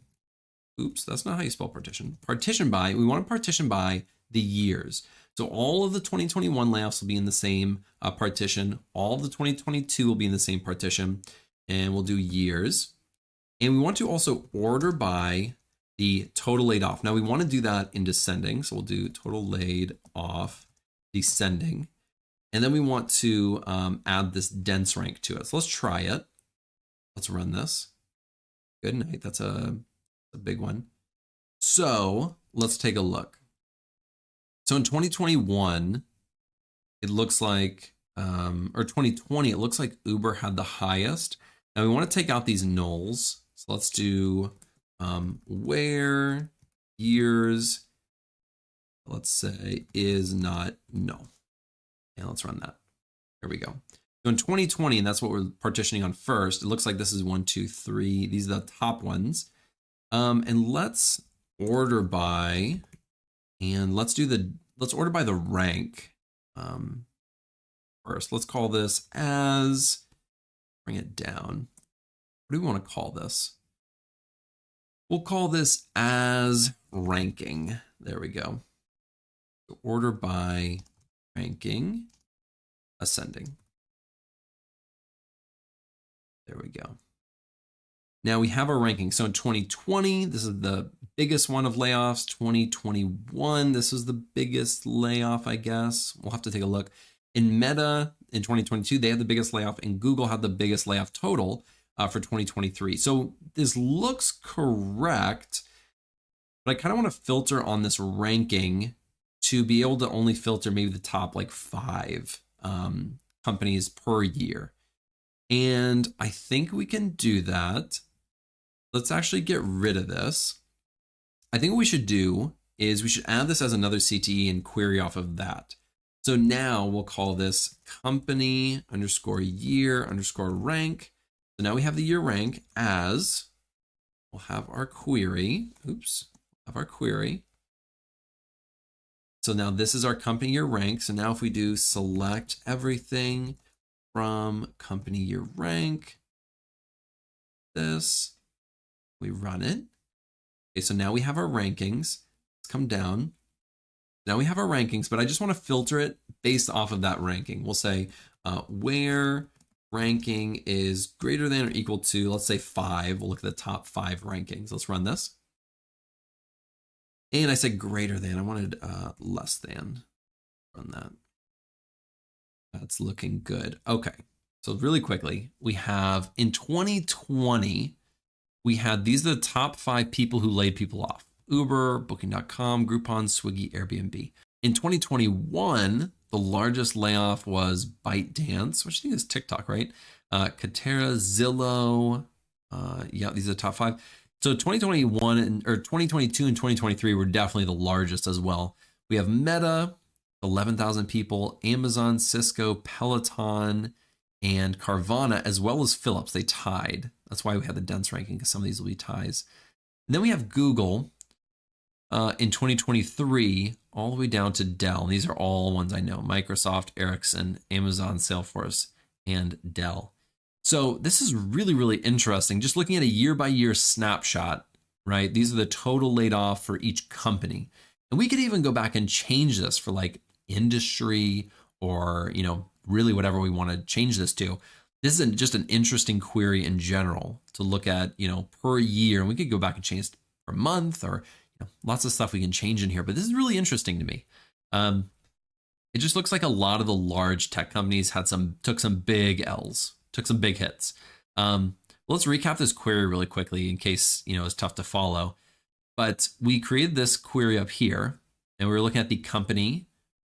oops, that's not how you spell partition. Partition by, we want to partition by the years. So all of the 2021 layoffs will be in the same partition. All of the 2022 will be in the same partition. And we'll do years. And we want to also order by the total laid off. Now we want to do that in descending. So we'll do total laid off descending. And then we want to add this dense rank to it. So let's try it. Let's run this. Good night. That's a big one. So let's take a look. So in 2021, it looks like, or 2020, it looks like Uber had the highest. Now we want to take out these nulls. So let's do where years, let's say, is not null. And let's run that. There we go. So in 2020, and that's what we're partitioning on first, it looks like this is 1, 2, 3. These are the top ones. And let's order by, and let's order by the rank first. Let's call this as, bring it down. What do we want to call this? We'll call this as ranking. There we go. So order by ranking ascending. There we go. Now we have our ranking. So in 2020, this is the biggest one of layoffs. 2021, this is the biggest layoff, I guess. We'll have to take a look. In Meta, in 2022, they had the biggest layoff, and Google had the biggest layoff total for 2023. So this looks correct, but I kind of want to filter on this ranking to be able to only filter maybe the top like 5 companies per year. And I think we can do that. Let's actually get rid of this. I think what we should do is we should add this as another CTE and query off of that. So now we'll call this company underscore year underscore rank. So now we have the year rank as, we'll have our query. Oops, have our query. So now this is our company year rank. So now if we do select everything from company year rank, this, we run it. Okay, so now we have our rankings. Let's come down. Now we have our rankings, but I just want to filter it based off of that ranking. We'll say where ranking is greater than or equal to, let's say 5. We'll look at the top 5 rankings. Let's run this. And I said greater than, I wanted less than. Run that. That's looking good. Okay, so really quickly, we have in 2020, we had, these are the top 5 people who laid people off. Uber, Booking.com, Groupon, Swiggy, Airbnb. In 2021, the largest layoff was ByteDance, which I think is TikTok, right? Katera, Zillow. Yeah, these are the top 5. So 2021 or 2022 and 2023 were definitely the largest as well. We have Meta, 11,000 people, Amazon, Cisco, Peloton, and Carvana, as well as Philips. They tied. That's why we have the dense ranking, because some of these will be ties. And then we have Google in 2023, all the way down to Dell. These are all ones I know: Microsoft, Ericsson, Amazon, Salesforce, and Dell. So this is really, really interesting. Just looking at a year-by-year snapshot, right? These are the total laid off for each company. And we could even go back and change this for like industry or, you know, really whatever we want to change this to. This is just an interesting query in general to look at, you know, per year. And we could go back and change it per month, or lots of stuff we can change in here. But this is really interesting to me. It just looks like a lot of the large tech companies took some big L's, took some big hits. Let's recap this query really quickly in case, you know, it's tough to follow. But we created this query up here, and we were looking at the company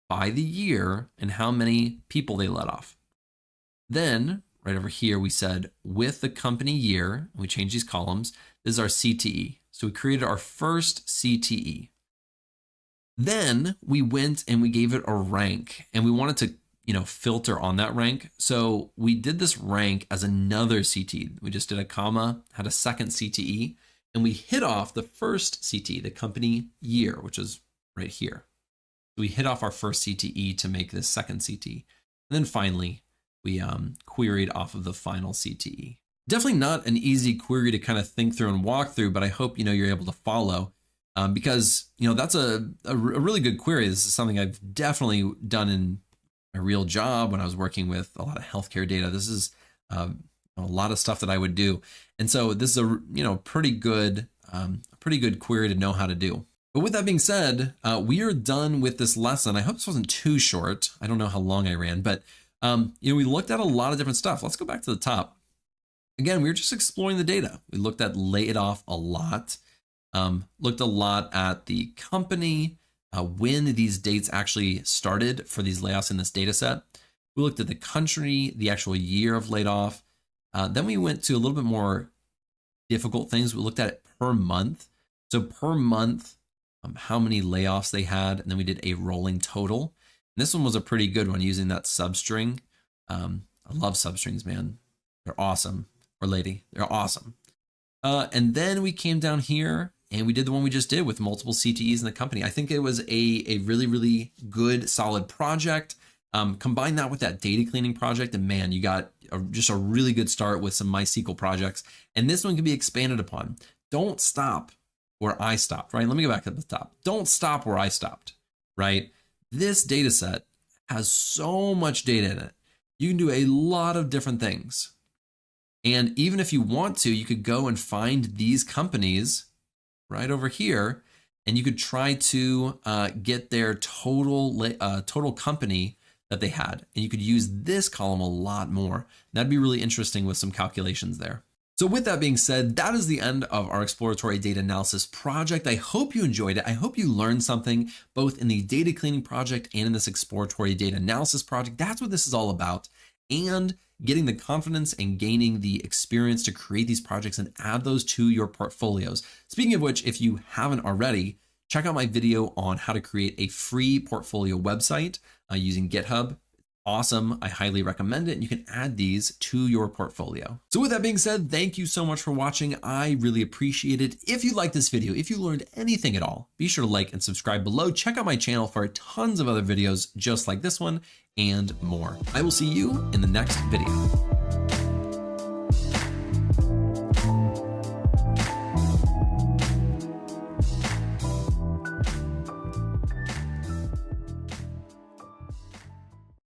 by the year and how many people they let off. Then right over here, we said with the company year, we changed these columns. This is our CTE. So we created our first CTE. Then we went and we gave it a rank, and we wanted to, you know, filter on that rank. So we did this rank as another CTE. We just did a comma, had a second CTE, and we hit off the first CTE, the company year, which is right here. So we hit off our first CTE to make this second CTE. And then finally, we queried off of the final CTE. Definitely not an easy query to kind of think through and walk through, but I hope, you know, you're able to follow because, you know, that's a really good query. This is something I've definitely done in my real job when I was working with a lot of healthcare data. This is a lot of stuff that I would do. And so this is a, you know, pretty good query to know how to do. But with that being said, we are done with this lesson. I hope this wasn't too short. I don't know how long I ran, but you know, we looked at a lot of different stuff. Let's go back to the top. Again, we were just exploring the data. We looked at laid off a lot, looked a lot at the company, when these dates actually started for these layoffs in this data set. We looked at the country, the actual year of laid off. Then we went to a little bit more difficult things. We looked at it per month. So per month, how many layoffs they had, and then we did a rolling total. And this one was a pretty good one using that substring. I love substrings, man. They're awesome. Or lady, they're awesome. And then we came down here and we did the one we just did with multiple CTEs in the company. I think it was a really, really good, solid project. Combine that with that data cleaning project, and man, you got just a really good start with some MySQL projects. And this one can be expanded upon. don't stop where I stopped, right? Let me go back to the top. Don't stop where I stopped, right? This data set has so much data in it. You can do a lot of different things. And even if you want to, you could go and find these companies right over here, and you could try to get their total company that they had. And you could use this column a lot more. That'd be really interesting with some calculations there. So with that being said, that is the end of our exploratory data analysis project. I hope you enjoyed it. I hope you learned something both in the data cleaning project and in this exploratory data analysis project. That's what this is all about. And getting the confidence and gaining the experience to create these projects and add those to your portfolios. Speaking of which, if you haven't already, check out my video on how to create a free portfolio website using GitHub. Awesome. I highly recommend it. And you can add these to your portfolio. So with that being said, thank you so much for watching. I really appreciate it. If you liked this video, if you learned anything at all, be sure to like and subscribe below. Check out my channel for tons of other videos just like this one and more. I will see you in the next video.